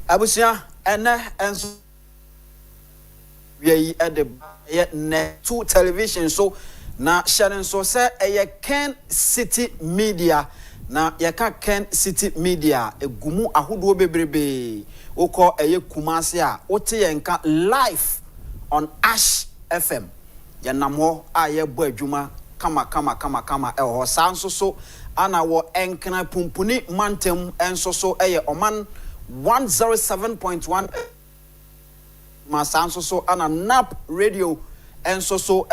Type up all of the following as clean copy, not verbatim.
Abusia ene enso we at the Net2 television so na sharing so say Kencity Media na yeka Kencity Media egumu ahodo bebrebe woko Kumasi a wote yenka live on Ash FM yanam ho a yebo adwuma kama ho sanso so ana wo enkna pumpuni mantem enso so oman 107.1 masanso so ana nap radio enso so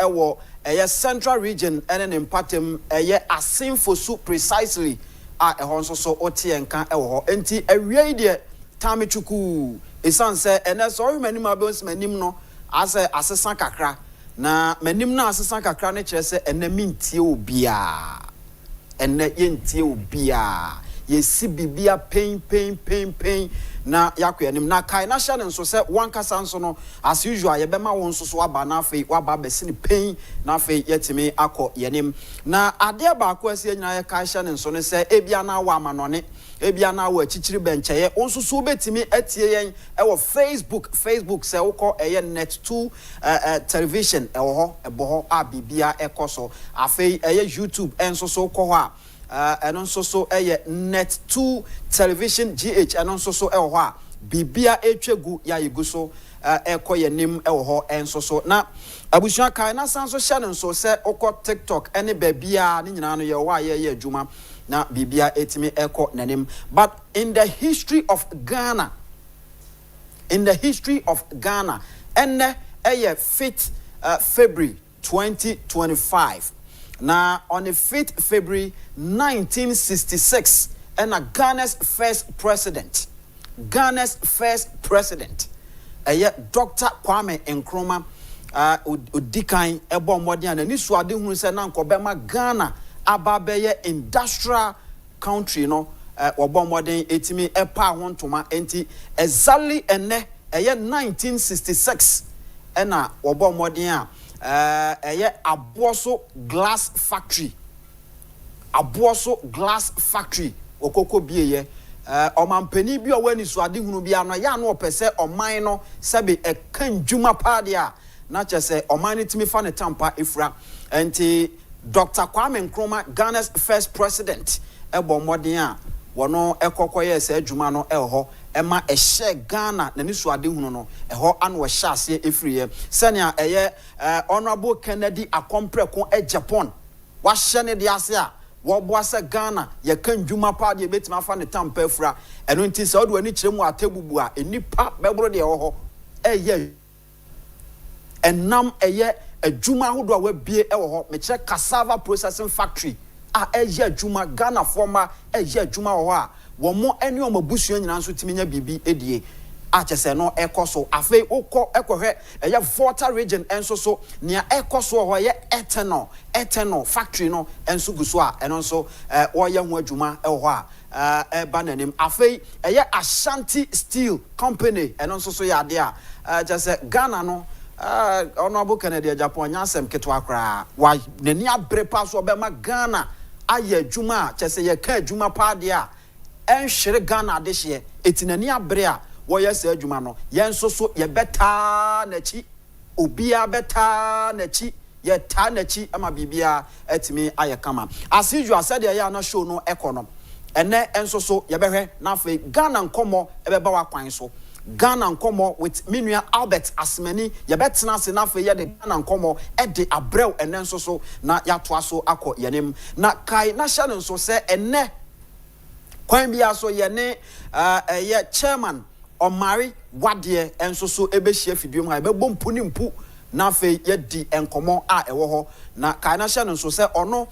central region ene empatem asinfo so precisely a ehonso so otienka ho enti awie de tamechuku esanse ene so manim abons manim no ase asesa kakra na manim na asesa kakra ne kire se ene mintie obia ene yentie obia yesi bibia pain na yakwanim na kai na hye nso se wankasa nso no as usual ye bema won nso so aba na afei waba besi ne pain na afei yetimi akọ yenim na ade ba akọ asi nyina ye kai hye nso ne se ebia na wa amanone ebia na wa chichiri bencheye onso so betimi atie yen e Facebook se wokọ Net2 television ho ebo ho a bibia ekoso afei YouTube enso so kọ ho a and also so Net2 television GH and also so ho bibia etwegu ya yiguso ekoye nim ho enso so na abushua kai na sanso hye nso se okọ TikTok ene babia ni nyina no ye wa ye adwuma na bibia etimi eko nanim. But in the history of Ghana ene 5th February 2025 na on the 5th February 1966 and Ghana's first president Dr. Kwame Nkrumah odikan ebo mmodi an ni suade hunu se na nkobema Ghana ababeye industrial country no obo mmodi etimi epa hontoma enti exactly ene 1966 ena obo mmodi a Aboso glass factory okoko bieye omampani bi owani so ade hunu bia no ya no opese oman no sebe ekanjuma paade a na chese oman ni timi fa ne tampa efura enti Dr. Kwame Nkrumah Ghana's first president ebo modern a wono ekokoye se adwuma no eho ema ehye Ghana na ni so ade hunu no eho anu wo hye ase efriye senia honorable Kennedy akompreko Agyapong wa hye ne de ase a wo boase Ghana ye kan dwuma pa de betima fa ne tampa efra eno nti se odo ani kiremu atebubu a enipa bebro de ho enam adwuma hodo a wabie ho me kire cassava processing factory a adwuma Ghana former adwuma ho a womo eni omabusuan nyina nso timinya bibi edie a chese no ekoso afei ukọ ekohwe Volta region enso so nia ekoso ho ethanol factory no enso guso a eno nso woye ho adwuma ho a bananim afei Ashanti Steel Company eno nso so ya ade a chese Ghana no honorable Kennedy Agyapong nyasem ketwa kra wa nani abrepa so obema Ghana aye adwuma chese ye ka adwuma pa ade a enhwere Ghana de hye etinani abre a wo yesa adwuma no yenso so ye beta na chi obia beta na chi ye ta na chi ama bibia etimi aye kama asiju asede ya na show no ekono ene enso so ye behwe na fe Ghana nkomo ebeba wa kwan so Ghana nkomo with Minua Albert Asmani ye betena se na fe ye de Ghana nkomo e de abrel ene enso so na ya toa so akọ yenim na kai na hye nso se ene kwan bia so ye ne chairman Omare Wadie enso so ebehia fidiom ha ebebo mpuni mpu na fe ye di enkomo a ewo ho na kai na hye nso se ono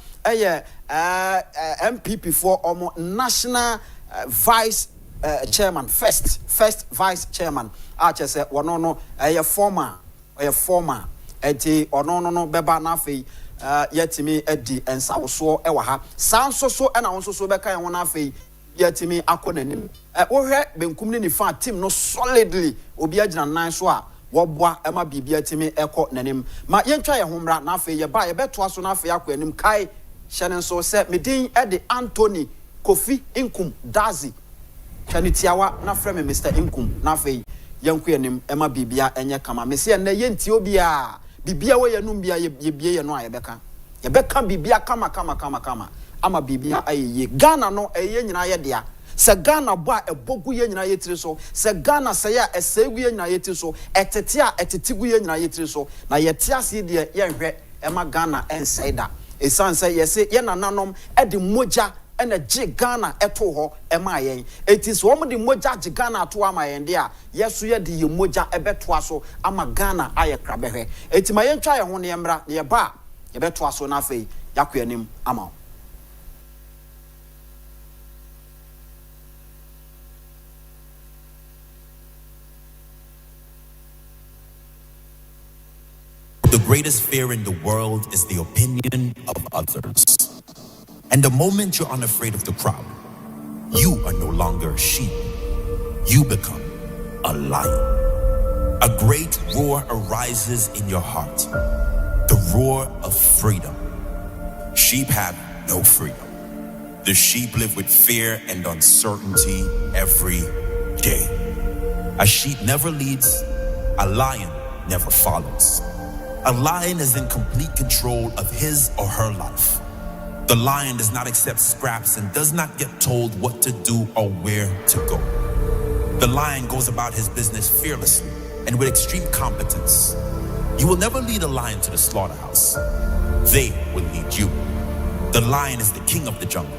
MPP for omo national vice chairman first vice chairman a chese wono no former enti ono no beba na fe yetimi edi ensawoso ewa ha sanso so na wonso so beka ye wona fe yetimi akonanim wohwe benkum ni fa team no solidly obi agina nan so a woboa ema bibia timi eko nanim ma yentwa ye homra na fe ye ba ye beto aso na fe akonanim kai hye so se medin edi Anthony Kofi Nkum Dazi Chanitiawa na frɛ me Mr. Nkum na afei yanku yanim ema bibia enye kama me se na yenti obia bibia wo yanum bia ye bie ye no ayebeka bibia kama ama bibia ayeye Ghana no eye nyina ye dia se Ghana bo a ebogu ye nyina ye tiri so se Ghana se ya esegu ye nyina ye tiri so etete a etetigu ye nyina ye tiri so na ye tiase de ye hwɛ ema Ghana ensaida esanse ye se ye nananom e de moja ena ji Ghana eto ho ema yen etis wo de moja ji Ghana to ama yen de a yeso ye de ye moja ebeto aso ama Ghana aye krabehwe etima yen twa ye ho ne emra ne ye ba ye beto aso na afei yakoanim ama. The greatest fear in the world is the opinion of others. And the moment you're unafraid of the crowd, you are no longer a sheep. You become a lion. A great roar arises in your heart. The roar of freedom. Sheep have no freedom. The sheep live with fear and uncertainty every day. A sheep never leads. A lion never follows. A lion is in complete control of his or her life. The lion does not accept scraps and does not get told what to do or where to go. The lion goes about his business fearlessly and with extreme competence. You will never lead a lion to the slaughterhouse. They will lead you. The lion is the king of the jungle.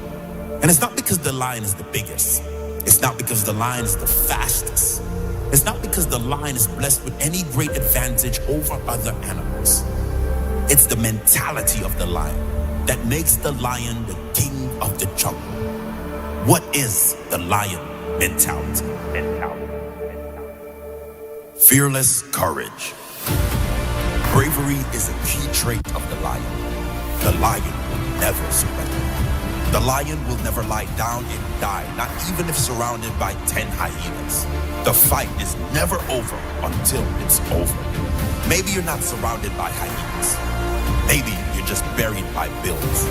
And it's not because the lion is the biggest. It's not because the lion is the fastest. It's not because the lion is blessed with any great advantage over other animals. It's the mentality of the lion that makes the lion the king of the jungle. What is the lion mentality? Fearless courage. Bravery is a key trait of the lion. The lion will never surrender. The lion will never lie down and die, not even if surrounded by 10 hyenas. The fight is never over until it's over. Maybe you're not surrounded by hyenas. Maybe you're just buried by bills.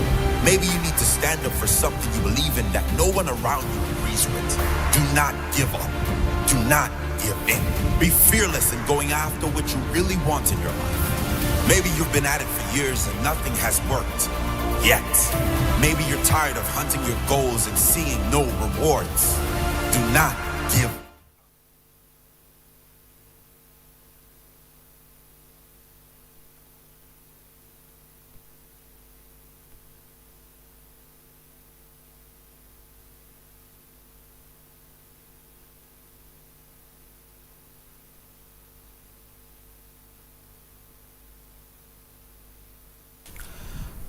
Maybe you need to stand up for something you believe in that no one around you agrees with. Do not give up. Do not give in. Be fearless in going after what you really want in your life. Maybe you've been at it for years and nothing has worked yet. Maybe you're tired of hunting your goals and seeing no rewards. Do not give up.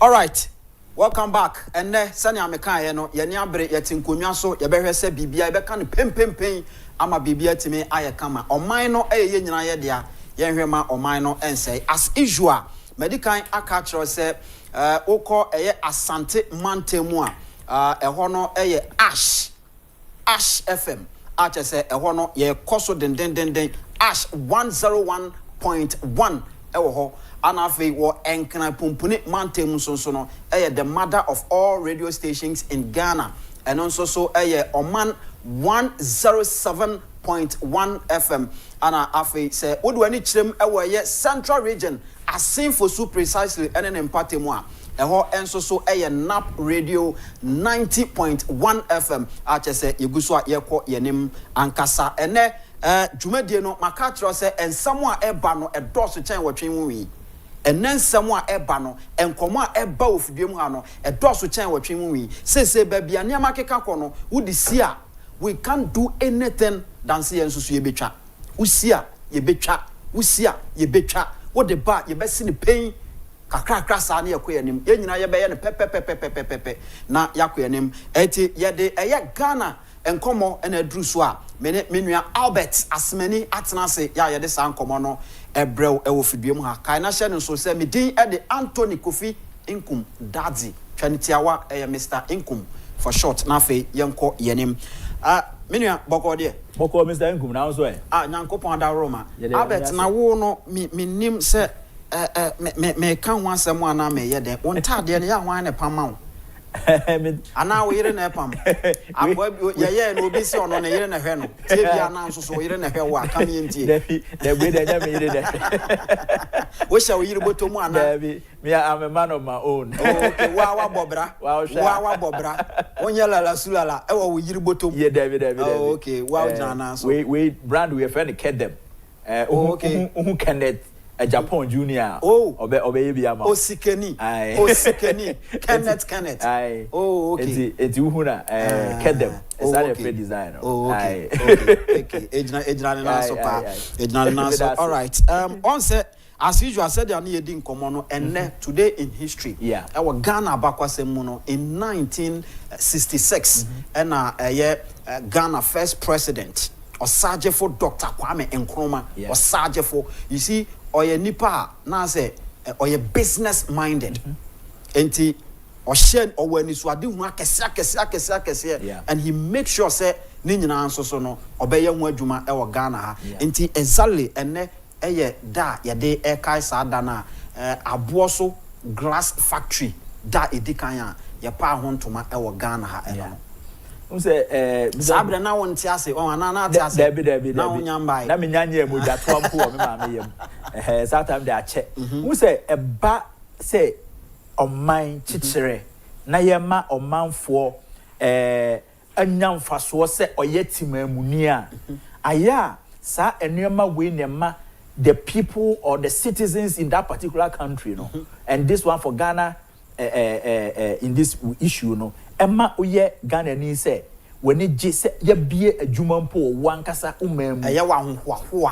All right, welcome back. And sani ameka ye no ye ni abre ye tinkonwa so ye behwe se bibia ye beka no pempempen ama bibia timi aye kama. Oman no ye nyina ye dia ye hwe ma oman no ensey as usual. Medican aka kiro se okọ eye Asante Mantemu a eho no eye Ash FM a che se eho no ye koso den Ash 101.1 ewo ho. Anafe wo enkna pumpuni Mantemu so no the mother of all radio stations in Ghana and also so Oman 107.1 FM ana afe say wodu ani chirem ye central region asin for so precisely enen empatemu a eho enso so NAP radio 90.1 FM a che say yeguso a yekọ yenim ankasa ene dwumadie no makatro say ensamo a eba no edoso chen wotwen wi enen nsamo a eba no enkomo a eba ofidiem ha no edoso chen wotwen wi sese ba bia ne makeka kọ no wudi si a we can't do anything than see ensusu ye betwa usia ye betwa usia ye betwa what the ba ye be see the pain kakra sa na yakoyanim ye nyina ye be ye ne pepe na yakoyanim eti ye de eye Ghana enkomo na aduru so a menua Albert Asmani atenase ya ye de sa enkomo no ebrew ewo fidiem ha kai na hye ne so se me din e de Anthony Kofi Nkum Daddy Twanitiawa Mr. Nkum for short na fe yenko yenim menua boko de boko Mr. Nkum na so nyankopon da Roma Albert na wo no nim se me kan ho asem ana me ye de won tade ne ya hwan ne pama wo Ana we yire na epam. Abo ye no be se ono na yire na hwe no. Tie bia na nso so yire na hwe wa kam ye ntie. The way that me yire that. We shall yire botomu ana. Me I'm a man of my own. Okay, wa bobra. Wa bobra. Onye la sulala e wo yire botomu. Yeah, David. Okay, wa jana so. We brand we friend kid them. Okay. Who can it? Agyapong Junior. Oh. Obey be ama. Osikeni. Kenneth. Aye. Oh, okay. It's uhuna. Kid them. It's not a free design. Oh, okay. Okay. Ejna na so pa. Ejna na so. All right. On set as usual said ya na yedi nkomo no enne today in history. Yeah. Our Ghana bakwasem mu no in 1966 and Ghana first president Osagyefo Dr. Kwame Nkrumah Osagyefo. You see oye nipa na say oye business minded. Enti oshen owani so ade hu akese and he make sure say ni nyina nso so no obeye hu adwuma e wo Ghana ha. Enti exactly enne eye da ye de e kai sa da na aboso glass factory da edikan a ye pa ho ntoma e wo Ghana ha e no. Sabre na won ti ase o na ati ase Debi na unyambai na menya emu da to ampo o me ma me yam sometimes they are che who say eba say oman chichire na ye ma omanfo anyamfaso se oyetimamuni a aya sa enuema we ne ma the people or the citizens in that particular country, you know, and this one for Ghana in this issue, no. Emma uye Ghana ni say when it just ye be a jumampo one kasa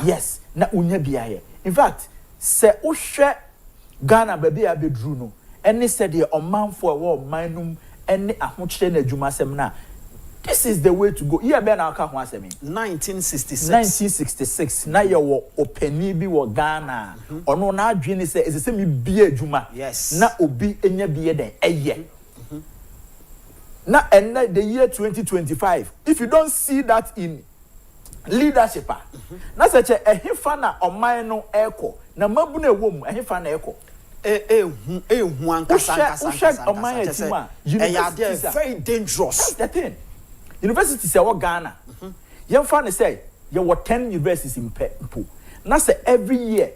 yes, na unye biaye. In fact, se ushe Ghana baby a bedru no, and said ye on man for a war minum any a much juma semna. This is the way to go. Yeah, ben aka ho asemi. 1966. Na ye wo openi bi wo Ghana. Ono na adwene say ese me bia adwuma. Yes. Na obi enya bia den eye. Na and the year 2025. If you don't see that in leadership, na such a hefa na oman no eko. Na mabu na ewo mu hefa na eko. Hu ankasa. Very dangerous. That's the thing. University say what Ghana. Young fan say you were 10 universities in Pepo. Now say every year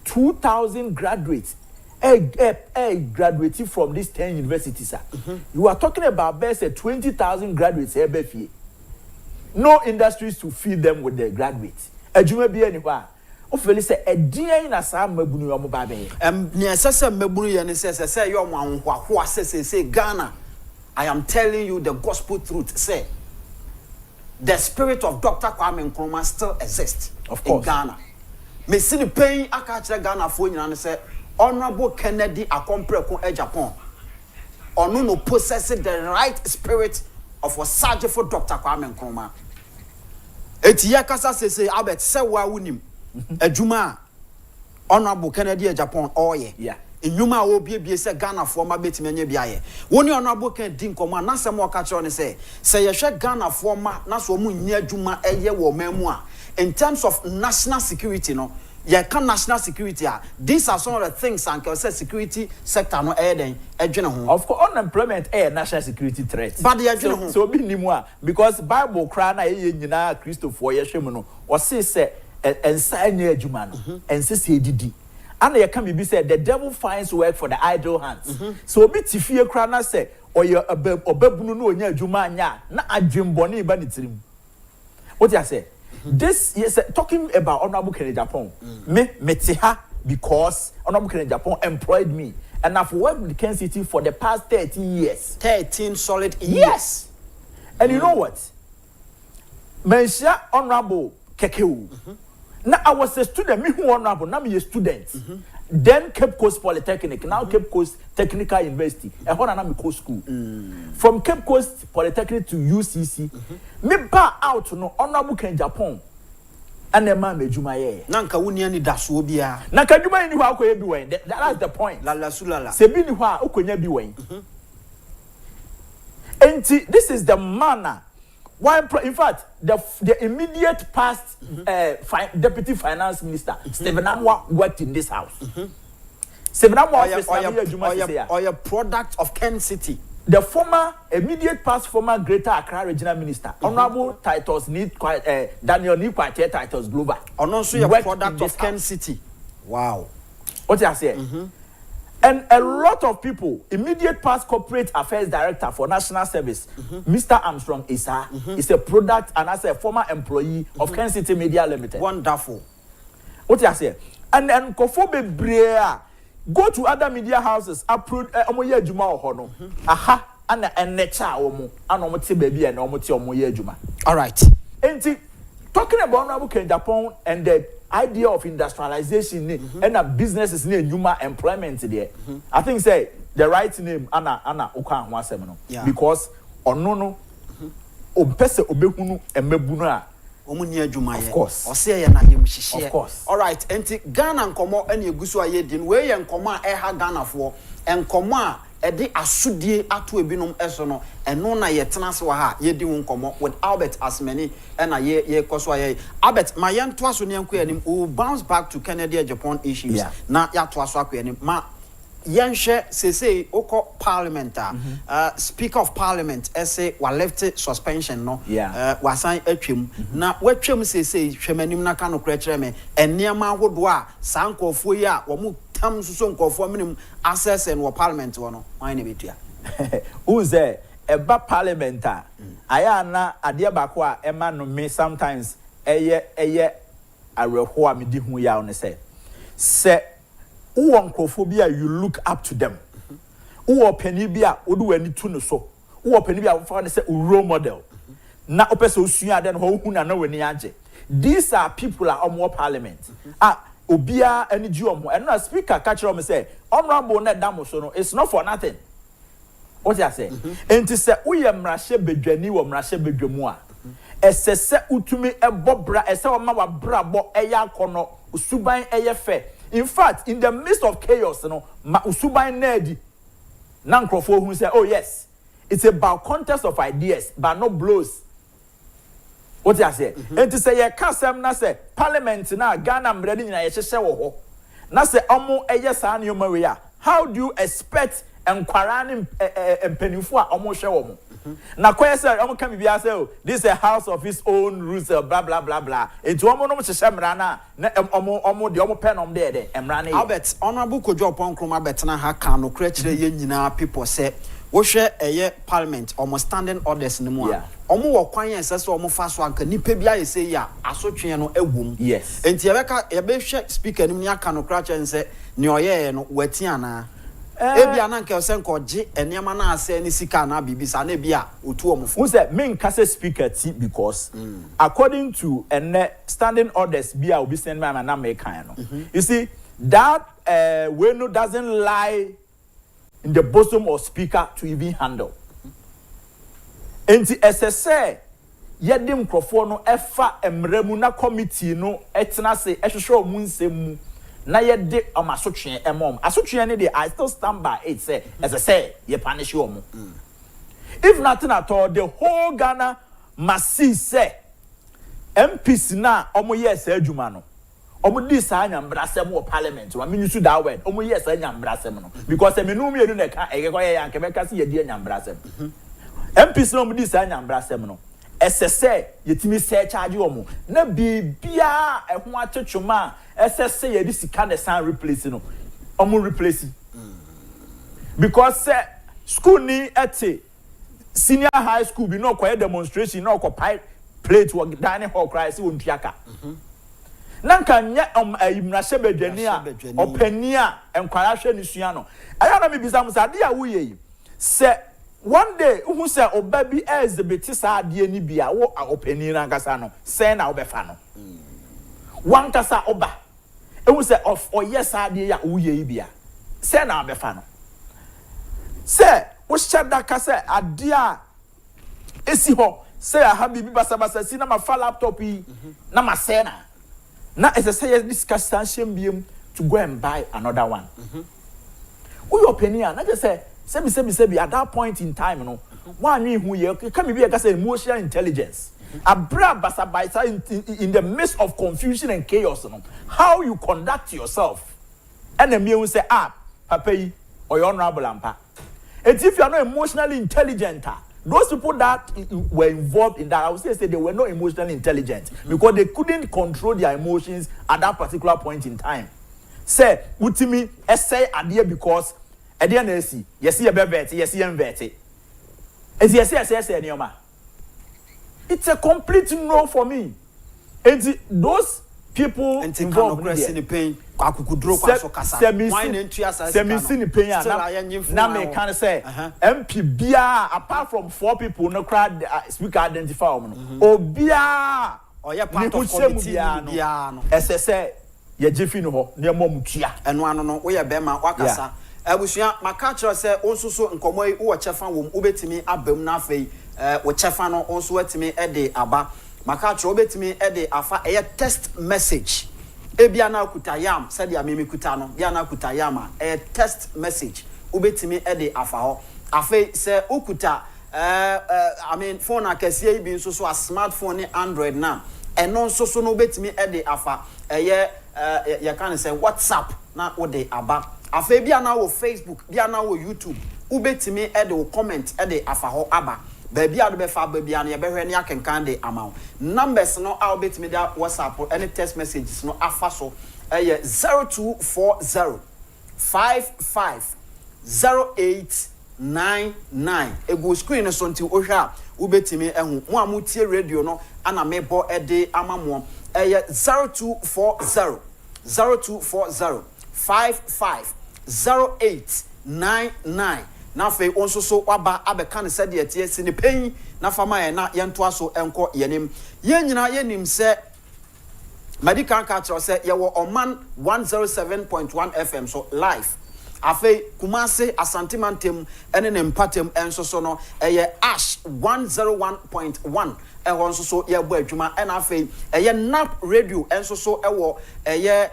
2,000 graduates graduating from these 10 universities. You are talking about best 20,000 graduates every no industries to feed them with the graduates. Ejuma bi anywhere. Ofeli say edian na sa mabunu yo mo ba be. Ne sese mabunu ye ne say yo mo anhwahwa say Ghana. I am telling you the gospel truth. Say, the spirit of Dr. Kwame Nkrumah still exists in Ghana. Me see the pain I catch Ghana for you and say, Honorable Kennedy Akompreko Agyapong. Ono no possessing the right spirit of Osagyefo Dr. Kwame Nkrumah. Eti yakasa say Albert say wa wunim. Adwuma Honorable Kennedy Agyapong oye. Yeah. Inyuma wo bie se Ghana fo ma betime nya biaye woni Honorable Ken din komo na sem wo ka kire on say ye hwe Ghana fo ma na so mu nya adwuma eye wo mamu a in terms of national security no ye can national security these are some of the things and say security sector no den edwene ho of course unemployment national security threat but the edwene ho so bi nimu a because Bible kra na ye nyina Christopher ye hwemu no o se ensa nya adwuma no ense se edidi. And you can be said the devil finds work for the idle hands. So be tifie kra na say or your obebunu no nya adwuma nya na adwembone ba ni tirim. What you say? This is talking about Honorable Kennedy Agyapong. Me te ha because Honorable Kennedy Agyapong employed me and I've worked with Kencity for the past 13 years. 13 solid years. Yes. And you know what? Mention Honorable Kekeu. Now I was a student, me who honorable, now me a student. Then Cape Coast Polytechnic, now Cape Coast Technical University. And when I am Coast School. From Cape Coast Polytechnic to UCC, me ba out no Honorable Ken Agyapong. And the man me juma ye. Nanka wuni ani daso bia. Nanka juma ni wa akoye bi wen. That's the point. La sulala. Sebi ni wa akonya bi wen. And this is the manner. Why, in fact, the immediate past deputy finance minister, Stephen Amwa, worked in this house. Stephen Amwa or a product of Kencity. the former immediate past former Greater Accra Regional Minister, Honorable Titus Daniel Nikwache Titus Global. Also your product of Kencity. Wow. What I say? And a lot of people, immediate past corporate affairs director for national service, Mr. Armstrong is a product and as a former employee of Kencity Media Limited. Wonderful. What I say? And Kofobe Brea. Go to other media houses, approve omoye adwuma oho aha ana ennecha omo ana omo te baby and omo te omoye adwuma. All right. Enti talking about Honorable Agyapong and the idea of industrialization and a businesses near human employment there. I think say the right name ana okwa ho asem no because ono no ompese obehunu emebunu a of course. Of course. All right. Enti Ghana nkomo ene egusu aye din we ye nkomo a eha Ghana fo nkomo a ede asudie ato ebinom eso no eno na ye tena se wa ha ye di nkomo with Albert Asmani na ye koso aye Albert ma ye nto aso ne anko anim we bounce back to Kennedy Agyapong issues na ya to aso akọ anim ma Yanshe say oko parliament speaker of parliament say wa left suspension no wasan atwem na watwem say hwemanim na ka no kra kire me eniema ahodo a sankofo yi a wo mu tam suso nkofo minim access and parliament wo no wan ne betua uze eba parliament aya na ade bako a ema no me sometimes eye areho a me di hu ya on say Uwankophobia, you look up to them. Penibia, Udu and Tuno so. Penibia, found a role model. Na opeso suya then huna no wenyaje. These are people are on more parliament. Obia any Jew and no speaker catch me say, Honorable Net Damosono, it's not for nothing. What I say? And to say, Uyam Rashe Bedjani or Rashe Bedjamua. Esse utumi e bobra, esse wa brabo eya kono, usuban eyefe. In fact, in the midst of chaos, Usubai Nedi, Nankrofo who say, oh yes, it's about contest of ideas, but no blows. What I say? And to say, Kasem na say, Parliament na Ghana ready na yeshe na say omo eyesa na Maria. How do you expect enquirani penifua omo shewo? Na kwese omo kan bibia say this is a house of its own rules blah blah blah blah. Enti omo no chehye mra na omo de omo pen om there emra na Albert Honorable Agyapong kroma betena ha kan no kra kire ye nyina people say wo hwe eye parliament omo standing orders ni mu a omo wo kwan yense so omo fa so anka nipa bia ye say ya asotwe no awum yes enti ebe hwe speaker ni aka no kra kyense ne oye no wati ana ebia na nke ose nkoje eniama na ase ni sika na bibisa na bia otu omfo who say main case speaker t because according to standing orders bia obi send me na make kan no you see that we doesn't lie in the bosom of speaker to even handle enti sse yedim microphone no efa emremu na committee no etena se ehwehwe omu nsemu na ye de amasotwe emom asotwe ne de I still stand by it say as I say ye punish you if nothing at all the whole Ghana must see say MPs na omo yes adwuma no omo di sa anyambrasem wo parliament wa mean that word omo yes anyambrasem no because me no me na ka e ko ye yanke be ka se ye di anyambrasem MPs no omo di sa anyambrasem no SSA yetimi say charge omo na bibia ehun atwetwoma SSA ye di sika na san replace no omo replace because school ni ete senior high school bi no kwa demonstration no kwa plate wo dining hall cry se won tuaka nanka nye imrahye bedwani a opani a enkwara hwe ni sua no aya na me bisa musa de a wo ye se one day who say oba bi exhibit sa ade ni bia wo opani na nkasa no say na obefa no wan kasa oba who say of yes ade ya wo ye bia say na obefa no say wo shada kasa ade a esi ho say aha bibi basa si na ma fa laptop yi na ma say na say discuss sanction biem to go and buy another one who your opinion na just say sebi at that point in time no one who ye can be like emotional intelligence abra basa in the midst of confusion and chaos no how you conduct yourself and then me say papa yi or your honorable ampa And if you are not emotionally intelligent, those people that were involved in that, I would say they were not emotionally intelligent because they couldn't control their emotions at that particular point in time. Say, Utimi, essay idea because at the end of the yes, you bet, yes, you bet. As yes, Nioma. It's a complete no for me. And those people involved in the pain. Now me can say MP Bia apart from 4 people no crowd speaker identify Obia or ya part of committee no SSA ye jifi no ho ne mom tua eno ano no we ye bema wakasa abusua maka kire se onso so nkomo yi wo chefa wom obetimi abam na afei wo chefa no onso watimi e de aba maka kire obetimi e de afa e text message ebia na kuta yam said ya meme kuta no bia na kuta yam a text message ubetimi e de afa ho afa se okuta I mean phone akese bi nso so a smartphone ni Android na eno nso so no ubetimi e de afa ya kan say WhatsApp na wo de aba afa bia na wo Facebook bia na wo YouTube ubetimi e de wo comment e de afa ho aba baby ado be fa baby an ye be hwe ne akenkan de amount numbers no a obet me da WhatsApp any text messages no afa so 0240 55 0899 ego screen so nti o hwa ubetimi ehu mo amutie radio no ana mebo ede amamo 0240 55 0899 na fe onso so waba abeka ne sede etie si ne PEIN na fama ye na yento aso enko yenim ye nyina yenim se medical culture se ye wo Oman 107.1 FM so live afe Kumase Asante Mantem ene ne Mpatem enso so no eye Ash 101.1 ehon so so ye bo adwuma ena afe eye Nap radio enso so ewo eye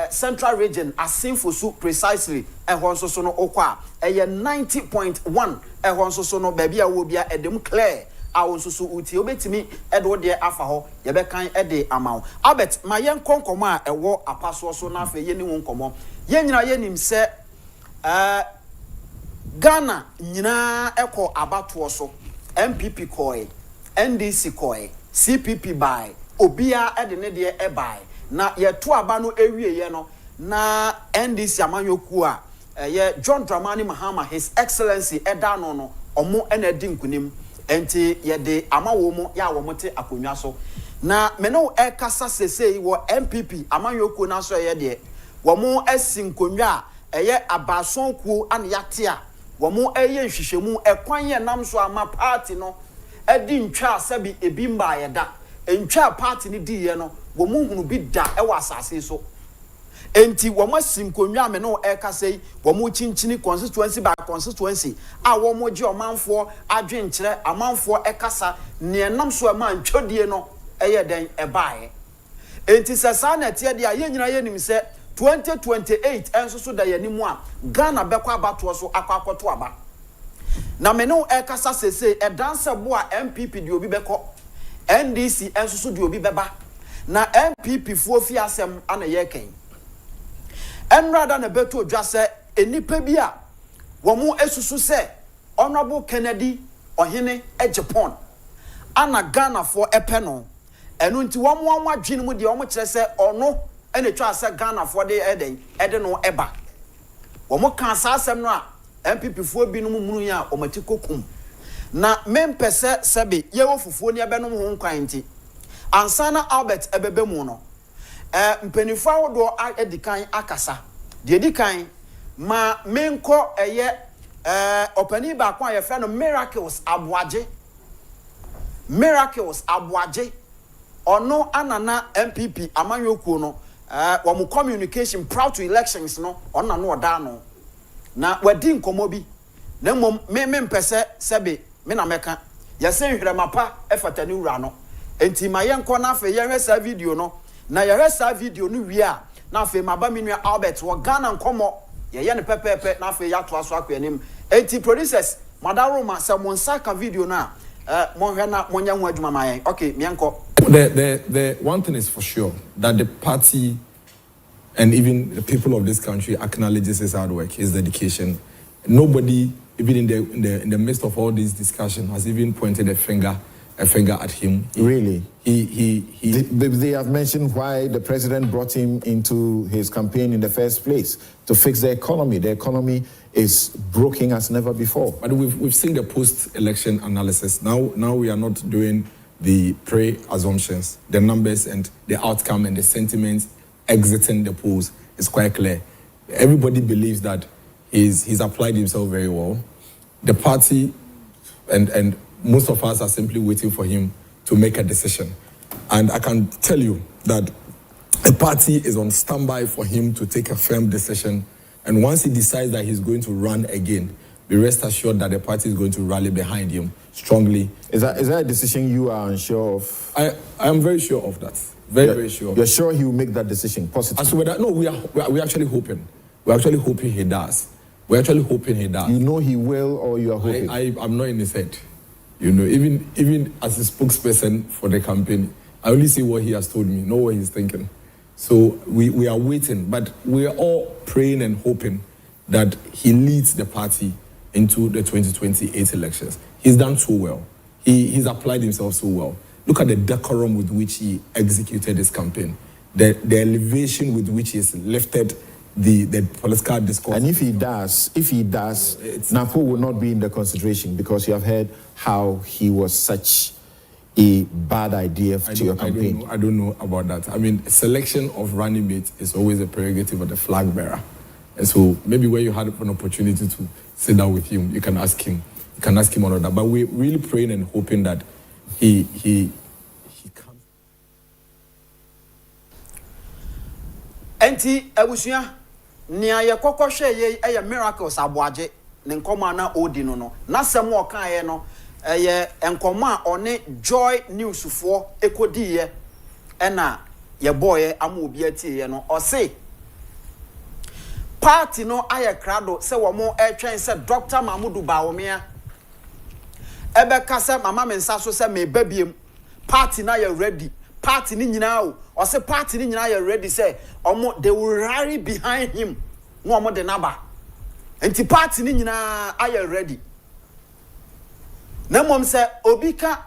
Central Region Asinfosu precisely ehon so so no okwa eye 90.1 ehon so so no baby a wo bia edem clear awon so so uti obetimi edo de afa ho ye be kan ede amaw Albert mayen konkomo a ewo apaso so na afe ye ni wonkomo ye nyina ye nim se Ghana nyina eko abato so MPP koi NDC koi CPP buy obia ede ne de e buy na ye to aba no ewie ye no na NDC amanyoku a ye John Dramani Mahama His Excellency eda no no omo ena di nkunim enti ye de amawo mu ya wo mote akonwa so na me no e kasa sesei wo MPP amanyoku na so ye de wo mo asinkonwa eye abasonkuo an yate a wo mo eye nhwehwemu ekwan ye nam so ama party no edi ntwa sabi ebi mba ye da ntwa party ni di ye no wo mo hunu bi da e wa asase so enti wo mo asinkonwa me no e kasei wo mo chinchini constituency by constituency a wo mo gi omanfo adwenkyere amanfo e kasa ne nam so ama ntwodie no eye den e baaye enti sesa na tie dia ye nyina ye nim se 2028 enso so da yanimu a Ghana bekwa abato so akwakoto aba na me no e kasa sese e danse bo a MPP di obi beko NDC enso so di obi beba na MPP fu ofi asem ana ye ken enrada na beto odwa se enipa bi a wo mo esusu se Honorable Kennedy Ohene Agyapong ana Ghana for epeno enu nti wo mo adwene mu de wo mo kire se ono ene twa se Ghana for de eden ede no eba wo mo kan sa asem no a MPP fu obi no munu ya o mati kokum na mempese sebe ye wo fufuo ne ebe no ho nkwan nti ansana Albert ebebe mu no mpanifo awodo edikan akasa de edikan ma menko eye opani ba kwa ye fe no Miracles Abuaje ono anana MPP amanyoku no wo mu communication proud to elections no ona no oda no na wadi nkomo bi na mom me mpese sebe me na meka ya se nhwemapa efatani wura no enti ma ye nko na afa ye hwesa video no na ye hwesa video no wi a na afa maba menua Albert wo Ghana nkomo ye ne pepepe na afa ya to aso akwanim enti producers madaroma se mon saka video na mon hwe na monya ho adwuma ma yen okay me nko. The one thing is for sure that the party and even the people of this country acknowledges his hard work, his dedication. Nobody even in the midst of all this discussion, has even pointed a finger at him. Really? They have mentioned why the president brought him into his campaign in the first place, to fix the economy. The economy is broken as never before. But we've seen the post-election analysis. Now we are not doing the pre-assumptions. The numbers and the outcome and the sentiments exiting the polls is quite clear. Everybody believes that he's applied himself very well. The party and most of us are simply waiting for him to make a decision. And I can tell you that the party is on standby for him to take a firm decision. And once he decides that he's going to run again, be rest assured that the party is going to rally behind him strongly. Is that a decision you are unsure of? I am very sure of that. Very sure. You're sure he will make that decision positive? As with that, no, we're actually hoping. We're actually hoping he does. We're actually hoping he does. You know he will, or you are hoping? I'm not in his head. You know, even as a spokesperson for the campaign, I only see what he has told me, not what he's thinking. So we are waiting, but we are all praying and hoping that he leads the party into the 2028 elections. He's done so well. He's applied himself so well. Look at the decorum with which he executed his campaign, the elevation with which he's lifted the political discourse. And if he does, Nkum will not be in the consideration, because you have heard how he was such a bad idea to your campaign. I don't know about that. I mean, selection of running mates is always a prerogative of the flag bearer. And so maybe when you had an opportunity to sit down with him, you can ask him. You can ask him all of that. But we're really praying and hoping that he comes. Enti ebusia nia ye kokoshe ye miracles aboaje ne nkoma na odi no na sem o kan ye no ye nkoma one joy news fo ekodi ye na ye boy ama obi atie ye no o say party no aye krado se wo mo etwen se Dr. Mahmudu Bawumia ebe ka se mama mensa so se me babiem party na ye ready party ni nyina o or say party ni nyina ye ready say omo they will rally behind him no omo de naba enti party ni nyina aye ready na mom say obika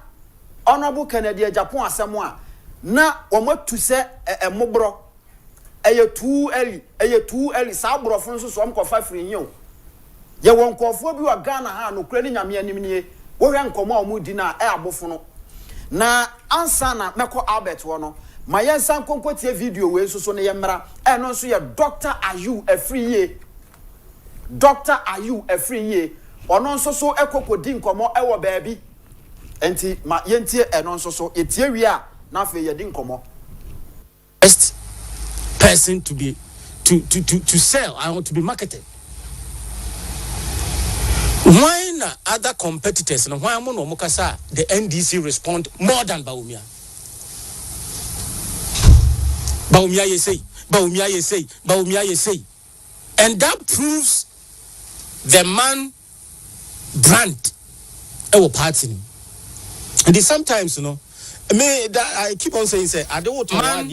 honorable Kennedy Agyapong asemo a na omo tu se emobro eye too early sa brofo nso so omkofa free yin ye won kofo bi wa Ghana ha no kura ni nyame anim nie wo hwe nkoma omo di na abofo no na ansa na meko Albert wo no ma yensan konkotie video we so ne yemra no nso ye Dr. Ayu Afriye Dr. Ayu Afriye ono nso so ekokodi nkomo ewo baabi enti ma yentie no nso so yetie wi a na afa ye di nkomo best person to be to sell, I want to be marketed. Why not other competitors and why mono mukasa the NDC respond more than Bawumia? Bawumia you say. And that proves the man brand our party. And sometimes, you know, I keep on saying, say, I don't want to brand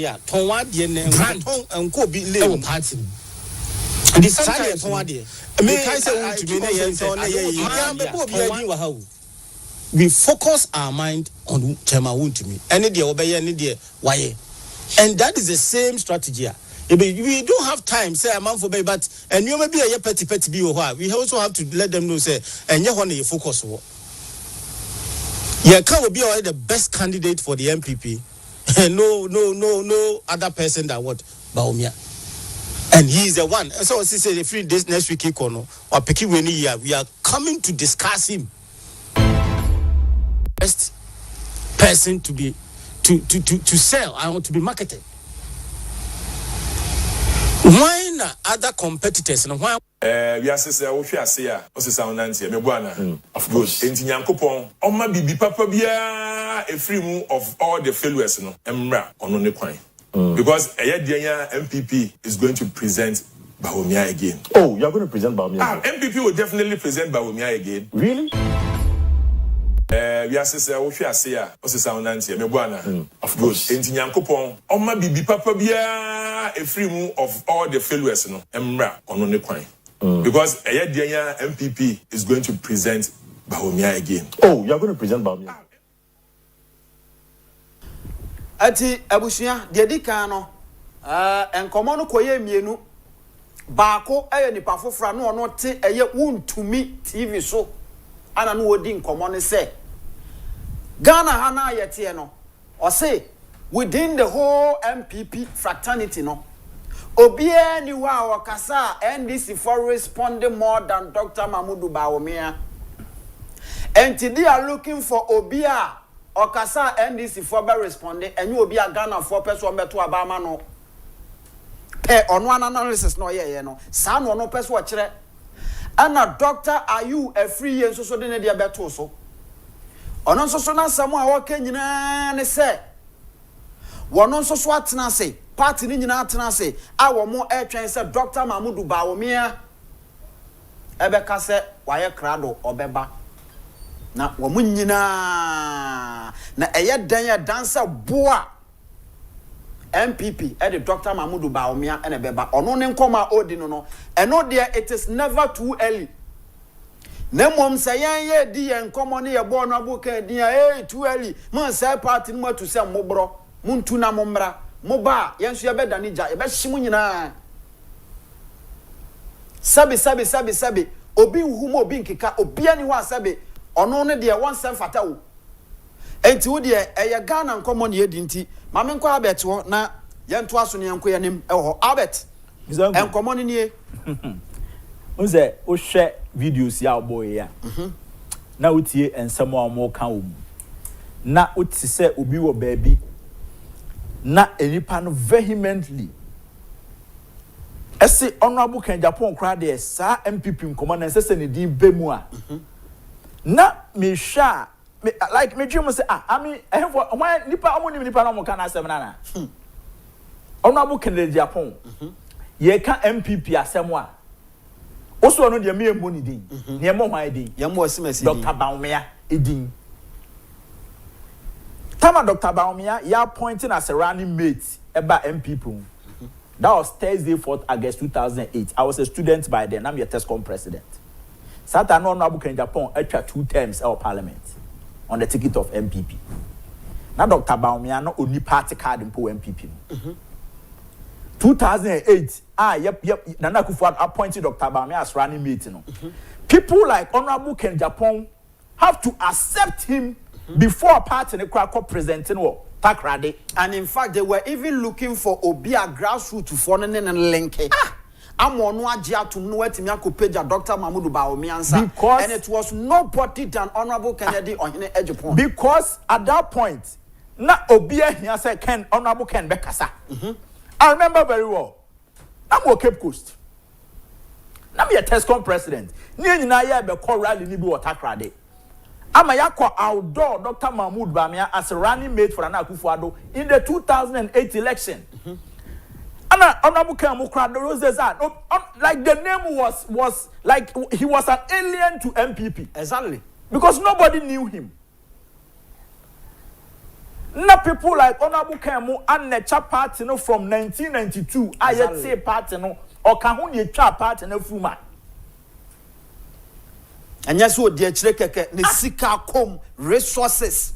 and go be our party. And sometimes, we focus our mind on Chema to me. Any day, obey any day, why? And that is the same strategy. We don't have time, say a month for baby, but and you may be a petty be or we also have to let them know, say, and you want to focus. Yeah, can be already the best candidate for the MPP. No other person that what Bawumia. And he is the one. So as he said, if this next week or picky we are coming to discuss him. Best person to be to sell, I want to be marketed. Why not other competitors and why we are say we fear say o say sound nanti me buana of course enti Nyankopon o ma bibi papa bia e free mu of all the failures no emra ono ne kwan because Eyedianya MPP is going to present Bawumia again. Oh, you are going to present Bawumia? MPP will definitely present Bawumia again. Really? We are say we fear say o say sound nanti me buana of course enti Nyankopon o ma bibi papa bia e free mu of all the failures no emra ono ne kwan Because Ayadianya MPP is going to present Bawumia again. Oh, you're going to present Bawumia. Ati abusia de di kan no enkomo no koye mienu baako eye nipa fofora no ono te eye wuntumi TV so ana no odi nkomo ne se Ghana ha na yete no o say within the whole MPP fraternity no obie ni wa wakasa NDC for responding more than Dr. Mahmoud Bawumia and they are looking for obia okasa NDC for be responding and you obi a Ghana for person beto abama no ono analysis no ye no sa no person kire ana doctor are you a free yen so de ne dia beto so ono so na samu a woka nyina ne se wono so atena se party ni nyina atena se a wo mo etwen se Dr. Mahmoud Bawumia ebeka se waye krado obeba na wo nyina na eye dan ya dansa boa MPP the Dr. Mahmoud Bawumia ene beba ono ne nkoma odi no eno there it is never too early na mom say ye di ye nkomo ne ye bo no abuka di ya too early man say party no matu say mobro muntu na mommra moba yenso ye beda ni ja ye be hyimu nyina sabi obi humo obi nkeka obi ani ho asabe ono ne de one self fatawo enti wo de eye Ghana nkomo ne yedi nti mame nko abet ho na yento aso ne yanko yanim ho abet enkomo ne nie unze o hwe videos ya boy ya na utie ensemo a mo ka wo na uti se obi wo baabi na enipa no vehemently ese honorable Agyapong kra de sa MPP nkomo na sese ne din bemu a na me sha like me dream say I mean why nipa amoni nipa no mo kana asem na na honorable Agyapong ye ka MPP asem a oso no de me emoni din ne mo hwan din ye mo osimasi Dr. Bawumia edin Tama Dr. Bawumia ya appointing as a running mate eba MPP. That was Thursday, 4th August 2008. I was a student by then. I'm your TESCOM president. Satan Honorable Agyapong extra 2 terms of parliament on the ticket of MPP. Now Dr. Bawumia no only party card in MPP. 2008, Nana akufo-addo appointed Dr. Bawumia as running mate. People like Honorable Agyapong have to accept him before party ne kwa presenting wo takrade. And in fact they were even looking for obia grassroots for ne link amono Agyapong no wetimi akopeja Dr. Mahmoud Bawumia ansa and it was nobody than Honorable Kennedy Ohene Agyapong because at that point na obia here say Ken Honorable Ken Bekasa. I remember very well. I'm Cape Coast. Na me a TESCOM president. Ni nyina ya be call rally ni bi takrade. Ama yakwa outdoor Dr. Mahmoud Bawumia as a running mate for akufo-addo in the 2008 election. Ana Honorable Ken Roses like the name was like he was an alien to MPP. Exactly. Because nobody knew him. Na people like Honorable Ken and the party no from 1992 I yet say party no or kahun ye party no fuma. And yes, what the keke ne sika kom resources.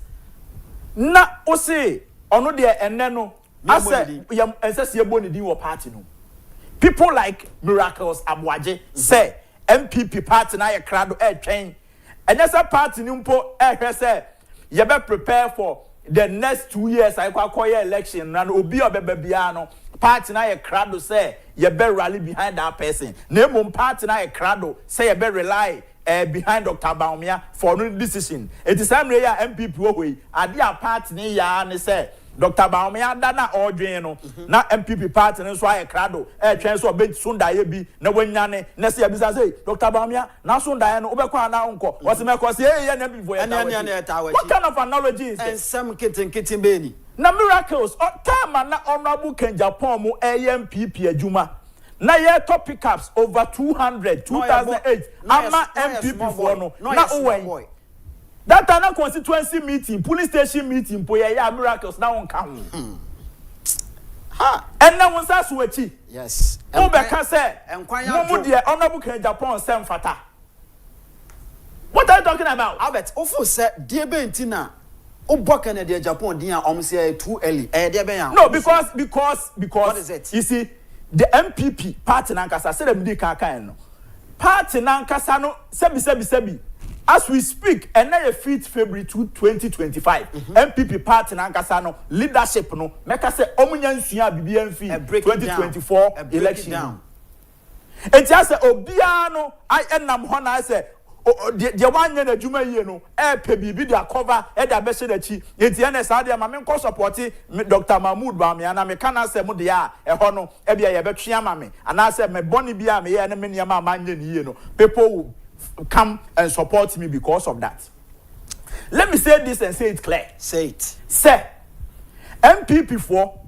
Na o say ono de eneno I say yam ensese eboni di wo party no. People like Miracles Abwaje say MPP party na ye krado twen. And yes party ni mpo say ye be prepare for the next 2 years I kwakoye election and obi obebia no party na ye krado say ye be rally behind that person. Name party na ye krado say ye be rely behind Dr. Bawumia for no decision. It is time ya MPP way. Adi a party ni ya ne say Dr. Bawumia da na ordwen no na MPP party no so aye krado twen so be sunda ye bi na wanyane na say bisa say Dr. Bawumia na sunda ye no obekwa na nko o se meko say ye na bi voye ta what kind of analogy is that? And some kitten beni na Miracles time na Honorable Agyapong mu MPP adwuma na ye top pickups over 200 2008 ama MPP for no na owen that na constituency meeting police station meeting po ye Miracles na on ka ho And now once that's what he. Yes. Obeka say, Mumu dear honorable Agyapong sem fata. What are you talking about? Albert, Ofo said, dear Bentina, Obokane de Agyapong, dear, say too early. No, because what is it? You see, the MPP party nankasa said them di kaka no. Party nankasa no sebi. As we speak, and now 5th February 2025, MPP party nankasa no leadership no make us say omunyansuya BBMF 2024 election. And just say obiano I enam ho na say the one year the juma year no pe bibi dia cover e da be she da chi enti na sa dia ma me nko support Dr. Mahmoud Bawumia na me kana say mo dia e ho no e bia ye betwe ama me ana say me boni bia me ye na me niam ama nye ni ye no people will come and support me because of that. Let me say this and say it clear. Say it. Say MPP for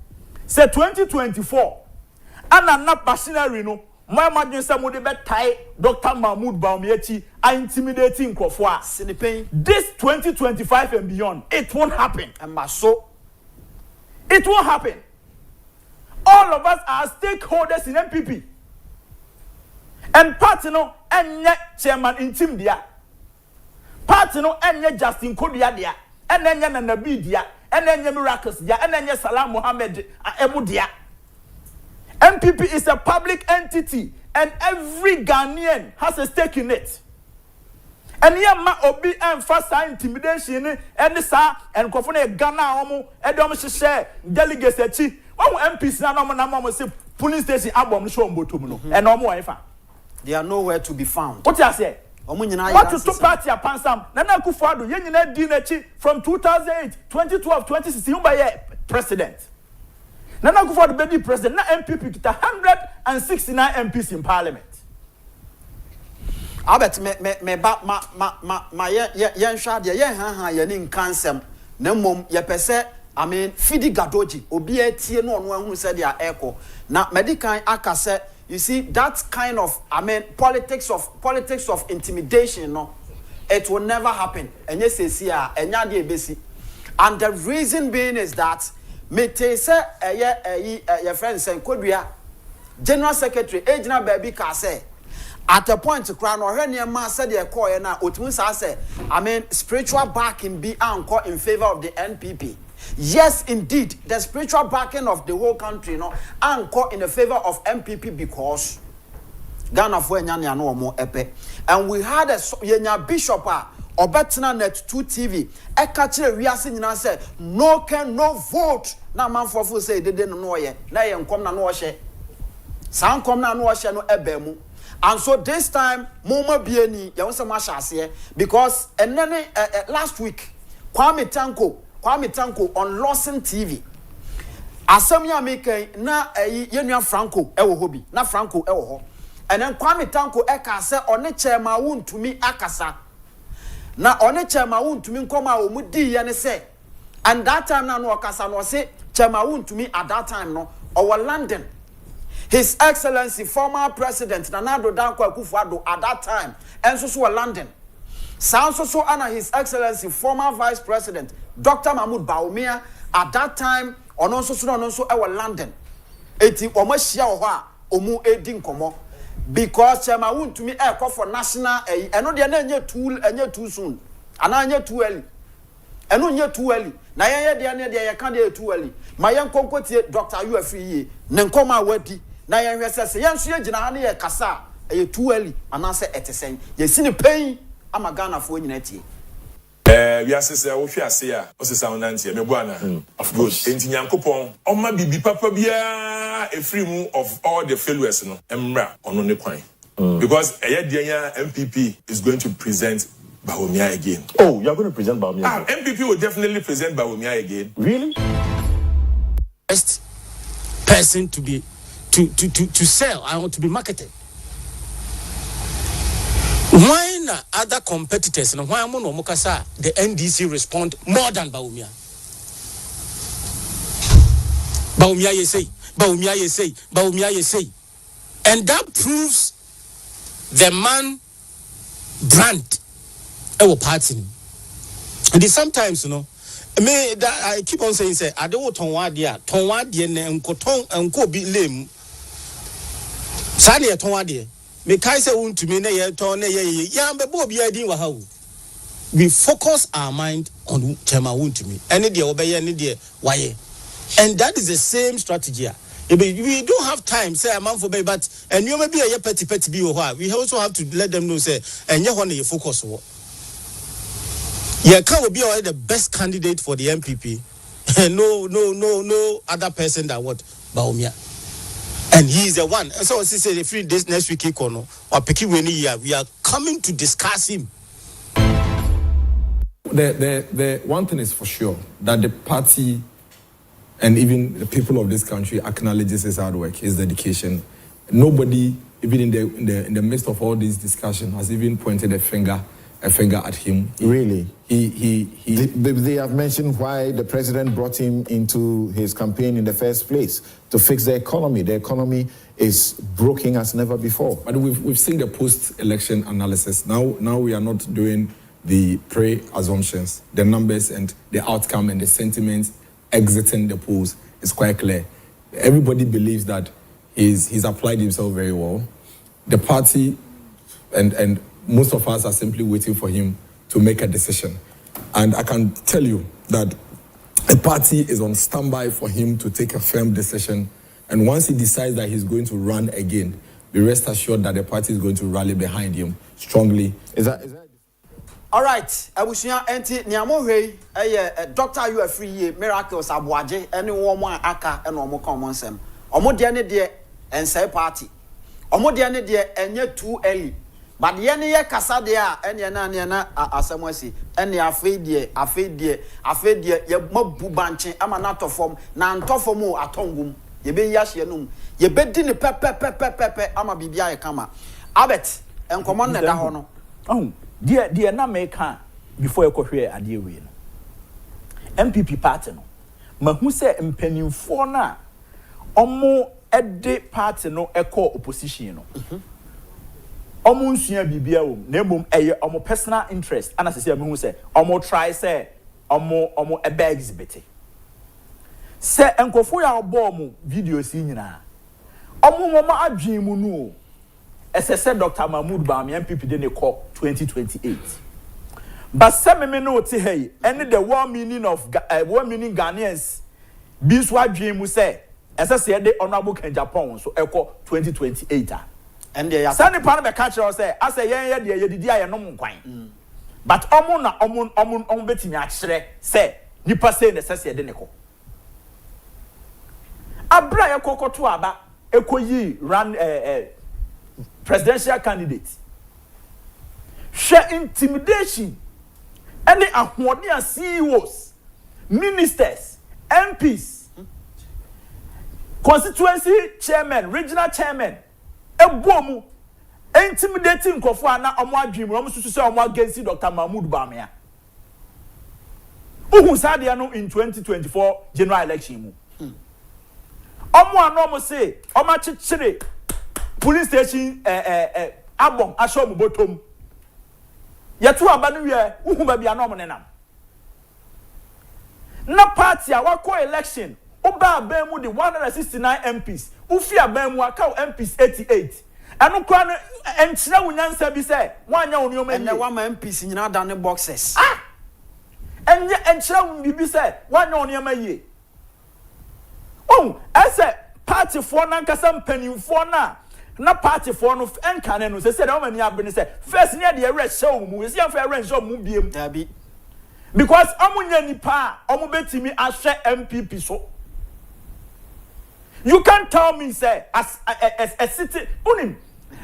say 2024 and na machinery no my imagine say mo de betai Dr. Mahmoud Bawumia intimidating Nkofo this 2025 and beyond it won't happen. And so it won't happen. All of us are stakeholders in MPP. And party no enye chairman intim dia. Party no enye Justin Kodia dia. Enye Nanabi dia. Enye Miracles dia. Enye Salam Mohammed Emu dia. MPP is a public entity and every Ghanaian has a stake in it. And here ma obi emphasize intimidation and sa and kofone Ghana omo edom hye delegates echi. One MPs na no say police station abom show mbotom no. And omo efa. They are nowhere to be found. What you say? What to party upon some? Nana akufo-addo, yenina dinechi from 2008, 2012, 2016, you by president. Nana akufo-addo be president. Na MPP kita 169 MPs in parliament. Albert, me ba ma yen hwa de yen han ye ni nkansem na mom ye pese I mean fidi gadoji obi etie no ono ehun se dia eko na medical akase. You see that kind of politics of intimidation no it will never happen. And yes and the reason being is that me te say your friend say Kodua General Secretary Ejina Baby ka say at a point to crown or her ma said the call na otun say spiritual backing be anchor in favor of the NPP. Yes, indeed, the spiritual backing of the whole country, anchor in the favor of MPP because Ghana for no more epe. And we had a bishop or better Net2 TV. A catcher reason said, no can no vote. Now man for food say they didn't know ye. Now you come na no she. Sound come na no she no ebemu. And so this time, Moma Bieni, you want some masha because and then last week, Kwame Tanko on Lawson TV. Asamia make na yenua Franco ewo hobi na Franco ewo ho. And then Kwame Tanko eka se one chairman wuntumi akasa. Na one chairman wuntumi nkoma omudi ye ne se. And that time na no akasa no se chairman wuntumi at that time no our London. His Excellency former President Nana akufo-addo at that time and so London. Sounds so Anna His Excellency former Vice President Dr. Mahmoud Bawumia at that time on also our London. Eti omo hia ho a omu edi nkomo because chairman won to me call for national eno de na enye too soon ana enye too early eno enye too early na ye de na de ye kan de too early ma ye nkonkotie Dr. Uafriye ne nkoma Wadie na ye hwese ye nso ye gina ha na ye kasa ye too early ana se etesen ye sini PEIN ama Ghana fo nyina tie. We are say wo hwe ase a o se sound nantie me buana of course enti Nyankopon oma bibi papa bia e free mu of all the failures no emra ono ne kwan because eyedianya MPP is going to present Bawumia again. Oh, you are going to present Bawumia again? MPP will definitely present Bawumia again. Really? Best person to be to sell and to be marketed. Why not other competitors and why Mono Mokasa the NDC respond more than Bawumia? Bawumia you say. And that proves the man brand our party. And sometimes me that I keep on saying say I don't ton Wadie ne nko bi lem. Sani ton Wadie. Me kai say won to me na ye ton na ye ya be bo bi adin wa ha. We focus our mind on Chema won to me. Any day obey any day why. And that is the same strategy. We don't have time, say a man for baby, but and you may be a petty be or we also have to let them know, say, and you want to focus on. Yeah, can be already the best candidate for the MPP. no other person than what Baumia. And he is the one. And so, as he said, if this next week, or picky year, we are coming to discuss him. The one thing is for sure that the party and even the people of this country acknowledges his hard work, his dedication. Nobody, even in the midst of all these discussions, has even pointed a finger at him. Really? They have mentioned why the president brought him into his campaign in the first place, to fix the economy. The economy is broken as never before. But we've seen the post-election analysis. Now we are not doing the pre-assumptions. The numbers and the outcome and the sentiments exiting the polls is quite clear. Everybody believes that he's applied himself very well. The party and most of us are simply waiting for him to make a decision. And I can tell you that the party is on standby for him to take a firm decision. And once he decides that he's going to run again, be rest assured that the party is going to rally behind him strongly. Is that all right? Abusuya enti niamo hwei doctor you are free miracles aboaje ene wo mo aka ene omo kan mo nsem omo de ne de ensai party omo de ne de enye too early but ye ne ye kasa de a ene na asemwasi ene afei de ye mabu banche ama na tofom na ntofom o atongum ye be yahye num ye be di ne pepe ama bibia ye kama abet enkomo ne da ho no oh dear na make before you kohwe ade we no MPP party no mahu se mpanimfo na omo ede party no eko opposition no omo nsua bibia wo na emom eye omo personal interest ana se mahu se omo try se omo ebe exhibit se enkofo ya obo omo videos nyina omo adwen mu no SSS Dr. Mahmoud Bawumia MPP de ne call 2028. But some me no te hey, any the 1 million of 1 million Ghanaians be so adwen mu say SSS de honorable Agyapong so echo 2028. And they are sani pan be catch us say as yen ye didi aye no nkwan. But omo betimi akyere say nipa say SSS de ne call. Abra ye kokoto aba ekoyi run presidential candidate share intimidation any ahoɔden CEOs ministers MPs constituency chairman regional chairman ebomu intimidating nkofo ana omo adwemu omo susu se omo against Dr. Mahmoud Bawumia uhun sadia no in 2024 general election mu omo anomo say omo chichire police station abong asho mu botom yetu abanu wie uhu ba bia no mo nenam na party a wako election oba abemu de 169 MPs ufi abemu aka MPs 88 anu kwa no enkyira wunyansa bi se wanya wonioma ene wa ma MPs nyina da ne boxes enye enkyira wunbi se wanya wonioma yie oh ese party for nankasa mpanimfo na party for no enkane no say that omani abene say first near the arrest show mu we see am for arrest show mu biem dabi because omunya nipa omu betimi ahwe MPP so you can't tell me say as a city unim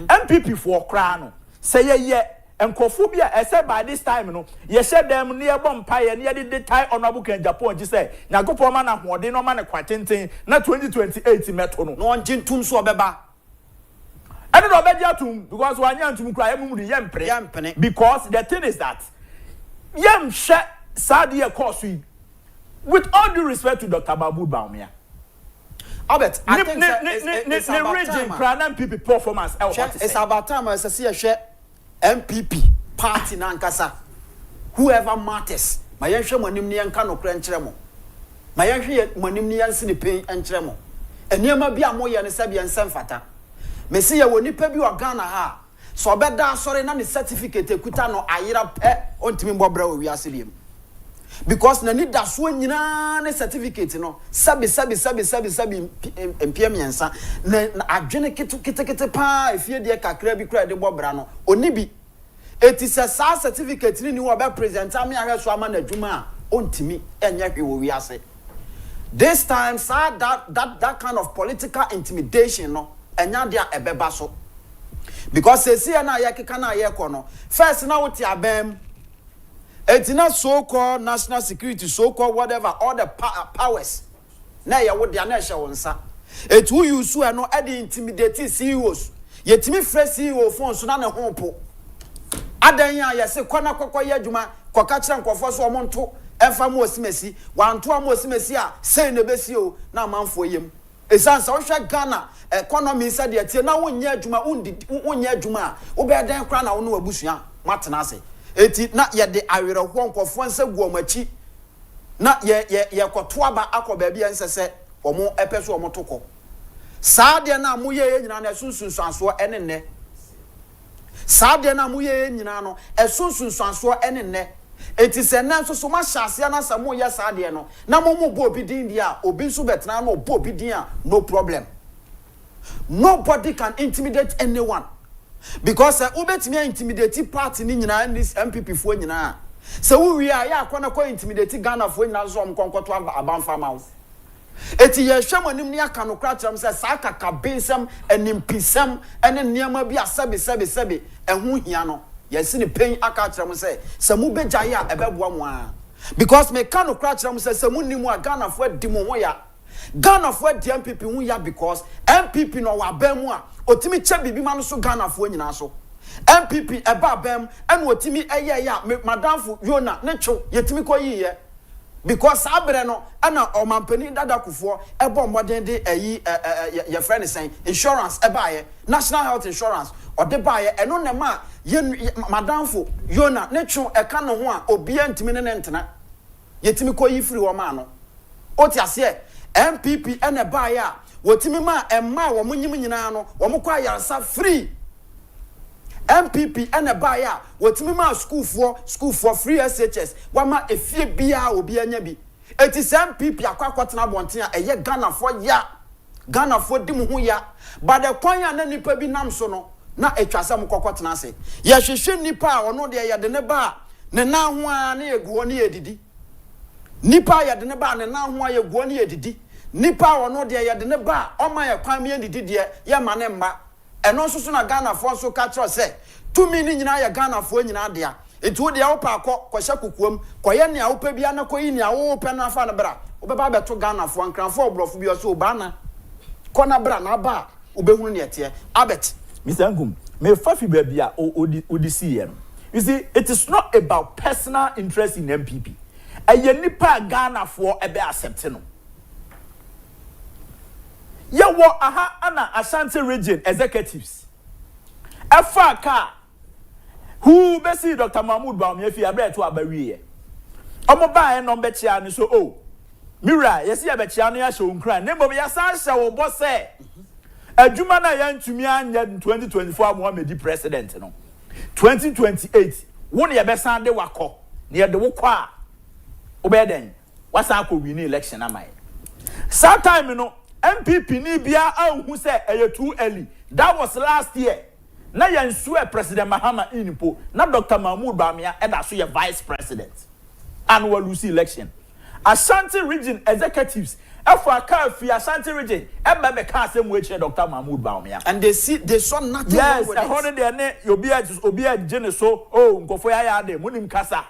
MPP for kra no say ye enkofu bia say by this time no ye share them near bompaye near the tie honorable Agyapong ji say nyagopo ma na hoode no ma ne kwatenten na 2028 meto no no onjintum so obeba I don't know about Yatum because one young to cry yempre because the thing is that yem share Sadia course with all due respect to Dr. Mahmoud Bawumia. Albert, I think it's about time. MPP performance. It's about time as I see a share MPP party nankasa. Whoever matters, ma yɛhwɛ mo anim ne yɛnka no kra nkyerɛ mo ma yɛhwɛ mo anim ne yɛnse ne PEIN nkyerɛ mo eniema bi a mo yɛ ne sɛ bi nsɛm fata me se yɛ wɔ nipa bi wɔ Ghana ha so obeda sorry na ne certificate ekuta no ayira pɛ ontimi mbɔbra wo wiase liam because na ni da so nyina ne certificate no sabi mpiem yensa na adwene kete pa efie de kakra bi kra de bɔbra no oni bi eti se sa certificate ni wo be present am ya hweso ama na adwuma a ontimi enye hwe wo wiase this time sa that kind of political intimidation no enya dia ebeba so because see na yakeka na ayeko no first na wote abem etina so-called national security so-called whatever all the powers na ye wo dia na ehye wonsa etu use no e dey intimidate CEOs yetimi fresh CEO phone so na ne ho po adan ya ye se kwana kokko ye adwuma koka kire nkofo so omonto emfa mo osimesi wanto am osimesi a sei ne besi o na amanfo yem esansa wo hwe Ghana economy said de tie na wonye adwuma wonye adwuma wo be dan kra na wo no abusua matena ase eti na ye de awerehwo nkofo nsa guomachi na ye koto aba akoba bia nsese omo epeso omo toko saa de na mo ye nyina na sunsunsanso enenne saa de na mo ye nyina no esunsunsanso enenne eti se na nso so ma hyase na sa mo ye saa de no na mo bo obi din dia obi nso betena na obo obi din a no problem. Nobody can intimidate anyone because ubetimi intimidate party ni nyina and this MPP fo nyina se wo wi a ya akona ko intimidate Ghana fo nyina so omkonkoto abanfa mawo eti ye hwem anim ne aka no kra kyerem se sa kaka bensem animpisem ene niam bi asabe ehu hia no ye se ne PEIN aka kyerem se mu begya ya ebeboa mo a because me ka no kra kyerem se mu nimu a Ghana fo di mo ho ya Ghana for the MPP hu ya because MPP no wa bam a otimi che bibi ma no so Ghana for nyina so MPP eba bam en otimi eye ya madamfo Yona ne twu yetimi koyiye because abre no na omampani dada kufo ebo moden de ayi ye friend say insurance eba ye national health insurance ode ba ye eno ne ma ye madamfo Yona ne twu eka no ho a obi antimi ne ntena yetimi koyi free wo ma no oti ase MPP ene ba ya wotimi ma emma wo munyim nyina no wo mkwa yarsa free MPP ene ba ya wotimi ma school for free SHS wama efie bia obi anya bi eti MPP akwakotena bonten a eye Ghana for dim hu ya but the kwan ya na nipa bi nam so no na etwase mkokotena ase ye hwehwe nipa a ono de ye de ne ba ne na ho a na yeguo ne yedidi nipa ye de ne ba ne na ho a yeguo ne yedidi nipa ono de ye de ne ba o ma ye kwan me ndidi de ye ma ne mma eno so na Ghana fo so ka tro se tumi ni nyina ye Ghana fo nyina de a etu de wo pa akọ kwahya kokuom koye ne a wo pa bia na koyi ne a wo pa na fa na bra wo be ba beto Ghana fo ankranfo obrofo bi o so ba na kona bra na ba wo be hunu ne ete abet Mr. Nkum me fafi ba bia odi see no you see it is not about personal interest in MPP eye nipa Ghana fo ebe accept no Yawo aha ana Ashanti region executives. Efa ka who be see Dr. Mahmoud Bawumia fi abre to abawie. Omo ba no be chia ni so oh. Mira, yesi ya be chia no ya show nkran. Nembo ya san hye wo bo se. Adwuma na ya ntumi anya 2024 Mohammed president no. 2028 won ye be san de wakọ. Ne ye de wo kọ a. Obeden. Wasa akọ win election amai. That time no MPP ni bia anhu say too early. That was last year. Na yansue President Mahama Inpo, na Dr. Mahmoud Bawumia eda so ye vice president. And we lose election. Ashanti region executives efa ka fi Ashanti region e be ka asem we Dr. Mahmoud Bawumia. And they saw nothing yes, wrong with it. Yes, e hone de ne obi a gene so oh nkofo ya de munim kasa.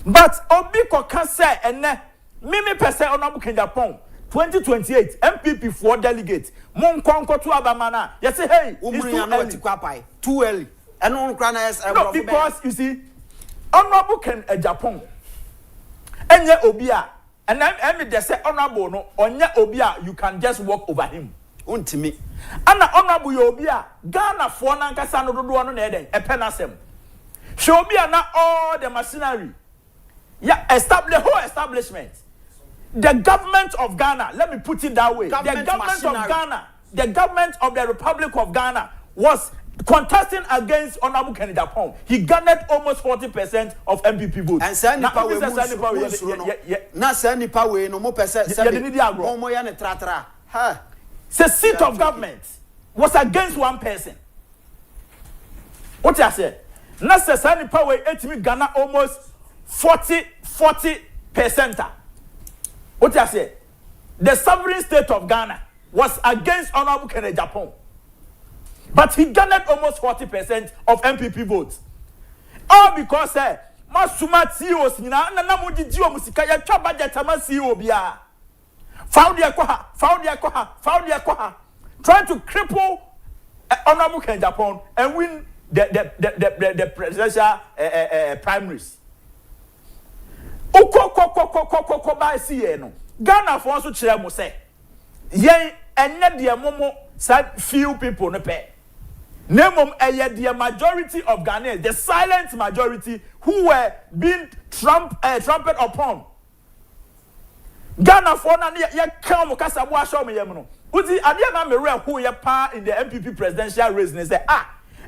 But obi ko kasa ene mimi pese onabu Agyapong 2028 MPP for delegate mon konko to abamana you say hey it's too early and on no because you see honorable Agyapong enye obia and then they say honorable no onye obia you can just walk over him untimi ana honorable yo obia Ghana for nankasa no dodo no na eden e penasem she obia na all the machinery Yeah, the whole establishment. The government of Ghana, let me put it that way. The government of Ghana, the government of the Republic of Ghana was contesting against Honorable Agyapong. He garnered almost 40% of MPP votes. And send the power. Now send the power. No more percent. The seat of government was against one person. What I said? Now send the power. It Ghana almost 40%. What I said? The sovereign state of Ghana was against Honorable Agyapong. But he garnered almost 40% of MPP votes. All because Masuma CEOs na muji jiwa musika ya chwa budget ama CEO biya. Found their koha. Trying to cripple Honorable Agyapong and win the presidential primaries. Oko ba CA no. Ghana for also chere mo say. Yen enye de momo sa few people no pay. Name the majority of Ghanaians, the silent majority who were being trampled upon. Ghana for na ya come kasa bo asho me yem no. Uti ade ma me re who ya pa in the MPP presidential race ne say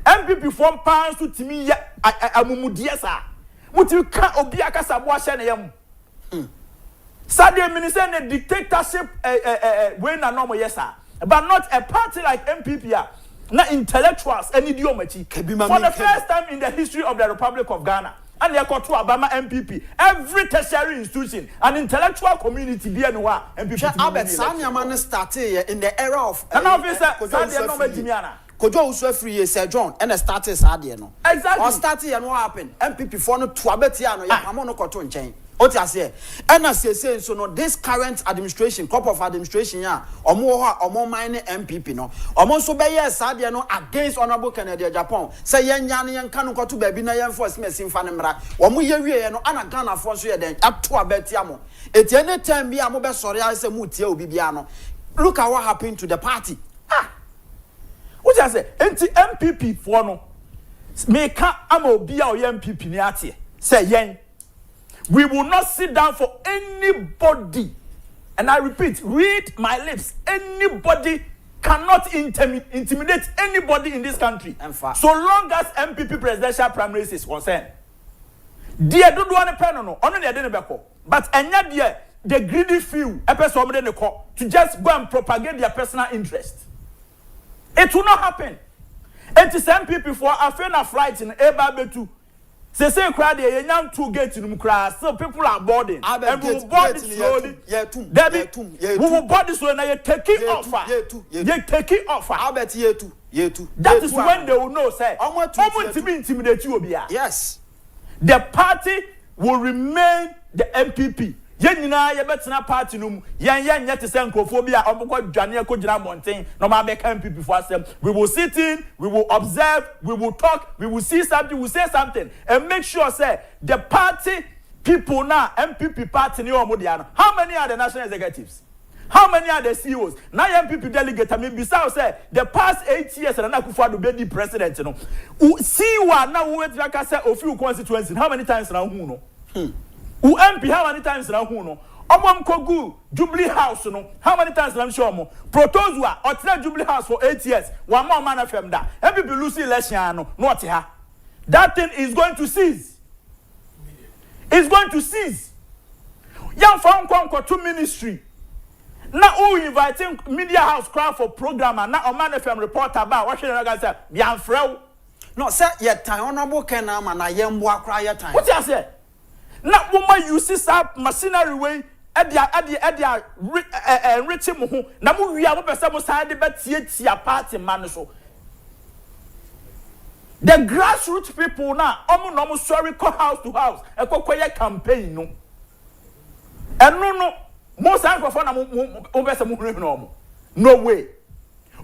MPP form pan so timi ya amumudie sa. Muti ka obi akasa bo ashe ne yem. Sadie minister the dictatorship we na no mo yesa. But not a party like MPP. Na intellectuals and idiomachi. For the first time in the history of the Republic of Ghana, and they got to Obama MPP, every tertiary institution, an intellectual community, be anywhere. MPP. Albert Sanyamane started in the era of. And obviously, Kojo also free Sir John and started Sadia no. Exactly. Or started and what happened? MPP for no Twabetiano, Yamono Cotton chain. What I say, and as you say, so no, this current administration, crop of administration, yeah, or more minor MPP, no, or more so by yes, Sadia no against Honorable Agyapong. Say, yan canu to baby na yan force messing fanamra, or mu ye no, and Ghana for so then up to a betiamo. At any time, be a mobile sorry, I say Mutio Bibiano. Look at what happened to the party. What I say, MPP for no, make amo be our MPP niati. Say yen. We will not sit down for anybody. And I repeat, read my lips. Anybody cannot intimidate anybody in this country. So long as MPP presidential primaries is concerned. Dear don't want to pen no. Only they didn't be. But any dear the greedy few to just go and propagate their personal interest. It will not happen. And to MPP for a friend of flight in Ebabetu. Say crowd there, young 2 gates in Mukra, so people are boarding. And we will board it slowly. We will board this when they take it offer. They take it offer. I bet year two. That is when they will know, say, I want to be intimidate you. Yes. The party will remain the MPP. Yenina yebetena party no yen yet senkophobia oboko dwane ko gina monten no ma be MPP for asem. We will sit in, we will observe, we will talk, we will see something, we will say something and make sure say the party people now MPP party ni omo. How many are the national executives? How many are the CEOs? Now MPP delegate I mean beside say the past 8 years and akufo-addo be the president no. See one now we like I say of few constituencies. How many times now who no? MP how many times na hu no omom kogu Jubilee House no how many times na show mo protozua otina Jubilee House for 8 years one more man of them da MPP lose election no not ha that thing is going to cease. It's going to cease. Young found to ministry now who inviting media house crowd for program and now man FM report about what should I say bianfrel no say yet time honorable kenama na yembo akra yet time what you say. Na woman uses up machinery way edia enriching mu na mu wi abo pese mo side be tie party man so the grassroots people now omo no mo sorry call house to house e kokoye campaign no enu no mo san crofo na mo pese mo hunu no mo no way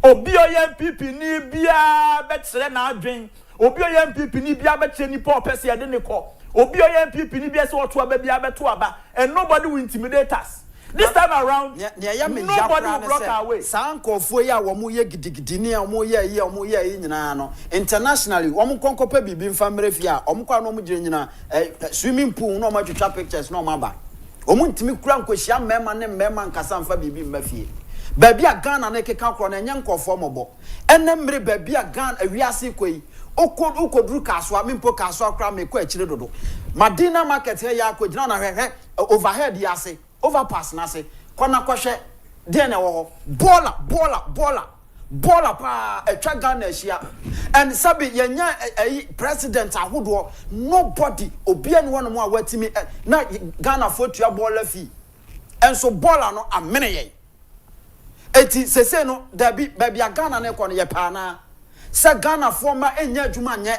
obi oye MPP ni bia be kire na adwen obi oye MPP ni bia be kire ni Paul pese ye de ne ko Obi MPP ni biase oto aba bia beto aba and nobody will intimidate us. This time around, nobody will block our way. Sanko for ya womu ye gidigidini omu ye nyina no. Internationally, womu konkope bibi mfamre fia, omu kwa no mu nyina swimming pool no ma twetwa pictures no ma ba. Omu ntimi kura nkohia mema ne mema nkasa mfa bibi mmafie. Baby a Ghana na keka kro na nya nkofo mobo. Enemre baby a Ghana awiase koi. Ukodru kaswa mimpo kaswa kra me ko akire dodo. Madina market here ya akogina na hwehwe overhead yase. Overpass na se kona kwhwe de na wo baller pa etwa Ghana hia and sabi yenya president ahodo nobody obia ne wono mo a watimi na Ghana fotua baller fi enso baller no amene ye eti sese no dabi baby a Ghana na ko no ye pa na se Ghana forma enya adwuma nye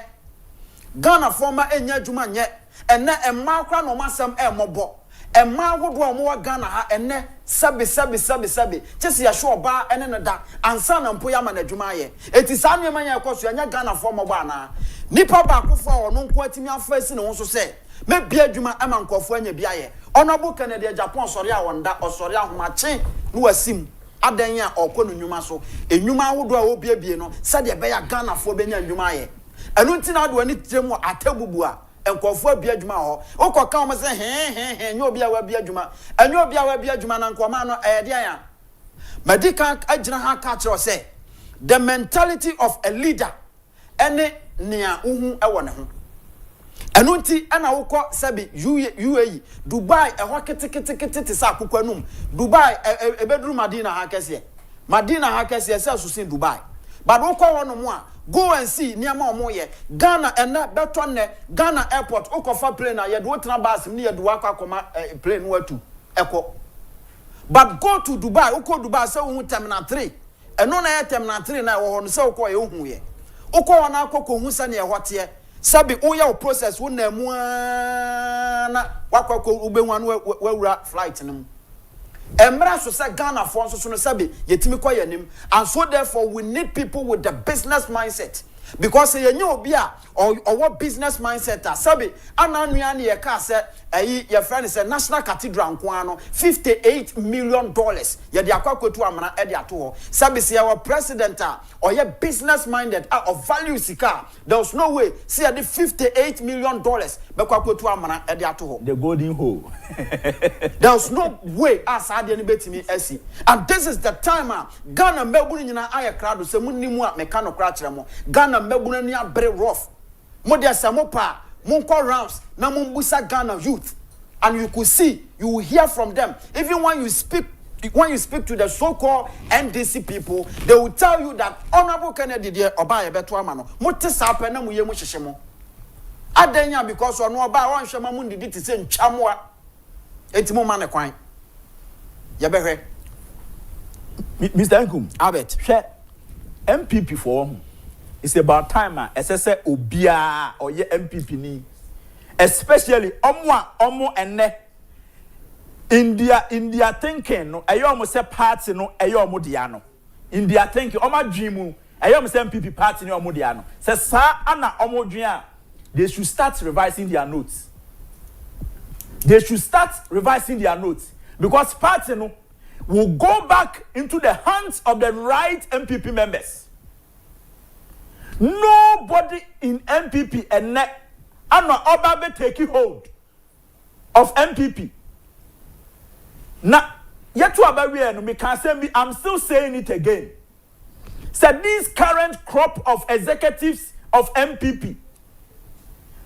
Ghana forma enya adwuma nye enne emma kra no masem mobo Emma would want more Ghana and ne sabi. Just ya sure bar and then da and son and poyama na jumaye. It is only mania cost you and Ghana for Mobana. Nipa bakufa or non quatimia first and also say, maybe a juma aman cofuanya biaye. Honorable Canada Agyapong Soria wanda or Soria Mache, no sim. Adenya or Konu Numaso. A Numa would do a bieno, said a bear Ghana for Benya Jumaye. And until do anything more at Tebubua. And Kofo Biajuma ho. Oko come say he no bia wa biajuma. And no bia wa biajuma na nkoma no dia ya. Medical agina ha catch say the mentality of a leader ene nea uhu ewo ne ho. Enu nti ana wokọ sabi UAE Dubai ehọ ketekete sa akokwanum Dubai ebeduru Madina ha kese. Madina ha kese se asusin Dubai. But wokọ wono mo a go and see niama omoye Ghana ena beto ne Ghana airport ukofa plane na ye do tena bus ni ye do akoma plane watu eko but go to Dubai uko Dubai say hu terminal 3 eno na ye terminal 3 na wo no say uko ye hu ye uko wana akoko hu sa na ye hote sabi uya o process wo na mu na wakoko ubenwa no wawura flight nim Emra so say Ghana for so no sabi yetimi kwa yanim and so therefore we need people with the business mindset because ye nya obi a or what business mindset sabi ananua na ye ka say your friend say National Cathedral nko $58 million ye de akwakotu amana e de ato ho sabi say our president or ye business minded of value sika there was no way see the $58 million be kwakotu amana e de ato ho the golden hole there was no way as I didn't bet me esi and this is the time Ghana mbebunu nyina aye krado se munnimu a meka no kra kire mo Ghana mbebunu ni abre rough mo de samopa monko rounds na mumbusa Ghana youth and you could see you will hear from them even when you speak to the so-called NDC people they will tell you that honorable Kennedy de oba ye beto ama no mo te sa pe na mo ye mo hyehye mo adanya because ono oba won hwe ma mo ndidi ti se ntwamoa etimo ma ne kwan ye behwe Mr. Nkum Albert hwe MPP for it's about time SSS obia or ye MPP ni especially omo enne India thinking no ayo mo say party no ayo mo dia no India thinking omo dream ayo mo say MPP party no omo dia no say sa ana omo dwen a they should start revising their notes because party no will go back into the hands of the right MPP members. Nobody in MPP and net and Obabe taking hold of MPP. Now, yet to Abawe me can say me, I'm still saying it again. So this current crop of executives of MPP,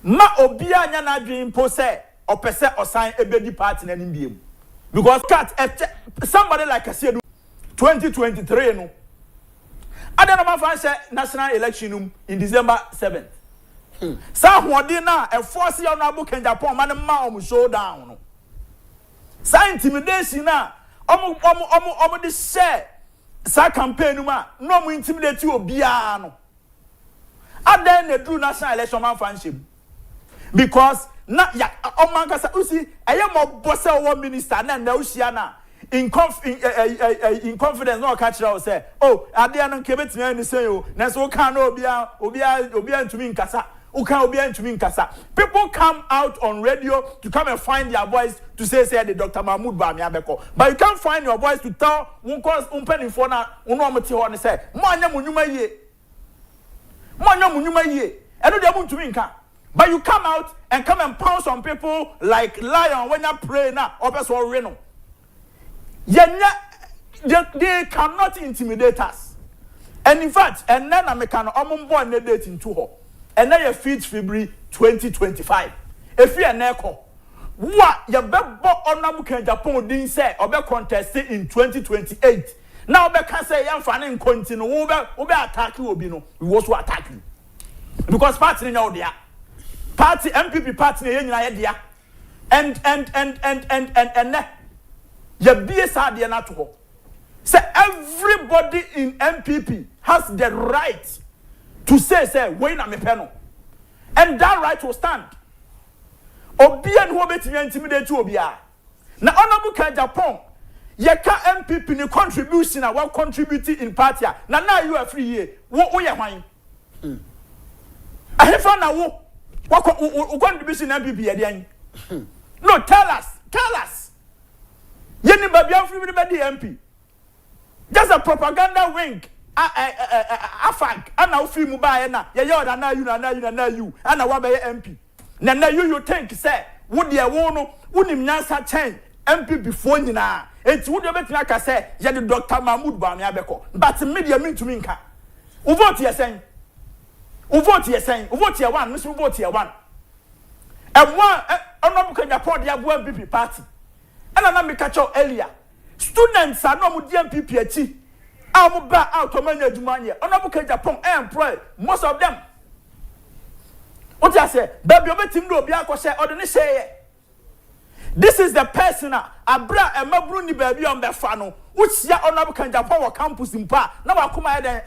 ma obia nyana dream pose or pese or sign a baby party in NBM. Because somebody like I said 2023 no. I don't know if national election in December 7th. Sa Wadie na e force ya na book Agyapong man ma show down no. Sa intimidation na omo de share sa campaign ma no mo intimidate obia no. Adan na do national election man fanship. Because na ya oman kasa usi eye mo boss o minister na na usia na in confidence no catch say oh ade an nke betime ni say o na so kan no obia ntumi nkasa Uka obi entumi nkasa. People come out on radio to come and find their voice to say the Dr. Mahmoud Bami abeko. But you can't find your voice to tell unkos umpenifo na uno amati ho ne say mo anya munwuma yie. Mo anya munwuma yie. Eno de muntumi nka. But you come out and come and pounce on people like lion when you pray now or person reno. They cannot intimidate us. And in fact, and then I make an born date into her. And then you feed February 2025. If you are neko, what your bebo honorable Agyapong didn't say or be contested in 2028. Now be can say young fan and continue over attack you obino. We also attack you. Because party in your there. Party MPP party in your idea. And your BSR they not to. So everybody in MPP has the right to say when I'm a panel, and that right will stand. Obian who bet me intimidate you obia. Now honorable Agyapong, ye ka MPP ni contribution a what contributing in party. Now you are free here. Wo ye hwan? I found now what contribution MPP ye dey. No, tell us. Ye ni baby am free with the MP. Just a propaganda wing. Afag. Ana free mobile na. Ye na you. Ana wa be MP. Na you think say would ye wono unim nyansa chen MP before nyina. Enti would you betina ka say ye the Dr. Mahmoud Bami abeko. But media mean to nka. U vote ye sen. U vote ye one. Miss vote ye one. And one honorable Agyapong the MPP party. And I me catch up earlier. Students are no MPP achi. I'm back out of many Jumania. Honorable Agyapong employ most of them. What I say, baby, team do be say or say. This is the person abra and mabruni baby on the fano, which ya honorable Agyapong campus in Pa. Now I come ahead and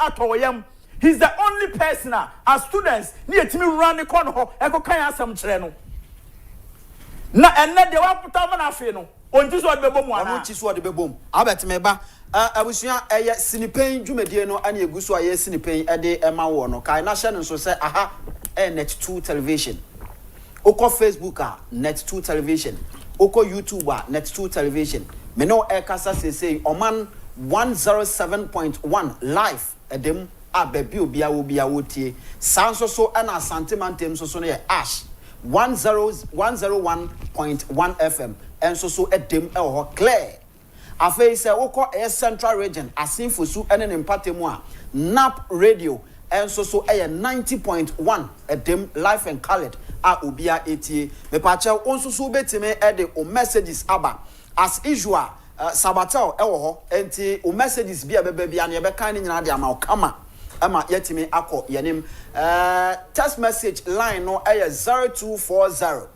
he's the only person as students near to me run the corner and go kaya some treno. Na and then they want put on a feno. On this one, the boom. I bet meba. I was young a sinipain, Jumedie no, and you go so a sinipain a day Emma Warno. Kaina Shannon so say, aha, Net2 television. Oko Facebook, Net2 television. Oko YouTuber, Net2 television. Meno Ekasa say, Oman 107.1 live a dem a baby bia wotie. Sounds so and a sentimentum so near Ash 101.1 FM. And so a dim clear. A face a woko a central region, a sinfusu and an impatemua, NAP radio, and so a 90.1 a dim life and colored a ubia 80. Me pacha also so betime ede o messages aba as usual sabatel ewo enti o messages bia baby an ye be kan nyina de ama kama ama yetime akọ yanim text message line no 0240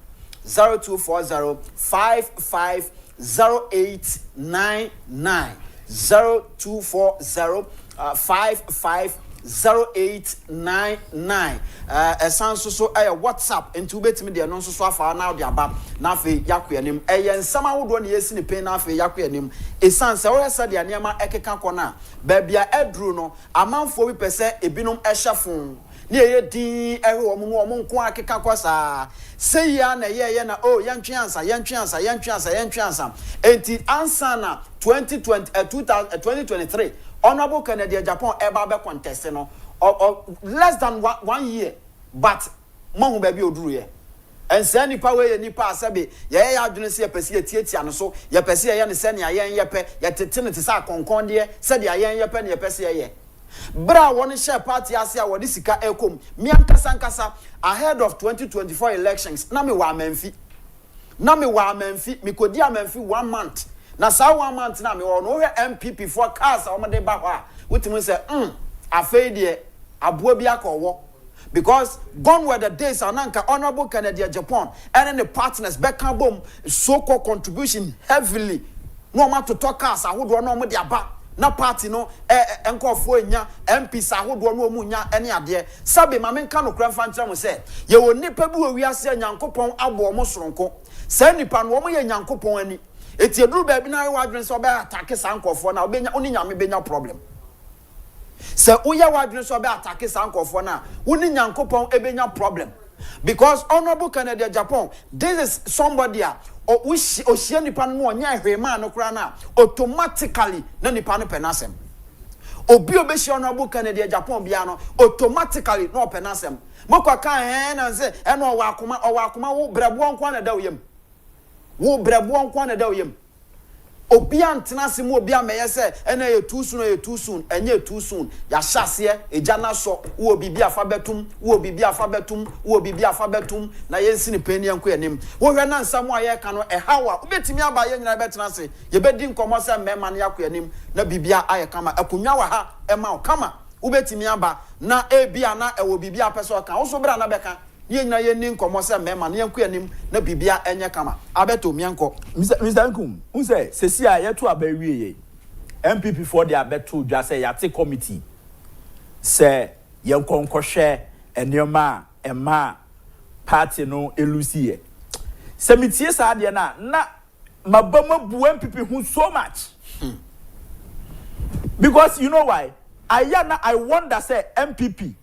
550899 0240 550899 esanso so WhatsApp into betimi de no so afa na de aba na fe yakoyanim nsama wodo ne yesi ne pen na fe yakoyanim esanse wo yesa de anema ekeka kona ba bia edru no amanfo bi pese ebinom ehafon ne ye din ewe omo nko akeka kwasa say ya na ye na oh yantwiansa enti ansa na 2023 honorable Kennedy Agyapong eba be contest no less than 1 year but mahu ba bi oduru ye ensa nipa we nipa asabe ye adwene se yepese yetiatia no so yepese ye ne se ne ayen yepe yetete ne te sa konkon de se de ayen yepe ne yepese ye bra won share party ase a wodi sika ekom mi ankasa ahead of 2024 elections na me wa manfi mi kodi amanfi 1 month na sa 1 month na me wo no MPP for cars o me de ba ho a wotimi say afei de aboa bi akowo because gone were the days ananka honorable Kennedy Agyapong and the partners back bom so-called contribution heavily no ma to talk cars ahodo no mo de aba na party no enkofo enya MPs ahodo no mu nya ene ade sabe ma menka no kran fa nkyerɛ mo sɛ ye wo nipa bi wo wiase nyankopɔn abo mo soronko sɛ nipa no wo ye nyankopɔn ani eti eduru ba bi na wa adwen sɛ oba attack sa nkofo na obenya oni nyame benya problem Se uya wadwene so be attack sankofo na woni nyankopon ebenya problem because honorable Kennedy Agyapong, this is somebody o shie nipa no onya hwema no kra na automatically na nipa no penasem obi obeshi honorable Kennedy Agyapong bia no automatically no penasem mokwa kan na se eno owa akoma wo brebo nko na da oyem wo brebo nko na da oyem obi antena se mu obi ameye se ena ye too soon enye too soon ya hyase ejana so wo bibi afa betum na yensi ni peni enko enim wo hwe na nsam aye ka no ehawa obetimi aba ye nyina betena se ye bedi nkomo se mema na yakọ enim na bibia aye kama akunwa wa ha ema o kama obetimi aba na ebia na ewo bibia apeso ka wo so bra na beka ye nyina ye ni nkomo se mema na yakọ enim na bibia enye kama abeto mianko Mr. Nkum unse sesia yeto abawie ye MPP for the abeto dwa se yate committee se yenkonkohwe enioma ema party no elusi ye se mitie sa de na mabama bu MPP hu so much because you know why I wonder say MPP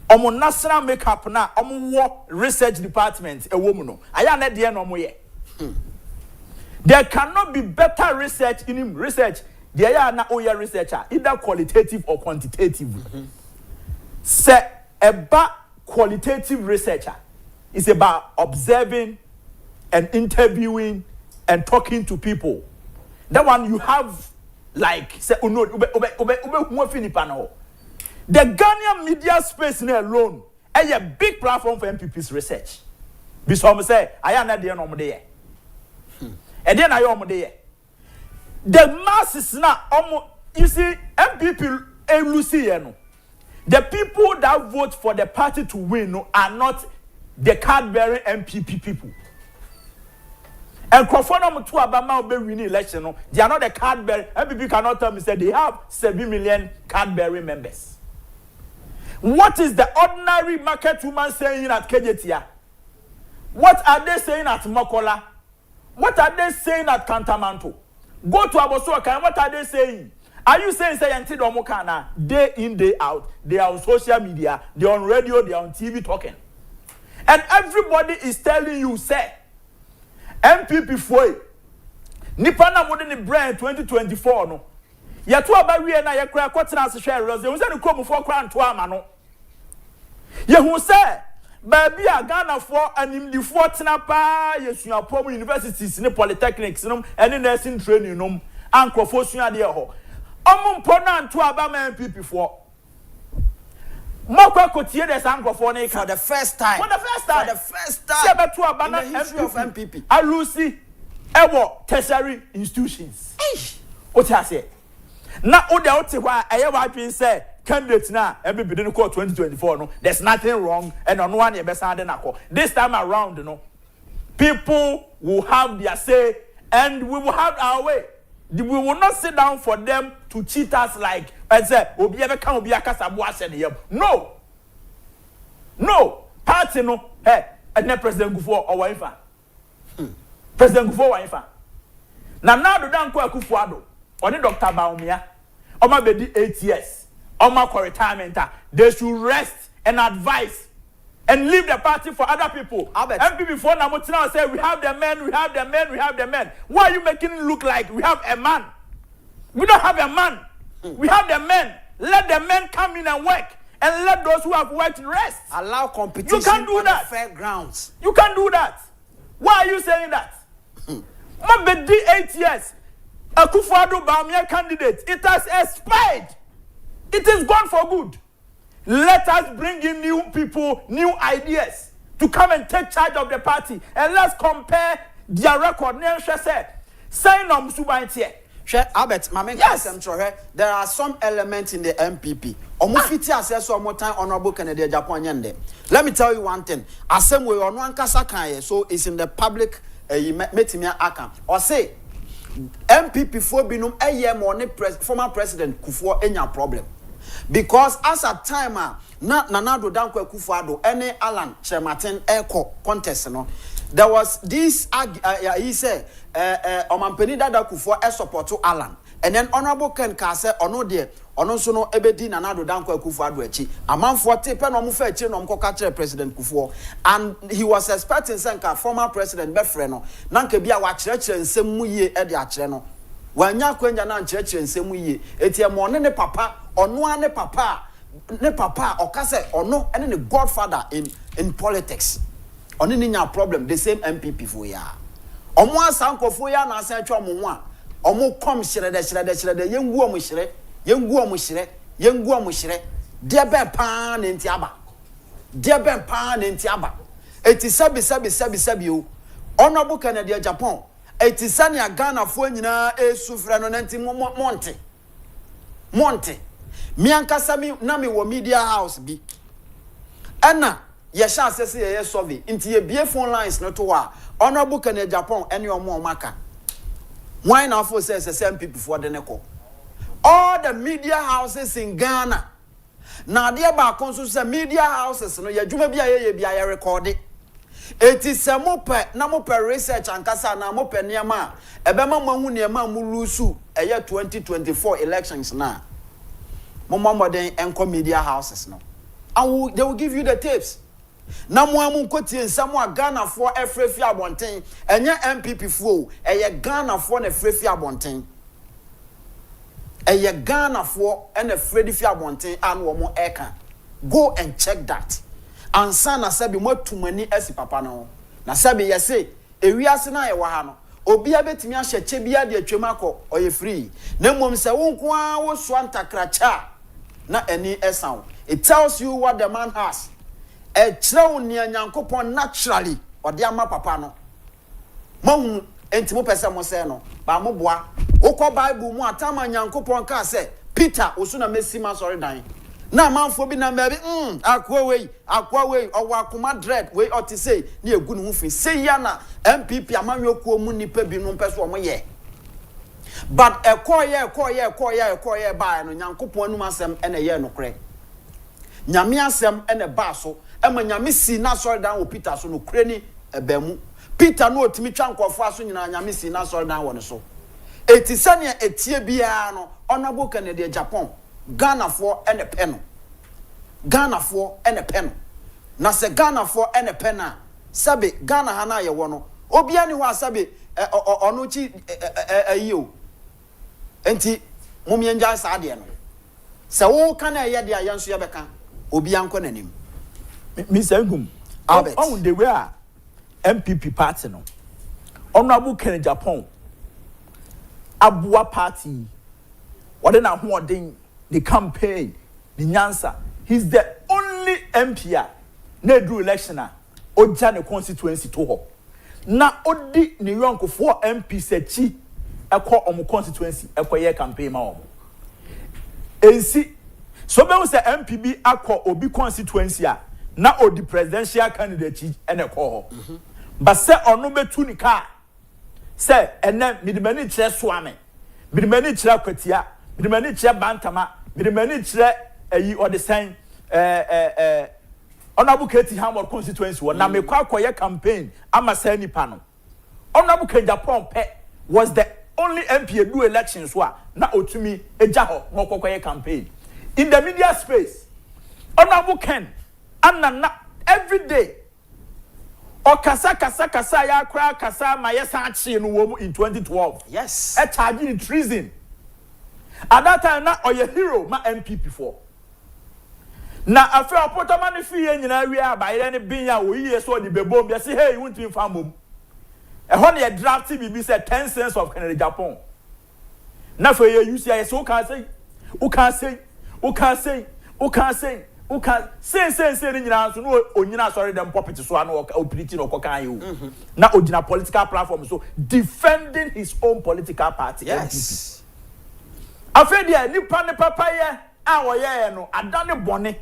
omo national makeup na omo wo research department ewomu no aya na de no omo ye there cannot be better research in him research there ya na oya researcher either qualitative or quantitative say about qualitative researcher is about observing and interviewing and talking to people. That one you have like say the Ghanaian media space alone is a big platform for MPP's research. Because say I am not there no there. And then I am there. The masses now you see MPP Lucy. The people that vote for the party to win are not the card-bearing MPP people. And Crawford to Obama will win election. They are not the card-bearing. MPP cannot tell me say they have 7 million card-bearing members. What is the ordinary market woman saying at Kejetia? What are they saying at Mokola? What are they saying at Kantamanto? Go to Abosoka and what are they saying? Are you saying say until Omokana day in day out they are on social media, they are on radio, they are on TV talking, and everybody is telling you say MPP foi nipa na mo de brand 2024 no ya to aba wie na ye kra kwotena se hwe rose you say no kom for kra nto ama no ye hu say ba bia Ghana for animdifo tena pa yesuapom universities ne polytechnics no ene nursing training no ankrofo sua de ho important to Abama MPP for Mokwa Kotie de Sankrofo ne for the first time. For the first time. To Abama MPP. Alusi ewo tertiary institutions. What I say? Na oda ote wa ayewa adwin say candidate na MPP de call 2024 no there's nothing wrong and on one e be sande na call. This time around no people will have their say and we will have our way. We will not sit down for them to cheat us like and say, Obi ever come Obi akasabu asene yem. No. Party no. Hey, and then President Gufo or Waifa. President Gufo Waifa. Now do dan ko akufo-addo. Oni Dr. Baumia. Oma bedi 8 years. Oma for retirement. They should rest and advise and leave the party for other people. MPP before Namutina say we have the men. Why are you making it look like we have a man? We don't have a man. We have the men. Let the men come in and work. And let those who have worked rest. Allow competition. You can't do that. Fair grounds. You can't do that. Why are you saying that? Mabedi 8 years. Akufo-addo Baumia candidate. It has expired. It is gone for good. Let us bring in new people, new ideas to come and take charge of the party. And let's compare their record. Sign on Subaintie. Albert, yes. There are some elements in the MPP. Honorable Kennedy Agyapong. Let me tell you one thing. So it's in the public account. Or say MPP for binum former President Kufuor enya problem. Because as a timer, Nanado Danko Akufo-addo, any Alan Chematin Echo contest, no, there was this he said, Omampeni Dada Kufuor support to Alan. And then Honorable Ken Kase ono de ono so no ebedi Nanado Danko akufo-addo echi amanfo tepe no mo fa echi no mo catch President Kufuor, and he was expecting senka former president Befre no nanka bia wa kire nsem mu yie e de akire no wanya kwanya na kire nsem mu yie eti e mo ne papa ono ane papa okase ono ene ne godfather in politics ono ni nya problem the same MPP for ya omo asankofo ya na asan twa mo ho a omo kom shirede yengu omo shire de be pa na nti aba eti sabi o Honorable Kennedy Agyapong eti sania Ghana fo nyina esufre no nanti monte miankasa mi na mi wo media house bi ena ye sha asese ye survey nti ye bie phone lines no to a Honorable Kennedy Agyapong ene omo maka why now for say MPP for the neko all the media houses in Ghana now there ba konso say media houses no ye dwuma bia ye record it is a mope na mope research ankasa na mope niama ebema mahu niama mu lusu eye 2024 elections na mo den enko media houses no and they will give you the tips na mo amu nkotie nsamo a Ghana for efrefi abonten enye MPP fo eye Ghana for na efrefi abonten eye Ghana for na efrefi abonten an wo mo eka go and check that ansa na sabi mo tumani esi papa no na sabi yese ewiase na ye wa ha no obi abetimi ahye che bia de atwem akọ oye free na mom se wo nko a wo so antakracha na eni esan it tells you what the man has e kire ni Nyankopon naturally ode ama papa no mo enti mo pese mo se no ba mo boa ukọ Bible mu atama Nyankopon ka se Peter osu na mesima sorry dan na manfo bi na mebe akwa wei owo akoma dread wei oti say na egu ne hu fi say ya na MPP amanyokuo mu nipa bi no pese o mo ye but ekoye ba no Nyankopon anu asem ene ye no kre nyame asem ene ba so ema nyame si na sorry dan wo Peter so no kre ni ebamu Peter no otimi twa nkofo aso nyina nyame si na sorry dan wo ne so eti sane etie bia no Honorable Kennedy Agyapong Ghana for ene peno na se Ghana for ene pena sabe Ghana hana ye wono obia ni ho asabe ono chi ayo enti mumienja sa de no se wo kan ye de ayanso ye beka obia nko nanim Mr. Nkum on the way MPP party no Honorable Kennedy Agyapong abua party what na ho odin the campaign the nyansa he's the only MP na do election oja ne constituency to ho na odi ne yonkofo MP sechi ekọ omo constituency ekoye campaign ma omo ensi so be say MPB akọ obi constituency na odi presidential candidate ene kọ ho but say ono betu ni ka say ene midimani kire soame midimani kire kwatia midimani kire bantama midimani kire ayi or the sign Honorable Katie Hammer constituency na me kwa akoye campaign ama say nipa no Honorable Agyapong was the only MP do elections wa na otumi eja ho ngokokoye campaign in the media space Honorable Ken anana every day o kasa ya kra kasa ma yesa achi no wo in 2012 yes e charge in treason at that time na oye hero ma MPP for na afi opotoma ne fi nyina wi abayire ne bin ya oyiye so di bebom be say hey won't be famom e ho na draft bibi say 10 cents of Kennedy Agyapong na for you see I so can say who can say say nyina so no onyina sorry dem property so na opiriti no kokan you na ogina political platform so defending his own political party yes afedia nipa ne papa ye a woye no adane bone.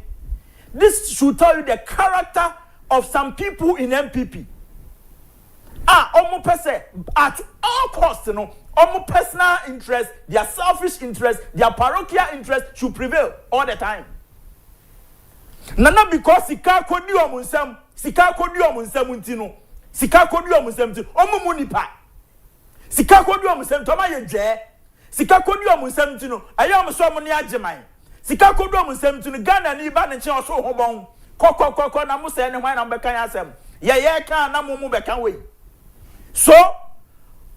This should tell you the character of some people in MPP. Almost person at all costs, you know, almost personal interest, their selfish interest, their parochial interest should prevail all the time. Nana because sika kodi omunsem ntino, sika kodi omunsem ntino, omu munipa. Sika kodi omunsem toma ye je. sika kodu omunsam tino ayam so mo ne ageman sika kodu omunsam tino Ghana ni ba ne che oso ho bon kokokoko na mo se ne hwan na mo bekan asem ye kan na mo bekan we so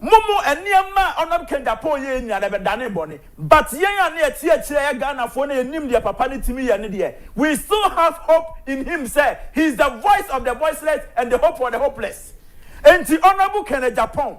Mumu eniema onam Agyapong ye nya na be dane bone but yen ya na eti akire Ghana fo na enim de papa ne timi ye ne de we still have hope in him say he is the voice of the voiceless and the hope for the hopeless enti honorable Agyapong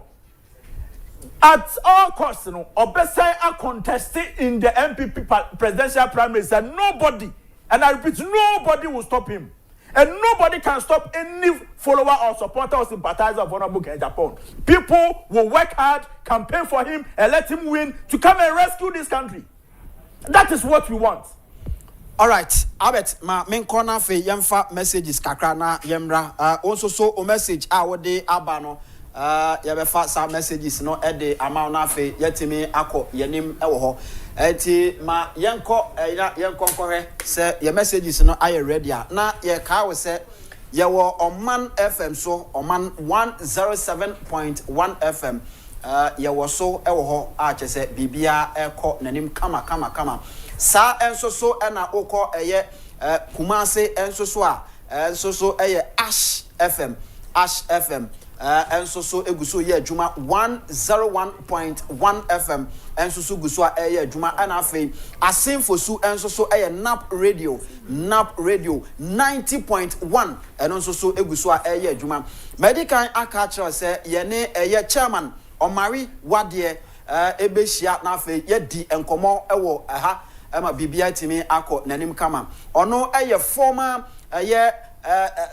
at all costs no obesai a contest in the MPP presidential primaries and nobody and I repeat nobody will stop him. And nobody can stop any follower or supporter or sympathizer of Honorable Agyapong. People will work hard, campaign for him, and let him win to come and rescue this country. That is what we want. All right, Albert, ma main corner fe yemfa messages kakra na yemra. Also so o message awode abano. Yabefa sa messages no ede amount na fe yetimi akọ yenim ewo ho. Eti ma yenko nkore se your messages no aye ready na ye ka we se ye wo Oman FM so Oman 107.1 FM ye wo so ewo ho a che se bibia ekọ nanim kama sa enso so na okọ eye Kumase enso so a enso so eye Ash FM enso so eguso ye adwuma 101.1 FM enso so guso a eye adwuma ana afei asenfo su enso so eye nap radio 90.1 enso so eguso a eye adwuma medical akacha se ye ne eye chairman Omare Wadie ebehia na afei ye di enkomo ewo ha ema bibia timi akọ nanim kama ono eye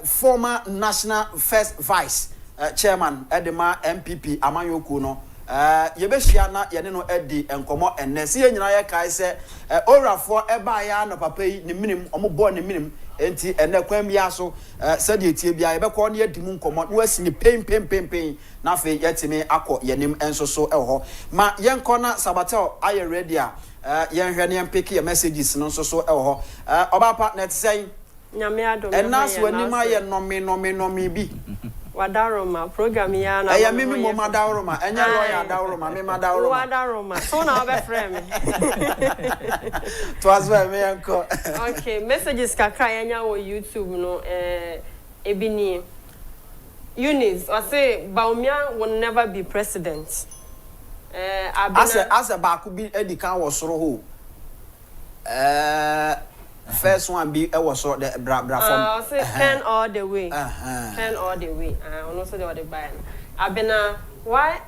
former national first vice chairman edema MPP amanyoku no yebehia na yene no edi enkomo enesi nyina ye kai se orafo eba ya no papa yi ne minim omobo ne minim enti ene kwam bia so sade etie bia yebekọ ne yedimu nkomo no asini pem na fe yetimi akọ yenim enso so eho ma yenko na sabatel aye ready a yenhwe ne pick your messages no so eho oba partner say nyame adom enas wanima ye nomi bi Wadaroma program ya na eya mimi mo madaroma enya lawyer daroma me madaroma Wadaroma so na obe frame to as well me enko okay messages kakra enya wo YouTube no ebini Eunice I say Baumia will never be president as a baku bi edikan wo soro ho first one be was so the bra from say pen all the way pen all the way and also the other by abena why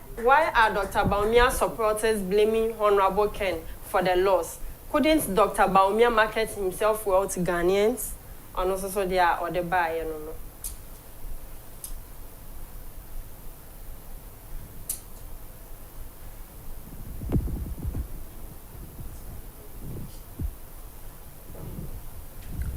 are Dr. Baumia supporters blaming Honorable Ken for the loss? Couldn't Dr. Baumia market himself well to Ghanaians and also so they are other by you know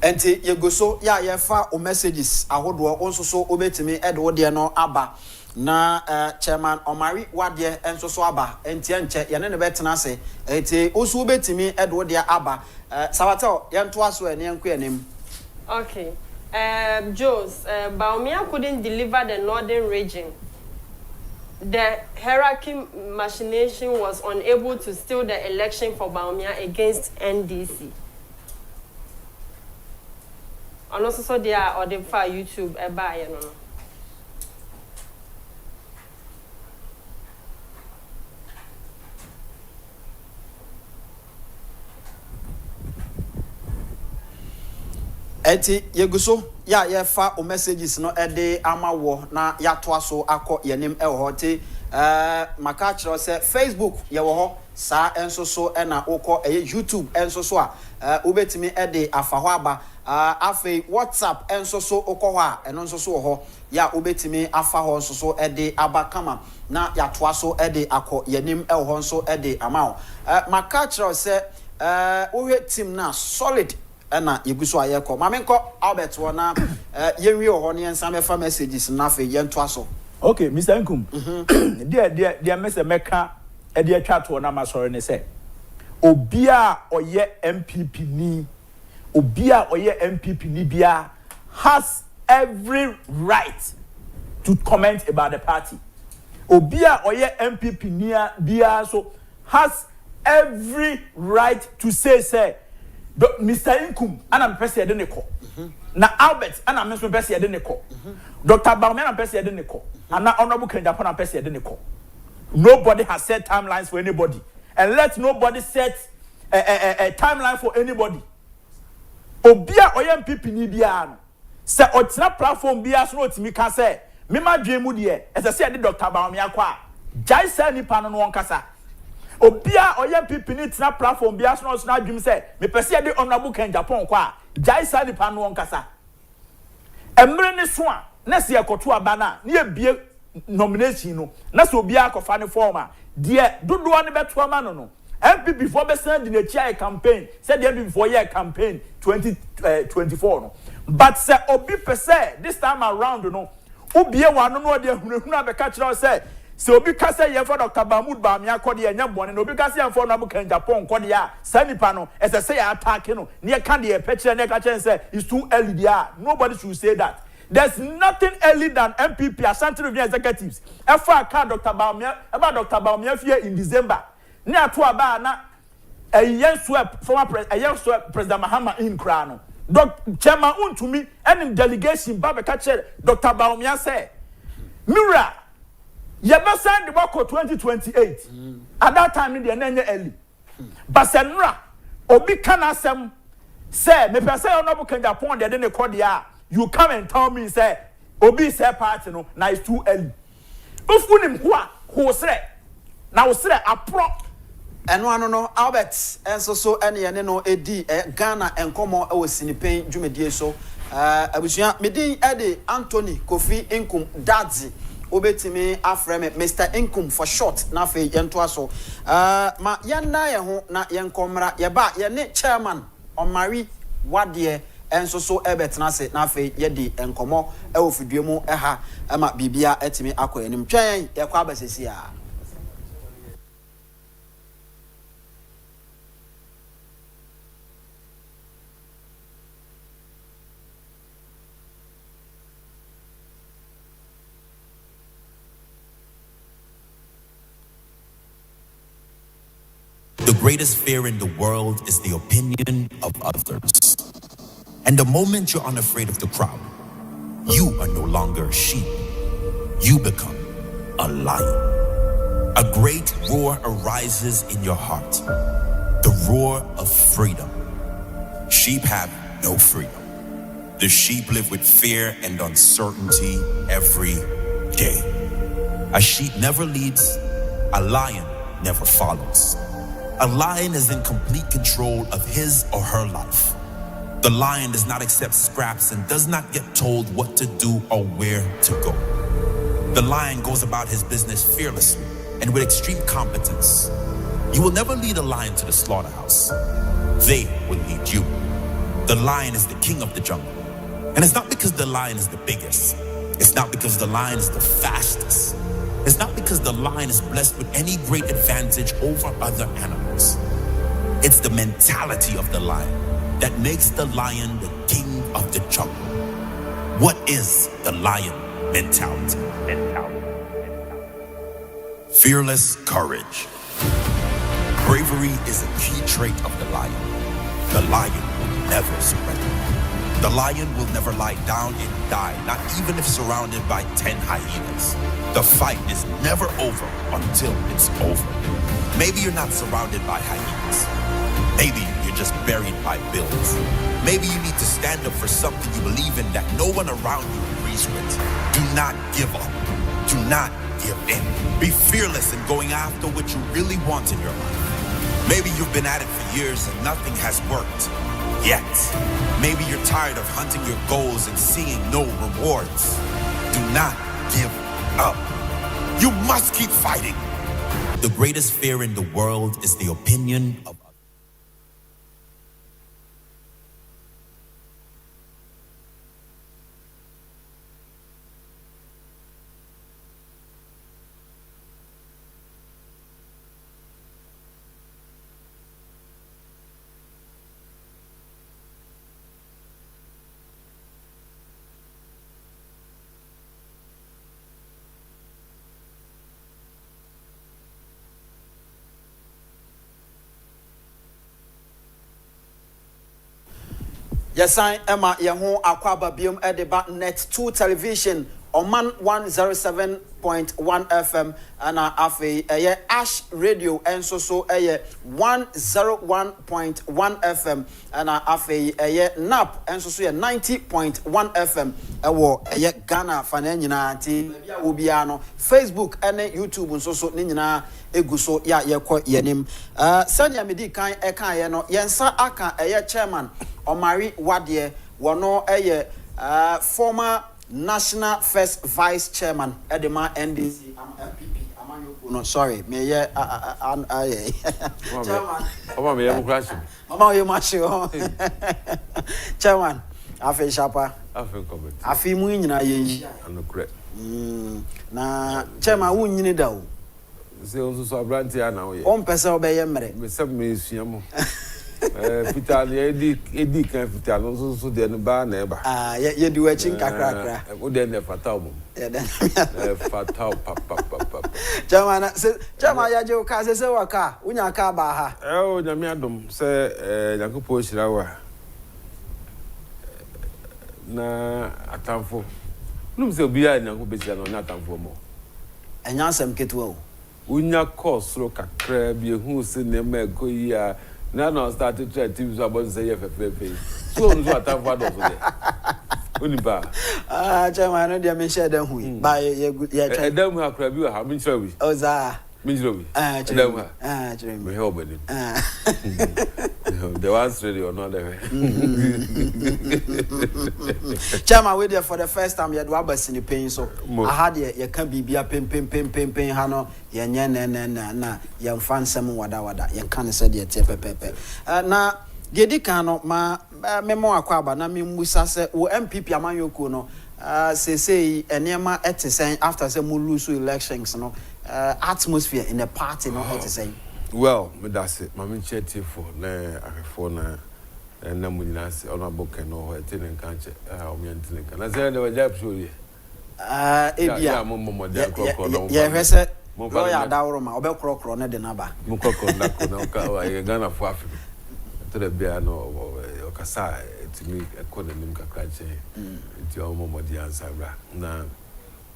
enti yegoso ya yefa o messages ahodo onso so obetimi edo de no aba na chairman Omare Wadie enso so aba enti enche ye ne betena ase enti oso obetimi edo de aba sabatel yento aso ene enko enem okay Jos Baumia couldn't deliver the northern region. The hierarchy machination was unable to steal the election for Baumia against NDC. And also so they are on the far YouTube buy you know. eti yeguso ya yefa o messages no ede amawo na yato aso akọ yenim ehote maka kiro se Facebook ye wo ho sa enso so na ukọ YouTube enso so a obetimi ede afa ho aba afi WhatsApp enso so ukọ ho a eno enso so ho ya obetimi afa ho enso so ede aba kama na yato aso ede akọ yenim eho enso ede amawo maka kiro se ohwe team na solid na yeguso ayeko mamenko Albert wona yenwi ho ne ensa mefa messages na fe yento aso okay Mr. Nkum dia message meka e dia twato na masore ne se obia oye MPP ni obia oye MPP ni bia has every right to comment about the party obia oye MPP ni bia so has every right to say Mr. Nkum and I'm person de neko. Na Albert and I'm person de neko. Dr. Bauman and person de neko. And na Honorable Kenjapan and person de neko. Nobody has set timelines for anybody. And let nobody set a timeline for anybody. Obia oyem pipi ni bia no. Se otina platform bia so no timi ka say me ma dwemu de as I said Dr. Bauman akwa. Jai say nipa no won kasa. Obia oyem pipi ni tina platform bia so no so na dwum say me pese de Honorable Kenjapan kwa. Jai say nipa no won kasa. Emre ne so a na se ekoto aba na ne bie nomination no na so obia akofa ne form a de dodo ne beto ama no MP before be send the chair campaign said the MP before year campaign 2024 no but say obi pese this time around no obie wano no de hunahunu abeka kire say obi ka say ye for Dr. Mahmoud Bami akode ye nya bone no obi ka say ye for Nabu Kenjapan kode ya sanipa no ese say attack no ne ka de ye pekire ne ka kire say it's too early there. Nobody should say that. There's nothing early than MPP Ashanti Review executives. Efa ka Dr. Bawumia about Dr. Bawumia fear in December. Ne ato aba na former President Mahama in Krano. Chairman untumi and delegation Babeka chair Dr. Bawumia say Mira yeba send the work 2028. At that time the enye early. But senra obi kana asem say me pese Honorable Kenjapan de ne kodia. You come and tell me say obi say party no na it's too early. If unim who sre na usre apro eno ano no Albert enso so ene no edi Ghana enkomo e wosinipen dwumedie so abusua medin ede Anthony Kofi Nkum Dadzi obetimi afreme Mr. Nkum for short na fe yento aso ma yenda ye ho na yenkomra ye ba ye ne chairman Omare Wadie enso so ebetena se na fe yedi enkomo e ofidue mu eha ma bibia etimi akoyanim twen ye kwa basesi a. The greatest fear in the world is the opinion of others. And the moment you're unafraid of the crowd, you are no longer a sheep. You become a lion. A great roar arises in your heart. The roar of freedom. Sheep have no freedom. The sheep live with fear and uncertainty every day. A sheep never leads. A lion never follows. A lion is in complete control of his or her life. The lion does not accept scraps and does not get told what to do or where to go. The lion goes about his business fearlessly and with extreme competence. You will never lead a lion to the slaughterhouse. They will lead you. The lion is the king of the jungle. And it's not because the lion is the biggest. It's not because the lion is the fastest. It's not because the lion is blessed with any great advantage over other animals. It's the mentality of the lion that makes the lion the king of the jungle. What is the lion mentality? Fearless courage. Bravery is a key trait of the lion. The lion will never surrender. The lion will never lie down and die, not even if surrounded by 10 hyenas. The fight is never over until it's over. Maybe you're not surrounded by hyenas. Maybe you're just buried by bills. Maybe you need to stand up for something you believe in that no one around you agrees with. Do not give up. Do not give in. Be fearless in going after what you really want in your life. Maybe you've been at it for years and nothing has worked yet. Maybe you're tired of hunting your goals and seeing no rewards. Do not give up. You must keep fighting. The greatest fear in the world is the opinion of others. Yes, I am a Yahoo Aquaba Bium Edeba Net2 television. Oman 107.1 FM and a Ash Radio and so 101.1 FM and a NAP and so 90.1 FM a Ghana Fanenina Ubiano Facebook and YouTube and so Nina Eguso ya yenim Sanya Medi kan eka ye no yensa aka chairman Omare Wadie wono former National First Vice Chairman Edema NDC MPP no sorry me Chairman Mama me crash Mama you macho Chairman afi shapa afi comment afi mu nyina ye no correct na Chairman wu nyini da o se on so abranti ana o ye on pese obeye mere me se me suamo Peter edi kan Peter no so de no ba na eba ye di wachin kakrakra o de ne fatal mo fatal papa Chairman ya je o ka se waka unya ka ba ha o nyame adom se Yakupo Shirawa na atamfo num se obi a Yakupo besia no na atamfo mo enya nsem ketuwa o unya course ro kakra bi ehu se ne ma ekoyi a na no started to active so about say fefe so no atamfo ado so de oniba Chairman no dia me share dem hu ba ye try edam hu akra bi ha me nchira wi o za me nchira wi edam hu chire me help bani the ones ready or not there Chairman we there for the first time you do abasi ni PEIN so I had ye can bibia pem ha no ye nye na ye mfa nsem wada ye kan se de tie pepepe na gedi kan no ma memo akwaba na memusa se wo MPP amanyoko no say enema etisen after say mu lose elections no atmosphere in the party no etisen well me that's it mama cheti for na akefo na na munina se ona boke no ho etinen kanche o mi entinen kan na say de wajap show ye ebia mo de krokro no ye hwese lo ya dawro ma obekrokro na de naba mo krokro na ko na ka wa ye Ghana for Africa to the bia no okasa etimi ekonomi kakranche enti o mo de answer bra na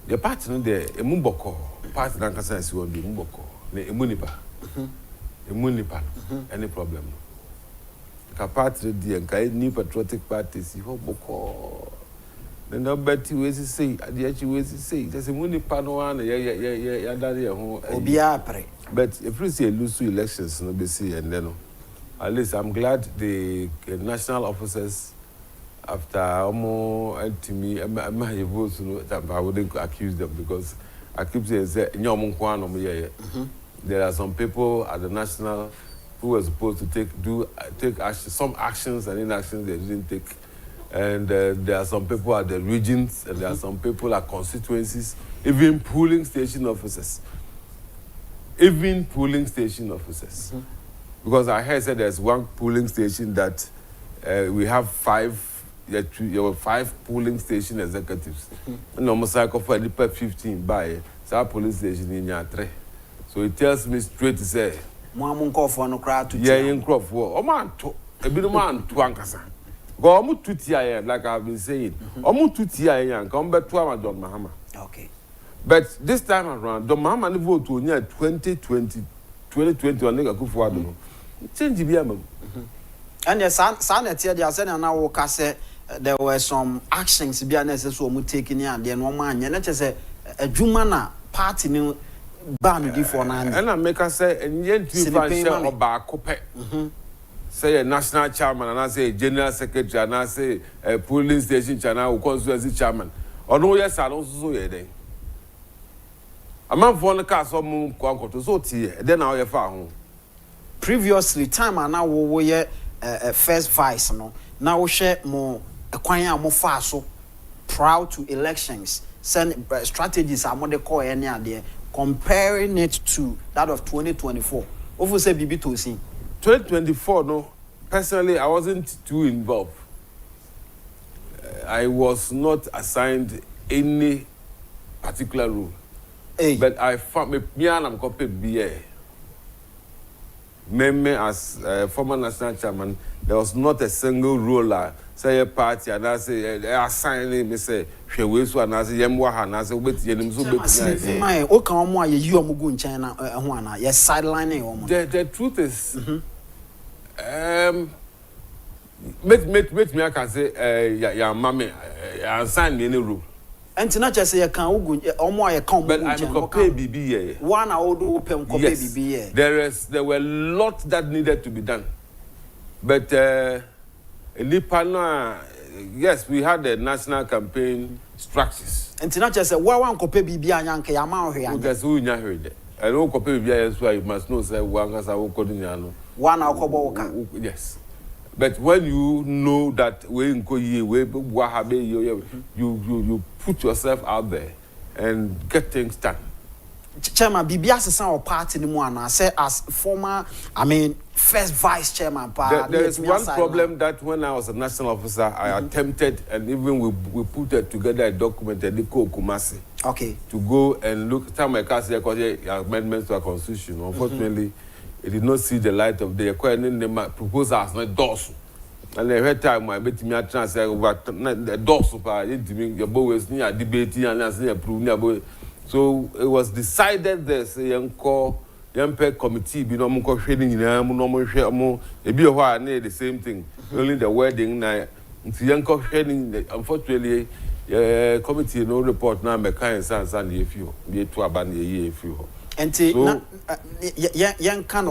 the party no de emumboko party na kasa si won bi emumboko na emunipa emunipa any problem no ka party de nka new patriotic party si ho boko then no beti we say ade we say just emunipa no one ya dare ho obia pre but if you see lose elections no be see and then at least I'm glad the national officers after to me I'm vote no I wouldn't accuse them because I keep saying there are some people at the national who were supposed to take action, some actions and inactions they didn't take, and there are some people at the regions and there are some people at constituencies, even polling station officers. Because I heard said there's one polling station that we have 5 polling station executives. And almost like for 15 by police station in 3. So it tells me straight to say in Crawford. Oh man to a bit of man to Ankasa. Go on to TIA, like I've been saying. Omu to TIA and come back to John Mahama. Okay. But this time around, the Mahama vote to near 2020 on akufo-addo. Change the and yes, Sanet here, they said, and now there were some actions be necessary to take in and then 1 man, and just a Jumana party new ban before 9. And I make us say, and yet you find or back say a national chairman, and I say general secretary, and I say a polling station channel who constituency chairman. Or no, yes, I don't so ye. A man for the castle moon, to so tea, then I'll home. Previously, time and now we first vice, no. Now we share more acquire more fast so proud to elections. Send strategies are more the core any idea. Comparing it to that of 2024. Over say BB to see 2024, no. Personally, I wasn't too involved. I was not assigned any particular role. Hey. But I found me and I'm copied BA. Me as former national chairman, there was not a single role say a party and I say assign me say she we so and I say yemwa and I say wait yenim so bet my o kan omo aye yi omo go nchen na ho ana ye sidelining omo. The truth is met me I can say ya mama assign me any rule. Enti na chese ye kan ogu omo aye kan omo but I'm go pay bibi here. One odo pay ko pay bibi here. There were lots that needed to be done. But yes, we had the national campaign structures. Enti na chese wa ko pay bibi anya nka ya ma ohwe anya. Because who nya hwede. And who ko pay bibi yes why you must know say one kasa wo ko nya no. One akobo ka. Yes. But when you know that we you put yourself out there and get things done. Chairman, Bibi asesa or party ni mu ana say as former, I mean, first vice chairman. There is one problem that when I was a national officer, I attempted, and even we put it together a document, a Kumasi. Okay. To go and look at my case amendments to our constitution. Unfortunately, it did not see the light of day. The proposal has not dorsal. And every time I bet me a chance about the dorsal part, your boys near debating and as near proving. So it was decided there's a young committee, be no more training in a normal share more. It be a while near the same thing. Only the wedding night. Young training, unfortunately, committee no report now, my kind and if you be to abandon a year if you. And so,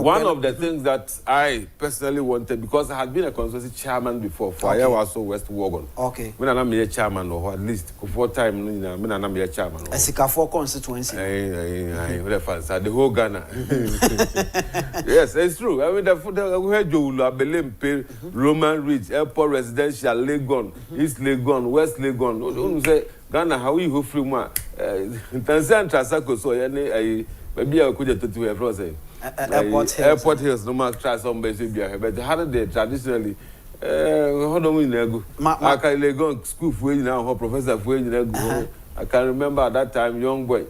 one of the things that I personally wanted, because I had been a constituency chairman before, for I was also West Wagon. Okay. When I'm a chairman, or at least for time, when I'm a chairman. A Sikafo constituency. The whole Ghana. Yes, it's true. I mean, we had Joula, Belim, Roman Ridge, Airport Residential, Legon, East Legon, West Legon. Don't say Ghana, how you free one? Tanzania, Trasako, so maybe I could have to a process. Airport Hills, no more try some basic beer, but how they traditionally, how do we go? I can go school for you now, professor for you. I can remember at that time, young boy,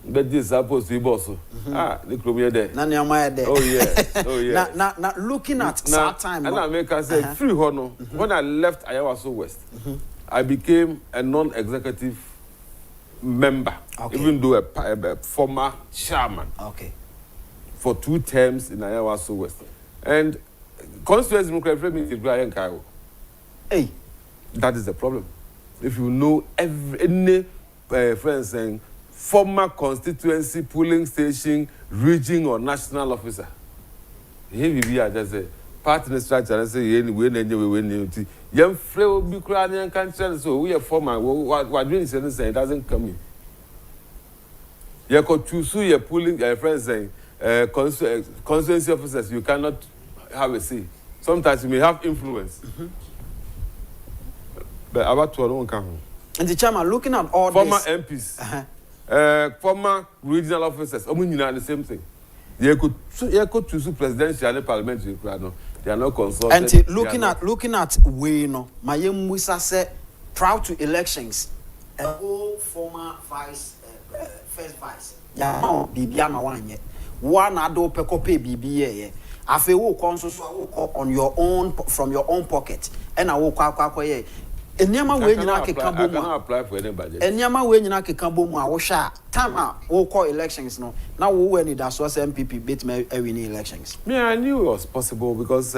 but this is supposed to be boss. The club there. Oh, yeah. Now, looking at that time, and I make us say free honor. When I left Ayawaso West, I became a non-executive member, even though a former chairman. Okay. For 2 terms in Ayawaso West. And constituency meeting, hey, that is the problem. If you know any friend saying former constituency polling station, region or national officer, here we are just a party structure and say anyway, young friend will be crying and can't tell. So we are former. What doing is it doesn't come in. You could choose your polling friends saying constituency officers, you cannot have a say. Sometimes you may have influence. But about to don't come. And the chairman looking at all former this. MPs, former regional officers, the same thing. You could choose presidential and parliamentary. They are not consulted. And looking at we no, my young Musa said proud to elections. A whole former first vice. Yeah, no, Bibiana one yet. One ado pekope BBA. Afe wo konso on your own from your own pocket. And I will kwa ye. Enyama we nyina keka bomu. I cannot apply for any budget. Enyama we nyina keka bomu a wo sha time a wo call elections no. Now we we need that so MPP beat me win elections. Me I knew it was possible because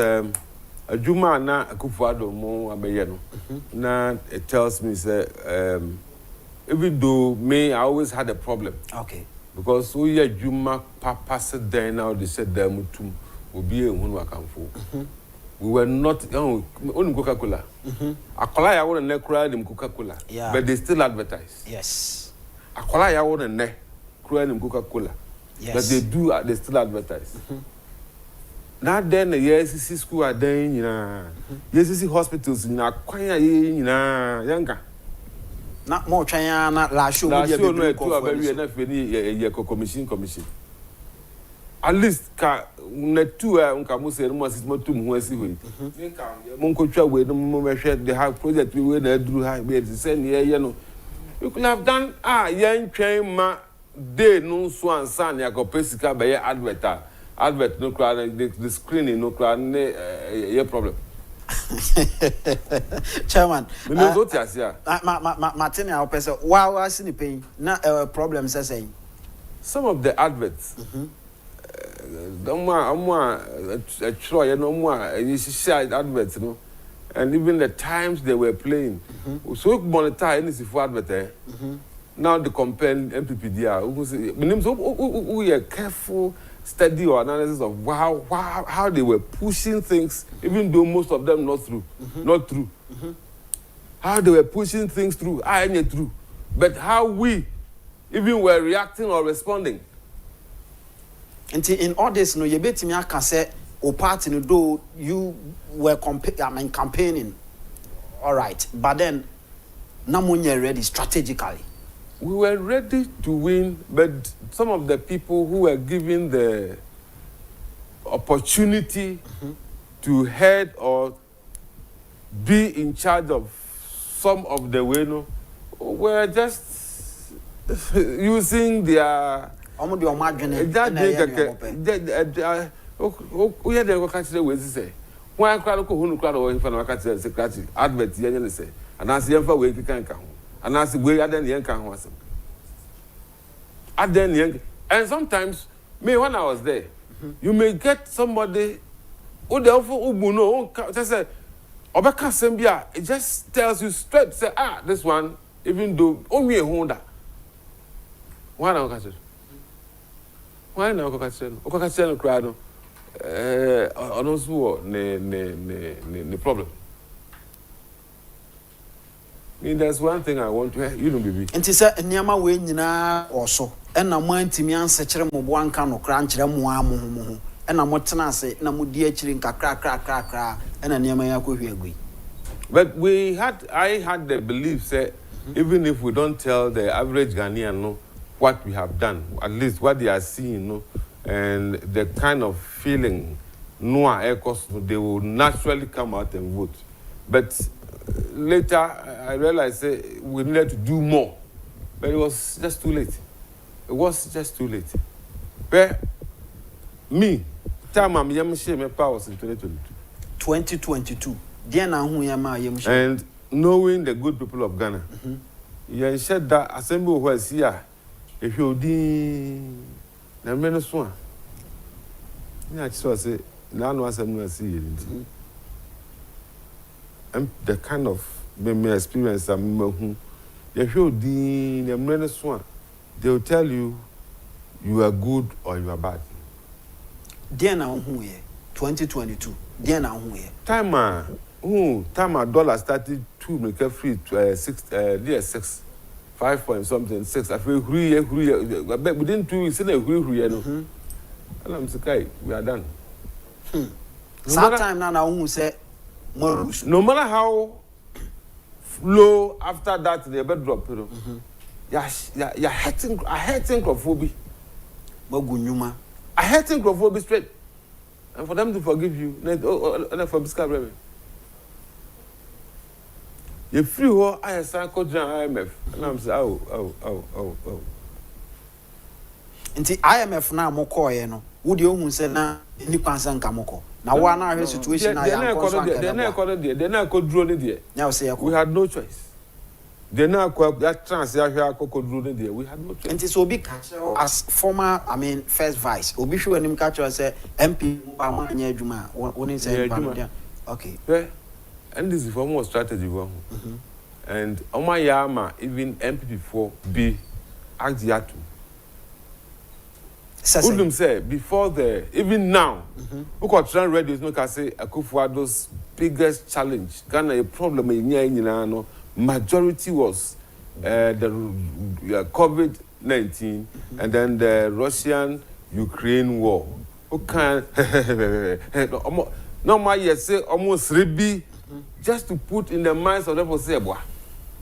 Ajuma na akufo-addo mo abeye no. Na it tells me say even though me I always had a problem. Okay. Because we Ajuma papa said there now they said them to obi ehunu akamfo. We were not only Coca-Cola. Akola ya won na kura dem Coca-Cola. But they still advertise. Yes. Akola ya won na kura dem Coca-Cola. Yes. But they still advertise. Now then the YCC school are there YCC hospitals na kwanya yanga. Not more China, not last show. Last show no two very enough any commission. At least Net2 Nkum say no system to mu asi we. Mon ko twa we no mo mehwe the high project we na duru high we say ne no. You could have done yan twen ma day no so ansa na yakopesika be advert no kra the screening no kra ne problem. Chairman, Martin, our person, why was in the pain? Not problems, I say. Some of the adverts, no more, no more, you shared adverts, you know, and even the times they were playing. So, monetize any for advert. Now, the compare MPPDR, we are careful. Study or analysis of how they were pushing things, even though most of them not true. How they were pushing things through, true, but how we even were reacting or responding. And in all this, no, you bet me I can say, or part in though you were campaigning, all right, but then, no one ready strategically. We were ready to win, but some of the people who were given the opportunity to head or be in charge of some of the way, were just using their. And I said, we are then the young was. And sometimes, me when I was there, you may get somebody who the offer just say, Obeka Sembia, it just tells you straight, say, this one, even though only a Honda. Why now, Catcher? Why now, Catcher? Ocasio cried, the problem. I mean, there's one thing I want to hear, you know, baby. And it's a Nyama way also. And I'm going to me answer one can or crunch them one. And I'm what I say, and I'm dear chilling crack, and a Nyama could agree. But I had the belief that even if we don't tell the average Ghanaian what we have done, at least what they are seeing, and the kind of feeling, they will naturally come out and vote. But later, I realized we needed to do more, but it was just too late. It was just too late. But me, time I'm young, my powers in 2022. And knowing the good people of Ghana, you said that assembly was here. If you did, the minister, I say, now assembly see it. And the kind of experience I'm if you did the minister, they will tell you you are good or you are bad. Then now 2022. Then now time dollar started to make a free 6 5 point something 6. I feel within 2 weeks in a and I'm saying we are done. Sometime now who say no matter how low after that the bed drop, you're hating acufo-addo. I hate acufo-addo straight. And for them to forgive you, and for Biscay, you free her, I sign code IMF. And I'm saying, oh. And the IMF now, Moko, would you say now, Nkum and Kamoko? Now, one hour situation, they're not called drone there. Now, say, we had no choice. They're not called that chance, we had no choice. And this will be as former, first vice. Obi sure him catch us say MP Juma. When he said, okay. And this is for more strategy. And Omare even MP4 be Agyapong. Udum say before even now, who got trying radio no can say akufo-addo's biggest challenge. Ghana a problem in majority was the COVID-19 and then the Russian-Ukraine war. Who can no my say almost rebi just to put in the minds of them to say boy.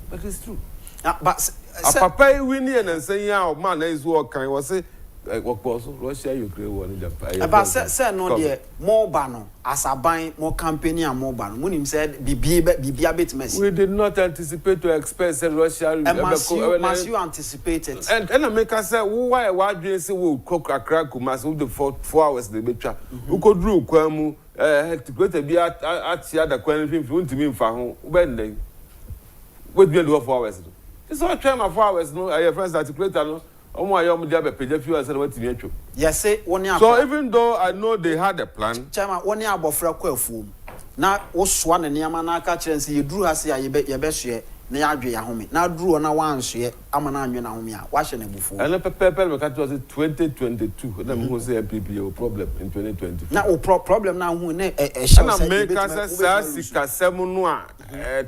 But it's true. But a papa winning and saying man is what kind was say Russia, Ukraine war in Japan. About say no dear more banner as a buying more campaign and more banner. When him said be a bit messy. We did not anticipate to expect Russia. Must you anticipate it? And America said, why do you say we'll cook a crack who must the 4 hours the betra? Who could do Kwamu articulate be at the question to me for when what be do 4 hours. It's all time of 4 hours. No, I have friends articulate no. Yom the page few as what to yes, say 1 year. So even though I know they had a plan, Chairman, 1 year about for a quail now, Oswan and Yamanaka chance you drew us here, you bet your best year. Na adwe ya home na duru na wanhwe amana anwe na home a wa hye na bufo and pepper we catch was 2022 na mo say MPP problem in 2020 na o problem na hu na na make us sika semu no a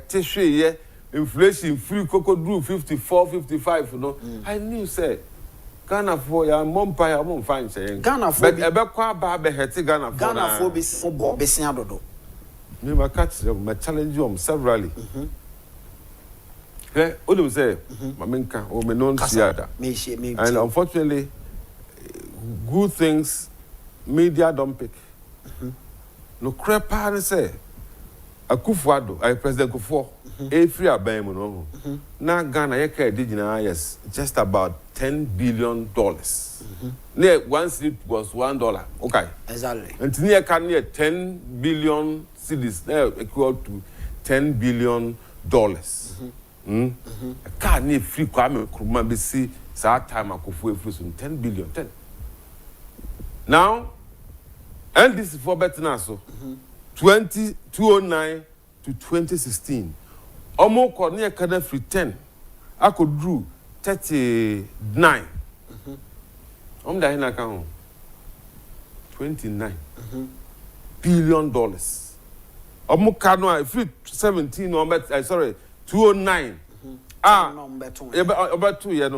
tehwe ye inflation free cocoa drew 54 55 no I knew say Ghana for ya mompa ya mom fan say Ghana for but ebe kwa ba be heti Ghana for be so besia dodo me ma catch my challenge severally what do you say? Mamenka or menon siada. And unfortunately, good things media don't pick. No crap say akufo-addo, I President Akufo, free abem no. Now Ghana yeke did yes, just about $10 billion. Near one slip was $1. Okay. Exactly. And near can near 10 billion cedis, equal to $10 billion. Car near free Kwame Nkrumah be see sa time akufo free some 10 billion 10. Now, and this is for better now so 2009 to 2016. Omo ko near kana free 10. I could drew 39. Da hina kan 29 billion dollars. Omo kano free 17 sorry 209. About 2 years.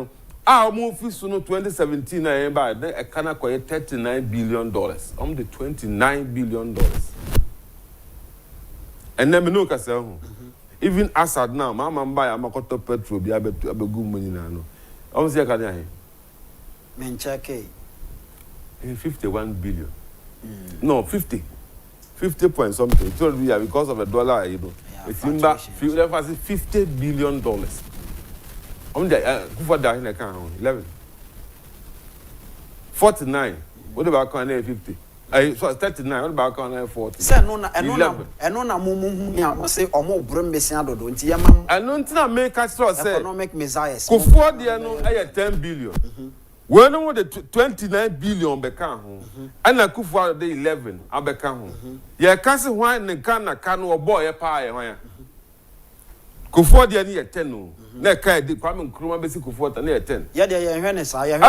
Move fees no 2017 na by a kana koye $39 billion. The $29 billion. And then me no kasa even Assad now, mama buy amakoto petrol bi abegu money na no. Say kan ya he. Men check 51 billion. No, 50 point something. It will be because of the dollar, you know. It's in back $50 billion. Who that in account 11. 49. What about account 50? So 39. What about account 40? Say no na mumu ya say omo brum besia dodo nti yamam. And no make us say economic messiahs. Akufo there no 10 billion. We no want the 29 billion beka ho. And Akufo the 11 abeka ho. Ye ka se hwan ne Ghana ka no obo ye pa ye hwan. Akufo there ni 10 no. Na ka di Kwame Nkrumah be si Akufo ta na 10. Ye there ye hwe ne sa ye hwe.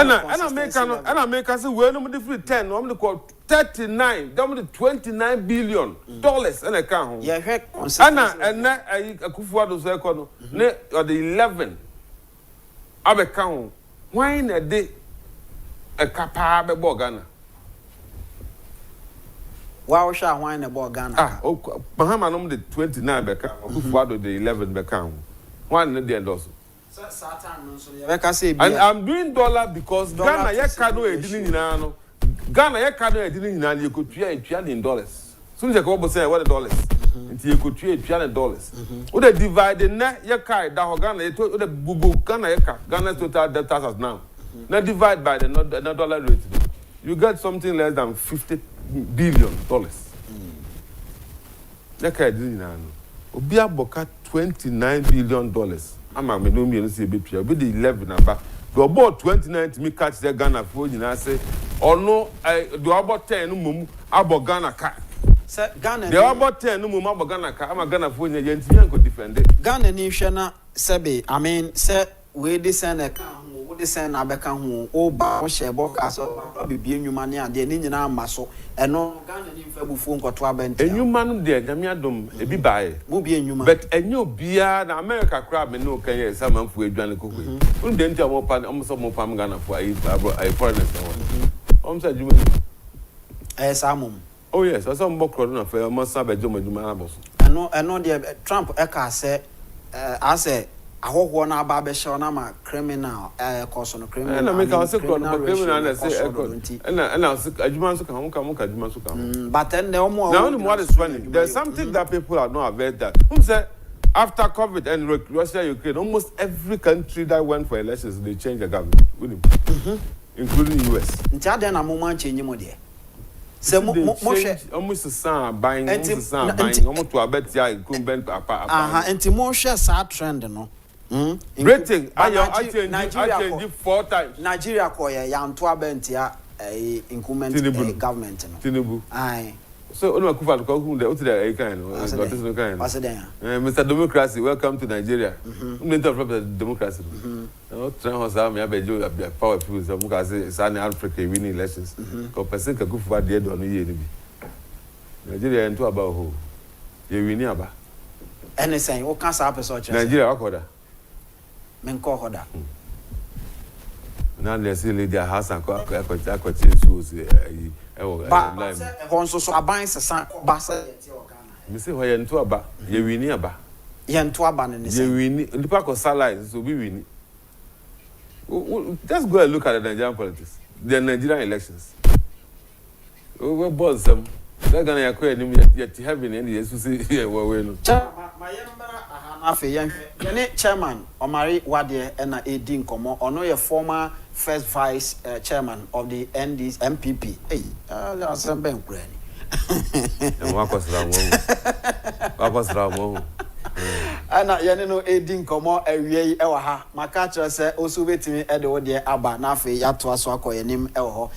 Ana make us we no the free 10 no am call 39, them the $29 billion and a can home. Yeah, Anna and na Akufo-addo say kono ne or the 11 abeka why na dey a kapa be Ghana. Wow, sha why na Ghana. Bahama no the 29 beka Akufo-addo the 11 beka one na dey endorse. Satan no so ye say and I'm doing dollar because Ghana ye kado edini nyina no. Ghana ye kado edini nyina ye ko tua in dollars. Soon je ko bo say what dollars. Nti ye ko tua in dollars. We dey divide na ye kai da ho Ghana ye to we dey bubu Ghana ye ka Ghana's total debt as now. Now divide by the dollar rate. You get something less than $50 billion. Ye kai edini nyina no. Obi aboka $29 billion. Ama me no me say be tua be the 11 aba. Do about 29 to me catch the Ghana for you na say or no do about 10 no mum abo Ghana ka. Say Ghana. Do about 10 no mum abo Ghana ka. Ama Ghana for you ntimi go defend it. Ghana ni hwe na sebe I mean say we dey send account wo dey send abeka ho o ba wo share box aso bibie nwuma ne ade ni nyina ama so eno Ghana ni mfa bufu nkoto abente enwuma no de nyame adom ebi bae mo bi enwuma but enyo bia na America crowd me no kan ye sa manfu adwane kokoi un de ntia mo pa am so mo pam Ghana for ai foreigners no say juma samum oh yes so mo kro na fa mo sa be juma aboso eno de Trump e ka say ase ahoho na aba be show na ma criminal course no criminal na make us criminal na say na adwuma so kan mo adwuma so kan but then the omo now what is funny there's something that people are not aware that say after COVID and Russia Ukraine almost every country that went for elections they changed the government with him including US ntia de na mo man change mo de Se mo almost the same buying almost to abet ya incumbent aha enti mo hwe sa trend no rating I change 4 times Nigeria koye ya nto abentia incumbent government no Tinubu aye so onu akufo-addo ko hu de o ti dey kind no got this no kind Mr. Democracy welcome to Nigeria mentor from the democracy no try us am ya bejo power people so muka say South Africa winning elections ko person ka akufo-addo do no ye ni bi Nigeria nto aba ho ye wini aba anything o kan sa person che Nigeria akoda men ko hoda na le say lady house and ko so ba honso so aban sesa ba sa yeti organa me say ho ye nto aba ye wini aba ye nto aba ne ye wini ndipa ko salary so be wini just go and look at the Nigerian politics the Nigerian elections we boss them they're gonna acquire him yet heaven and yes see we no my yembara aha afi ye chairman Omare Wadie na edi nkomo ono ye former first vice chairman of the MPP hey asembe nkurani wakosra mo ana yene no edi nkomo awie e wa ha maka kire se osu betimi e de wode aba na afi yato aso akoyenim e wo ho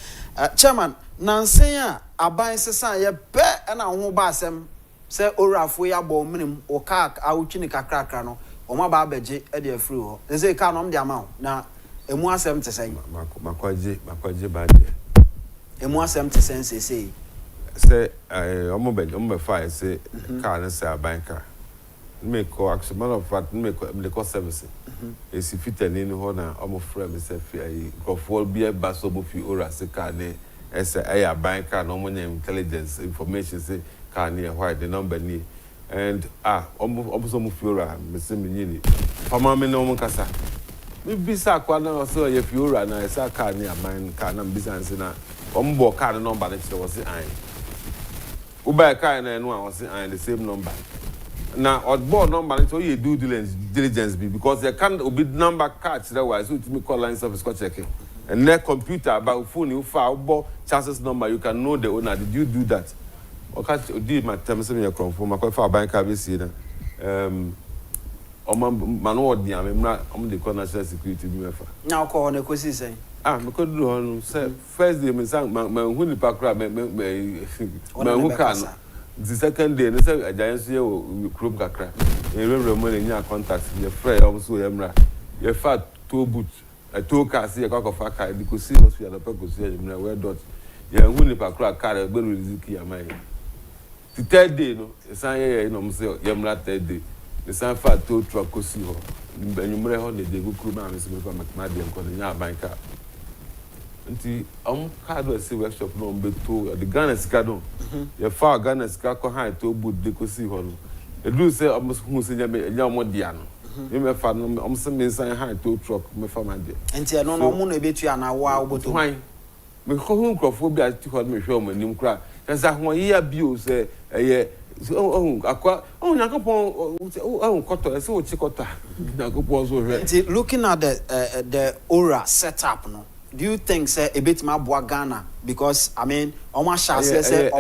chairman nansen a aban sesa ye pe na ho ba asem se orafo ya bo minim o ka awutwini kakrakra no o ma ba abeje e de afiri ho se ka no m de ama ho na emu asem tesen makwaje ba de emu asem tesen se omo be fire say car na say aban car me ko action man of fact me ko service esi fitani ni ho na omo frɛ me say fi go for be ba so bo fi ora se car ne ese aban car no mo intelligence information say car ne why the number ni and omo so mo fi ora me say me nyini fama me no mo kasa me bisa kwa na so ye fi ora na esa car ne aban car na bisa nse na omo bo car number na kire was an uba car na no was an the same number na oddball number so you do diligence because they can't obi number cards that way so it me call line service go checking and net computer about phone you file chances number you can know the owner did you do that okay did my time say me confirm my for bank card be see na manu odi am na the national security be mefa na ko na ko si say me ko do on say first day me sang ma hu ni pakra me hu kan the second day they say ajanso ye wo krom kakra e mo nya contact ye frɛ so ye mra ye fa to boot to car see ye kwa car because see hospital the people see ye mra where dot ye hu ni pakra car e gberu riziki amai the third day no e san ye no mo say ye mra third day the san fa to truck ko si ho enyumre ho ne de go krom am se me fa makma de nko nya banka nti card we see workshop no beto the Ghana sika don ye fa Ghana sika ko han to boot de ko si ho no e do say hu se nya mo dia no me fa no se me san han to truck me fa man de nti no no mo no betu ana wa oboto hwan me ko hu nkrofo bi ati ho me hwe o manim kra kasa ho ye bio se ye akwa Nyankopon koto se o chi kota Nyankopon so hwe nti looking at the aura setup no do you think say a bit ma boa Ghana because I mean omo shase say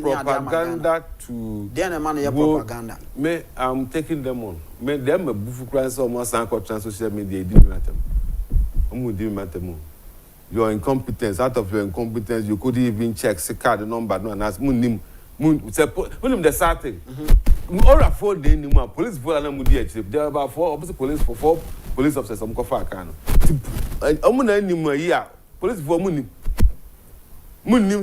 propaganda to then man ya propaganda me I'm taking them on me them a bufu kran say omo san ko trans social media di matter omo di matter mo your incompetence out of your incompetence you couldn't even check the card number no and as munim the starting all for the new police for na mudi achieve there about four police officers some kofa aka no omuna animu yi a police for munim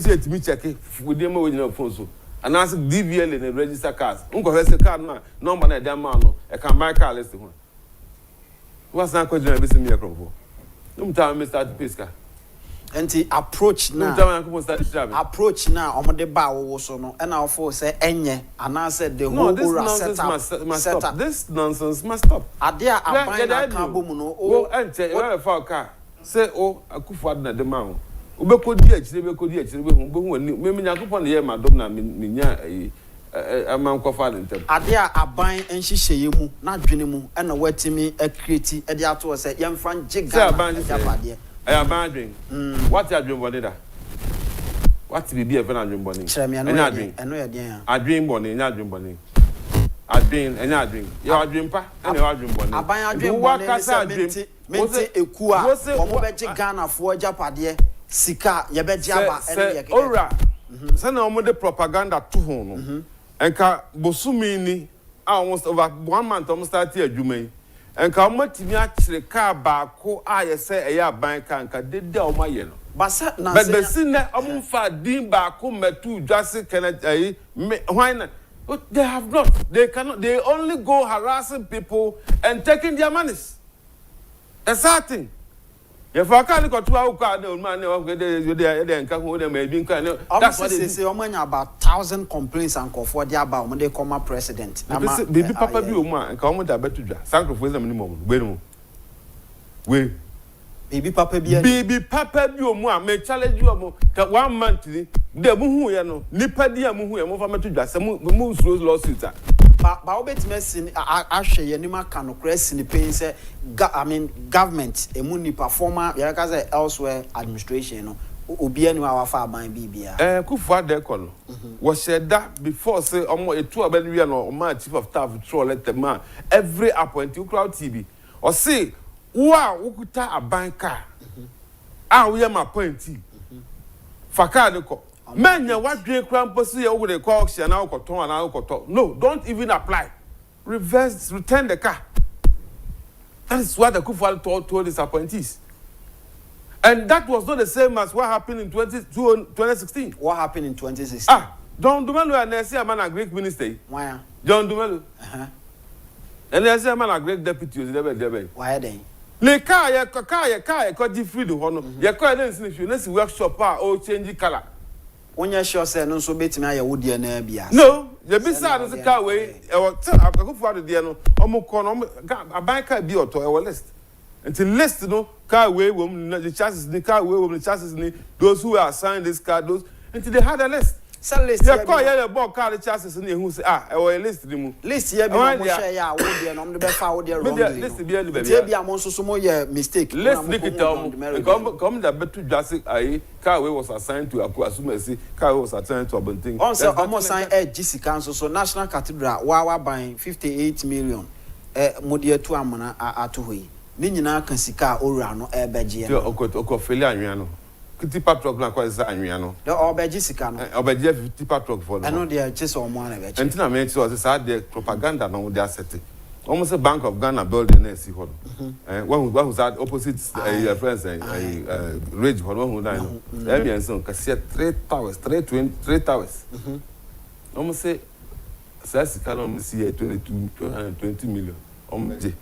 say timi check with them we na phone so and as DVL na register cars unko hwese car na number na dem ma no e kan buy car list ho what's na ko jina be se me ekronfo no time Mr. Piska enti approach na approach na omode ba wo so no e na ofo say enye ana said the whole aura setup this nonsense must stop ade a aban na kan bo mu no o ente e fa car say o akufo-addo na de ma ho ubekodi achire be hu me Nyankopon na ye madom na me nya amam kofa ntem ade a aban enhihye mu na dwene mu e na watimi create e de ato say yemfran jiga aban dream what you dream what that What be a friend and bonnie? I know you're I dream bonnie, and I dream bonnie. I dream and I dream. You are dream pa, and you are dream bonnie. I buy a dream. What can I dream? Mente ekua. Omo beje Ghana for Japade. Sika ye beje aba ene ye. Ora. Say na omo de propaganda to ho no. Enka bosumi ni almost over 1 month almost start adwuma. Enka omo timi a kire ka ba ko a ye say eya ban ka enka dede omo ye no. But Besina omo fa din ba ko metu dwase kene why not? They have not. They cannot. They only go harassing people and taking their monies. A certain. If I can't go to our car, the man, that's what they say. About 1,000 complaints and call for the about when they come a president. Baby Papa be woman, come with a better sacrifice a minimum. We Baby Papa be woman may challenge you that 1 month. The Muhu, Nipadia Muhu, move to just moves those lawsuits. But obet messing actually anima can crest in the pain say I mean government a muni performer yakaza elsewhere administration obi anu our far by bibia akufo-addo kono was said that before say omo etu abani no ma chief of staff throw let the man every appointee crowd TV or say wa ukuta abanka we am appointee fakade ko Manya what drink cramposi over the cox and alcoton and alcoton. No, don't even apply. Return the car. That is what the Akufo-Addo told his appointees. And that was not the same as what happened in 2016. What happened in 2016? John Dumelo and I man a Greek minister. Why? John Dumelo. And I say man a Greek deputy. Why then? Le car, ya free the honor. Ya car then if you next workshop or change color. When you sure say no so bet me Wadie na bia. No, the beside the car way e Akufo-Addo there no omo kono abanka bi oto e list. Until list no car way the chances the car way the chances ni those who are assigned this car those until they had a list. Say list ya call ya the car the chances ni who say e list ni mu. List here be mo share ya Wadie no me be fa Wadie wrong. List be any be. Dey bia mo so mo ye mistake. List nikita come that betu just ayi car way was assigned to Asumesi car was assigned to Abonting. On say almost sign GC council so National Cathedral wa buying 58 million modie to amana ato hoyi. Ni nyina kan sika owura no beje no. Okofeli anwea no. Tipa truck na kwa za anwea no. The obeji sika no. Obeji tipa truck for no. Eno dey chese omo na beje. Entina me so say the propaganda no dey asset. Almost a Bank of Ghana building na si ho no. One who's at opposite friends Rage ho no na no. Dem so kasi 3 towers. Almost say sika no see 220 million. Omeje.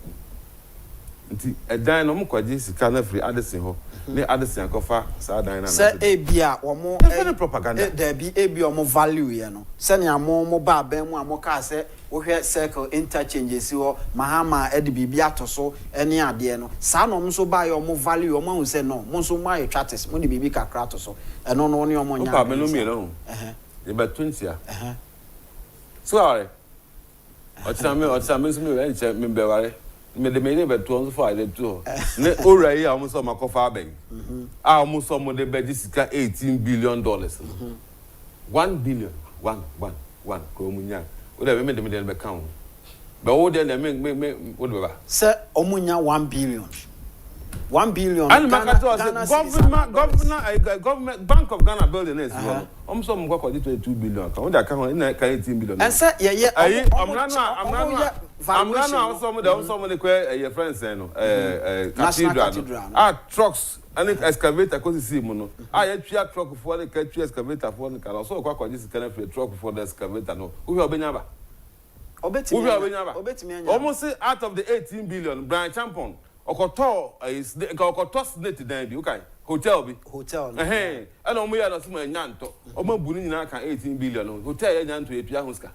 Nti edan no mo kwaje sika na free Addison ho ne Addison akofa sa dan na say ebia omo propaganda there be ebia omo value ye no say ne amo ba ban mu amoka say wo hwe circle interchange si ho mahama edi bibia to so ene ade no sa no so ba ye omo value omo hu say no mo so mo aye tratis mo de bibi kakra to so eno no ne omo nya pa me no mi no e ba 20 so are o tsame so me enche me be ware me de me be to for I do ne ora yi a mo so makofa aben mo so mo de be sika $18 billion 1 billion 1 ko munya o de me de be count be o de me o de ba say omunya 1 billion 1 billion and government Bank of Ghana building is so mo kwa 22 billion ka o da ka 18 billion and say ye I'm not some of the your friends no cathedral trucks and excavator cause see mo no ya twa truck for the catch excavator for the car so kwa this kind of truck for the excavator no who obenya ba obetimi almost out of the 18 billion Brian Champon okoto is okoto snake dan bi okay hotel and omo ya no so nya nto omo bu ni nyina kan 18 billion hotel ya nya nto etua hoska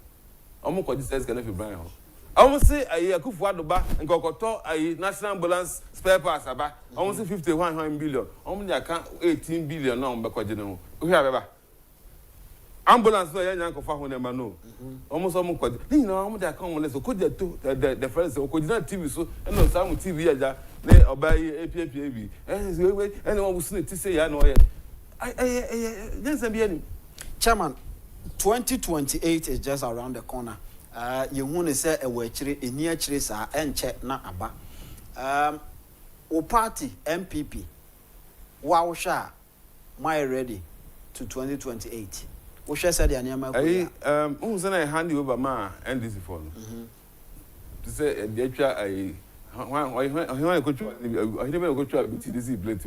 omo ko this kind of Brian ho almost say Akufo-Addo ba nkokoto national ambulance spare parts aba almost 51 billion omo dia kan 18 billion na omo be kwaje ne ho ohia beba ambulance no ya nya nkofa ho ne ma no omo so omo kwaje ni na omo dia kan omo le so ko dia to the friends ko dia TV so no sam TV ya ja ne oba yi appa bi ene wo busu ne ti say ya no ye Chairman, 2028 is just around the corner. You want to say a wechiri, a near chirisa, and check na aba. O party, MPP, wow, sha, my ready to 2028. What shall say the anima? Who's I hand you over my and this phone? To say, the extra, I go to, I never go to this plate.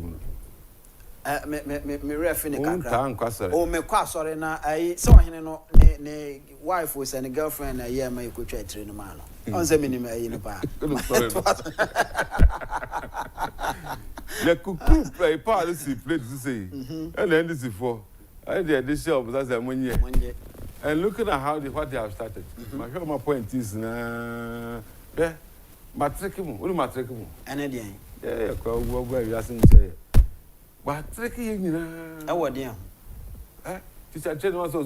Me refine kakra. Oh, me kwa sorry na I so hene no ne wife was and girlfriend a year my ko twa tire no ma no. On say me ni me no pa. Ya kuku play policy plate to say. And then this is for I did this job that's a money. And looking at how what they have started. My point is na matriculum, what matriculum? And again. Yeah, where you asking say. But tricky, you know. I would, yeah. Teacher, what's so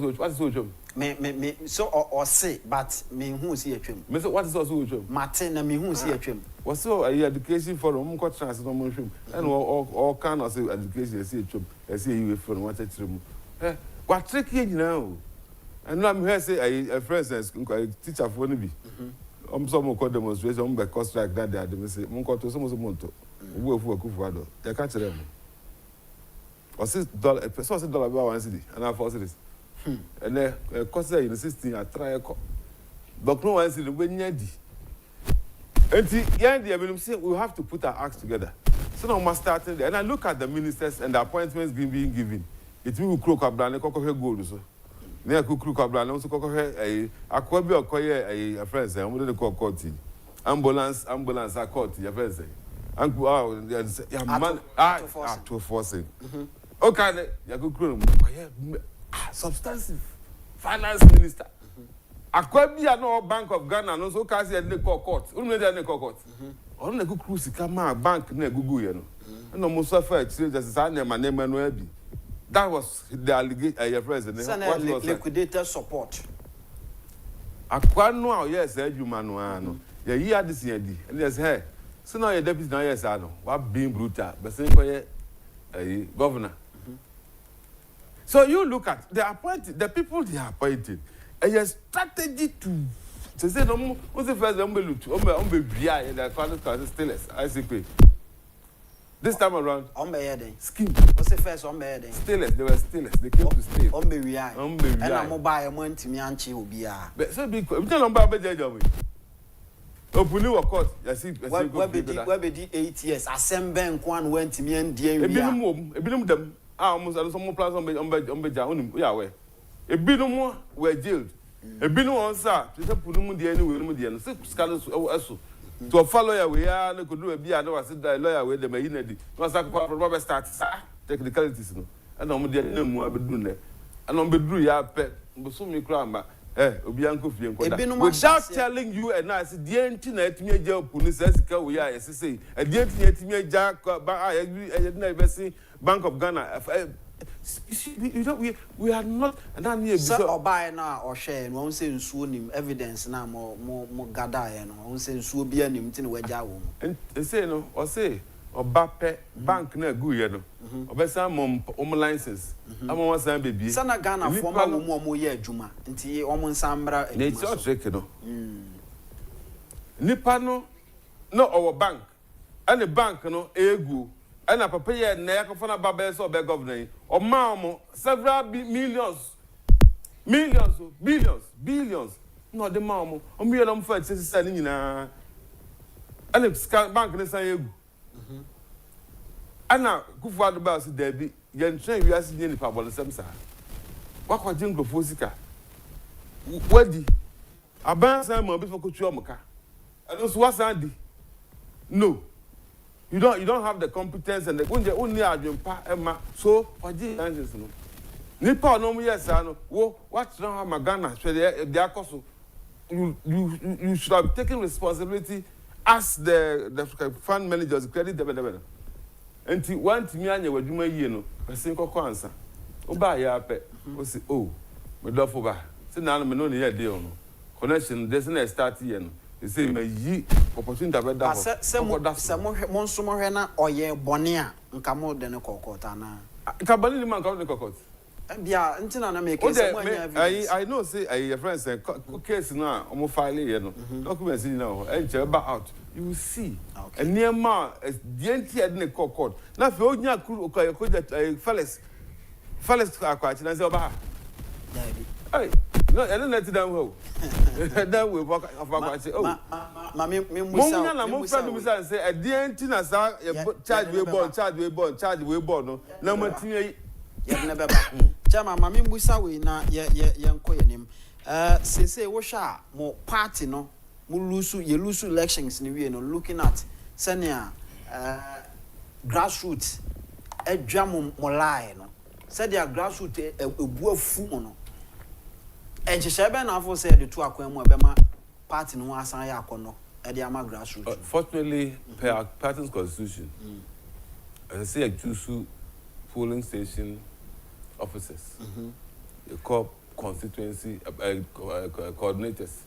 me so or say, but me who see a trim. Mister, what is also Martin and me who see a trim. What's so a education for a monk trans no mushroom and all kind of education, I see a trim, I see you from what it's room. What tricky, you know. And I'm here say a friend says, teacher for me. Some call demonstration by cost like that, they say, Monco to some of the monto. Who for akufo-addo. They catch them. Or $6, a $6 about 1 city, and I force this. And then, cost in the 16, I try a cop. But no one city when you're and we have to put our acts together. So now, must start there. And I look at the ministers and the appointments being given. It will crook up down a cock of her gold. So, near crook up down also cock of her a quabi or coyer a friend, and what they call court. Ambulance, I caught your friend. And go out and to forcing. Okay, you go substantive finance minister. Akwabi no Bank of Ghana no so kasi e dey court. Unu dey court. Onu na go cruise kama bank na gugu ye no. No mo so fa exchange just say na no abi. That was the allegation president. What was liquidator support. Akwa no yes adwuma no ano. Ye yi adisi adi. And yes hey. So now your deputy now yes ano. What being brutal. But say ko ye governor. So you look at the people they are appointed, and your strategy to say no. What's the first ICP. This time around, scheme. What's the first stainless? They were stainless. They came to stay. And I'm mobile one to me and she will be but so big. We tell them about the job. Open your court. You see, where be 8 years. Assemble one went to me and dear. Them. Almost some more plans on the yeah, way. A bit more were jailed. A bit more on sir, to put them the anyway, and 6 scholars to follow your way. I could do a beer. I know I said that lawyer with the Maynard. Was like Robert starts technicalities. And I'm no more doing that. And I'm bedrew ya pet, but so many crime. Without telling you and I said, the internet me job police we are say, a the internet me jack I agree, I never see Bank of Ghana. You know, we are not and here or buy now or share and won't say soon evidence now more gather and won't say so be an imtin where jaw and say no or say or bape bank na good you know or be some license I'm one sign baby sana Ghana former mo ye adwuma nti omo nsambra it's all trick no nipa no our bank and the bank no egu and a papa ye na yakofo na baba so be governor o ma mo several billions no the ma mo o mi no fa sisi ni nyina and the bank na san egu ana akufo-addo ba si David yen train wi asi ni pa bole sem sa wakwa jingrofo sika Wadie aban san mo be for ko tuo moka and so wasan di no you don't have the competence and the only adwempa ema so oji answers no nipa no mo yes ano wo what don't have magana so they akoso you should have taken responsibility as the fund managers credit development. Enti want me anya wadwuma yie no person kokko ansa oba ya pe o say oh me dofo ba say na me no ne ye dey no connection this na start here no they say me yi opportunity be da for se mo nso mo hwe na oye bone a nka mo de ne kokko ta na Tabani man come to court. Bia ntina na make evidence. I know say your friends say case now omo file here no. Documents now and back out. You will see. Okay. And near ma the entire na court. Na fe onya kuru ko fellas akwachi na say oba. Hey, no, I don't let it down well. That will work of akwachi. Oh. Ma me musa na mo friend musa say a the entire sa charge we born no. Na matinye ye na beba. Chama ma me musa we na ye nko yenim. Say wo sha mo party no mo lose elections ni we no looking at senior grassroots adwam mo lie no. Said their grassroots ebu afu mo no. Enchese be na afo say the two akwan mu ebema party no asan ya akono e dey ama grassroots. Fortunately, per our party's constitution, as I say, I choose polling station officers, they call constituency coordinators,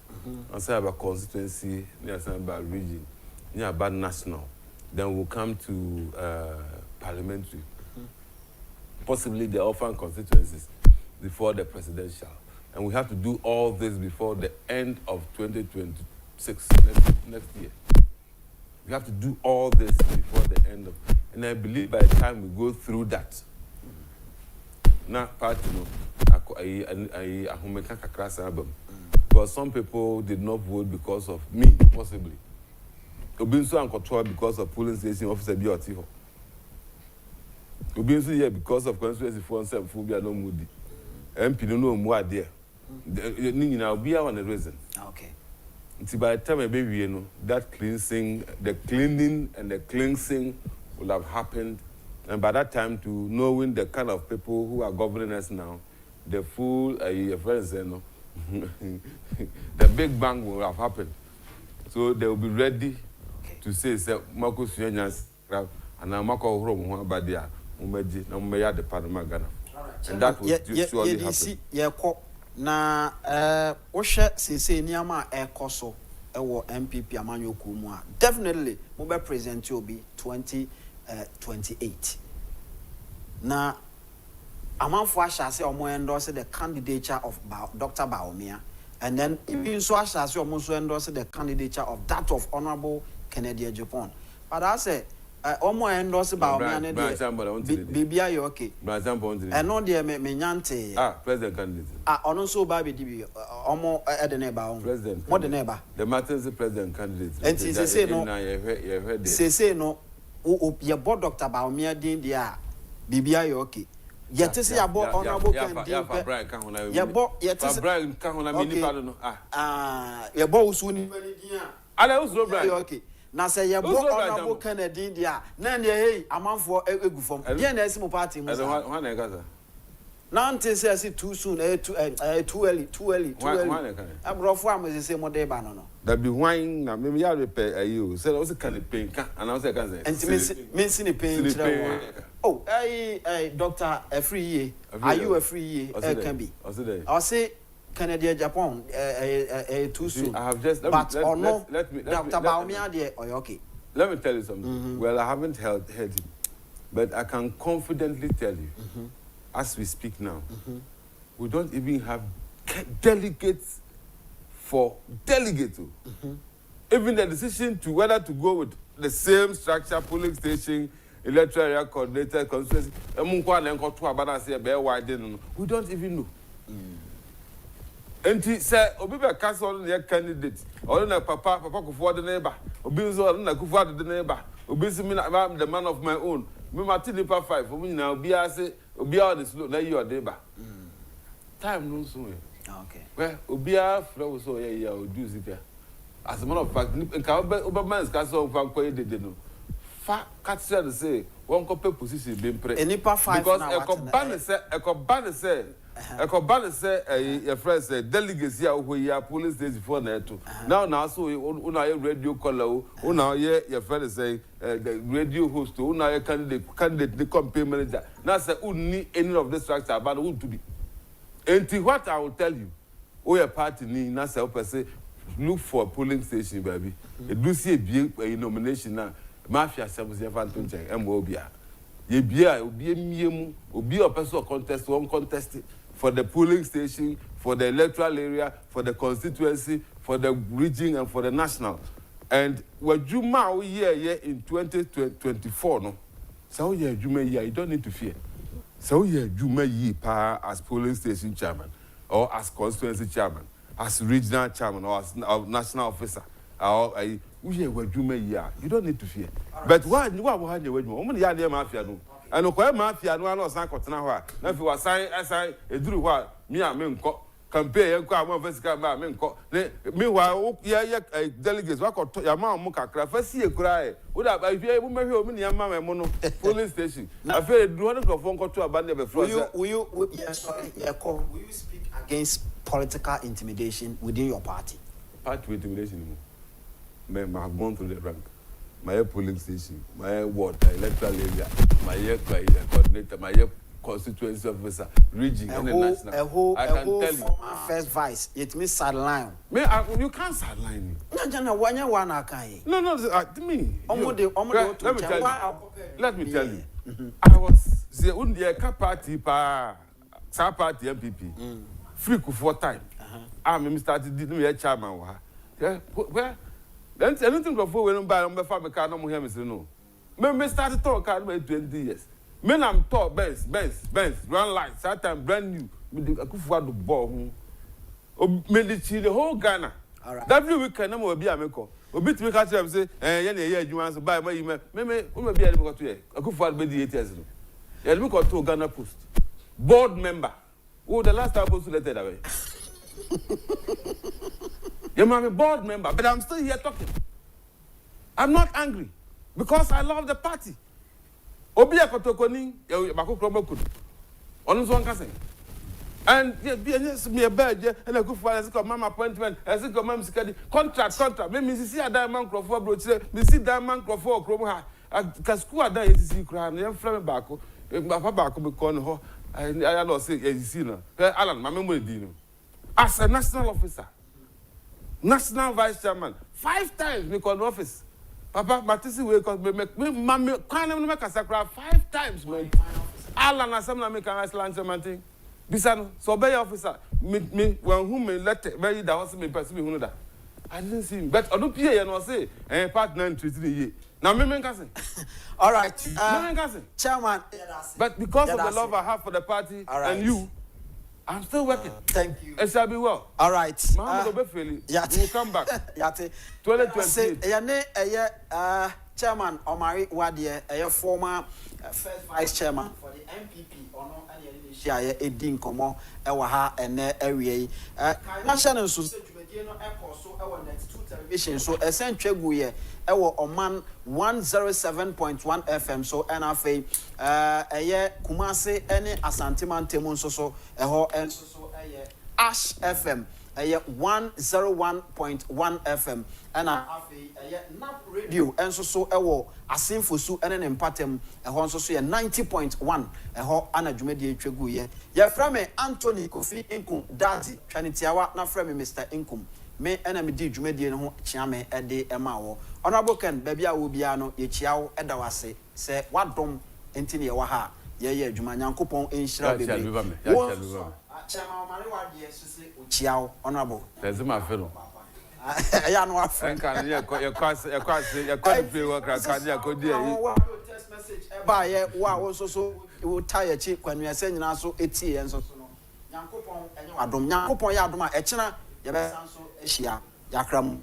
and say about constituency, near about region, near about national. Then we'll come to parliamentary. Possibly the orphan constituencies before the presidential. And we have to do all this before the end of 2026, next year. We have to do all this before the end of, and I believe by the time we go through that, now part because some people did not vote because of me, possibly. Obinso and control because of polling station officer BOT. Obinso here because of constituency for himself, phobia no moody. MP no know more there. Now be on the reason. Okay. Until by the time a baby, you know, that cleansing, the cleaning and the cleansing will have happened. And by that time, to knowing the kind of people who are governing us now, the full, friends, you know, the big bang will have happened. So they will be ready to say, Marco Suenas, and now Marco Rome, Badia, Umeji, Umeya, the Panama Ghana. And that will surely happen. Na oshe sese niama ekoso ewo MPP amanyo kumu a definitely mo be present you be 2028 na amanfo ashase omo endorse the candidature of Dr. Bawumia, and then even so ashase omo so endorse the candidature of that of Honorable Kennedy Agyapong. But I say omo endorse Bawumia ne de bibia you okay and no de me nyante president candidate ono so ba be di omo e de ne ba on president mo de ne ba the matters the president candidate and say no ye bo Dr. Bawumia din dia bibia you okay yet say ya bo Honorable Kennedy ye bo yet say Brian kan ho na me ni pa no ye bo usu ni din ala usu Brian okay na say ye bo Honorable Kennedy dia na ne hey amanfo egufom dia na esimu party mu sa na gaza na nte say too soon too early abrofo am say mo dey ba no that be wine na me ya repair ayo say o se kan pain kan and I say kan say and me see pain chira oh Dr. Afriye are you Afriye can be I say Kennedy Agyapong too soon. I have just let me Dr. Bawumia there okay. Let me tell you something. Well, I haven't heard him, but I can confidently tell you, as we speak now, we don't even have delegates for delegates. Even the decision to whether to go with the same structure, polling station, electoral area coordinator, constituency, we don't even know. And he said, Obiba Castle on their candidate, or na Papa Akufo-addo the neighbor, Obiso na Akufo-addo the neighbor, Obisi the man of my own. Me Martin pa 5 for me now, Bia say, Obia the slow, now you are neighbor. Time no soon. Okay. Well, Obia flow so yeah, or do it. As a matter of fact, Obama's castle of Vanquay did no. Fat cat said to say, one copy position being pre. Because a combine say a friend say delegates here who are police station for Net2. Now so una radio caller, una your friend say the radio host, una candidate the campaign manager. Now say who need any of this structure about who to be. And what I will tell you, your party need now say say look for a polling station, baby. You do see a nomination now. Mafia 7 MOBia. ye bia obi emiemu obi person contest one contest for the polling station, for the electoral area, for the constituency, for the region and for the national. And what you mau year in 2024 no. So yeah, you don't need to fear. So yeah, you as polling station chairman or as constituency chairman, as regional chairman or as national officer. You don't need to fear. Right. But why you want to do mafia no? And no mafia no no san kotena ho a. Na fi wasan asai eduru ho a me a me nko campaign enko a mo fiscal ma me nko. Me wa ya delegates wa ko ya ma mo kakra fa sie kura e. Wo da ba fie mo mehwe o me ne ma me no polling station. Afi eduru no ko fon ko to abande be fro. Will you speak against political intimidation within your party? Party intimidation. I have gone through the rank. My polling station, my ward, my electoral area, my coordinator, my constituency officer, region, and national. I can tell you. First vice, it means sideline. You can't sideline me. No, me. Let me tell you. Mm-hmm. I was the party party MPP. Free 4 times. I started doing chairman. Where? Then anything go forward and buy on the family car, no more here, no. Me started to talk car by 20 years. Men I'm taught Benz, run lights, that time brand new. Me the akufo-addo ball. Me the whole Ghana. That weekend, no be a meko. Obi to me catch them say, you want to buy my me be able to akufo-addo be the 8 years. Yeah, me got to Ghana Post. Board member. Oh, the last time I was let away. I'm a board member, but I'm still here talking. I'm not angry because I love the party. Obia kotokoni, bako kromo kudu. Onu so nka sen. And yes, me a bad, and I go for a mama appointment, as it come sikadi contract. Me see a diamond crofo bro, me see diamond crofo kromo ha. Kasku ada yesi kra, na flame bako. Papa bako be kon ho. I don't say you see na. Alan, my memory dino. As a national officer. National vice chairman 5 times me call office. Papa Matisi we call me mammy can make a sacra 5 times man. Alan assembly make a nice lunch man. Bisano so be officer me when whom me let very that was me person me who know that. I didn't see him. But I don't pay you know say partner in 3 years. Now me cousin. All right. Chairman. But because of the love I have for the party and you I'm still working. Thank you. It shall be well. All right. We will come back. 2028. Chairman Omare Wadie, former first vice chairman for the MPP. Ono and Yeshia Edin Komo, Ewaha, and area. National Society Airport, so our Net2 television. So essentially, we our Oman 107.1 FM. So NFA, Kumasi, any Asantiman Temun so and so Ash FM. 101.1 FM and NAP radio and so asinfusu and an empatem and so 90.1 and ho anadwumedi twegu ye from Anthony Kofi Nkum Daddy Trinitiawa na from Mr. Nkum me enemy di dwumedi no ho chiame ede emawo honorable Ken baby a wo bia no ye chiawo edawase se wadom entini ye wa ha ye adwuma nyankopon enhyira bebe Chairman Omare Wadie sisi uchiao honorable. There's my fellow. Ya no afa. Enka ye kwase play work kan ya ko die yi. Text message e ba ye wa wo so wo tie chi kwanu ya se nyina so etie ye so no. Nyankopon enye wadom. Nyankopon ya adom a e kina ye be san so ehia yakram.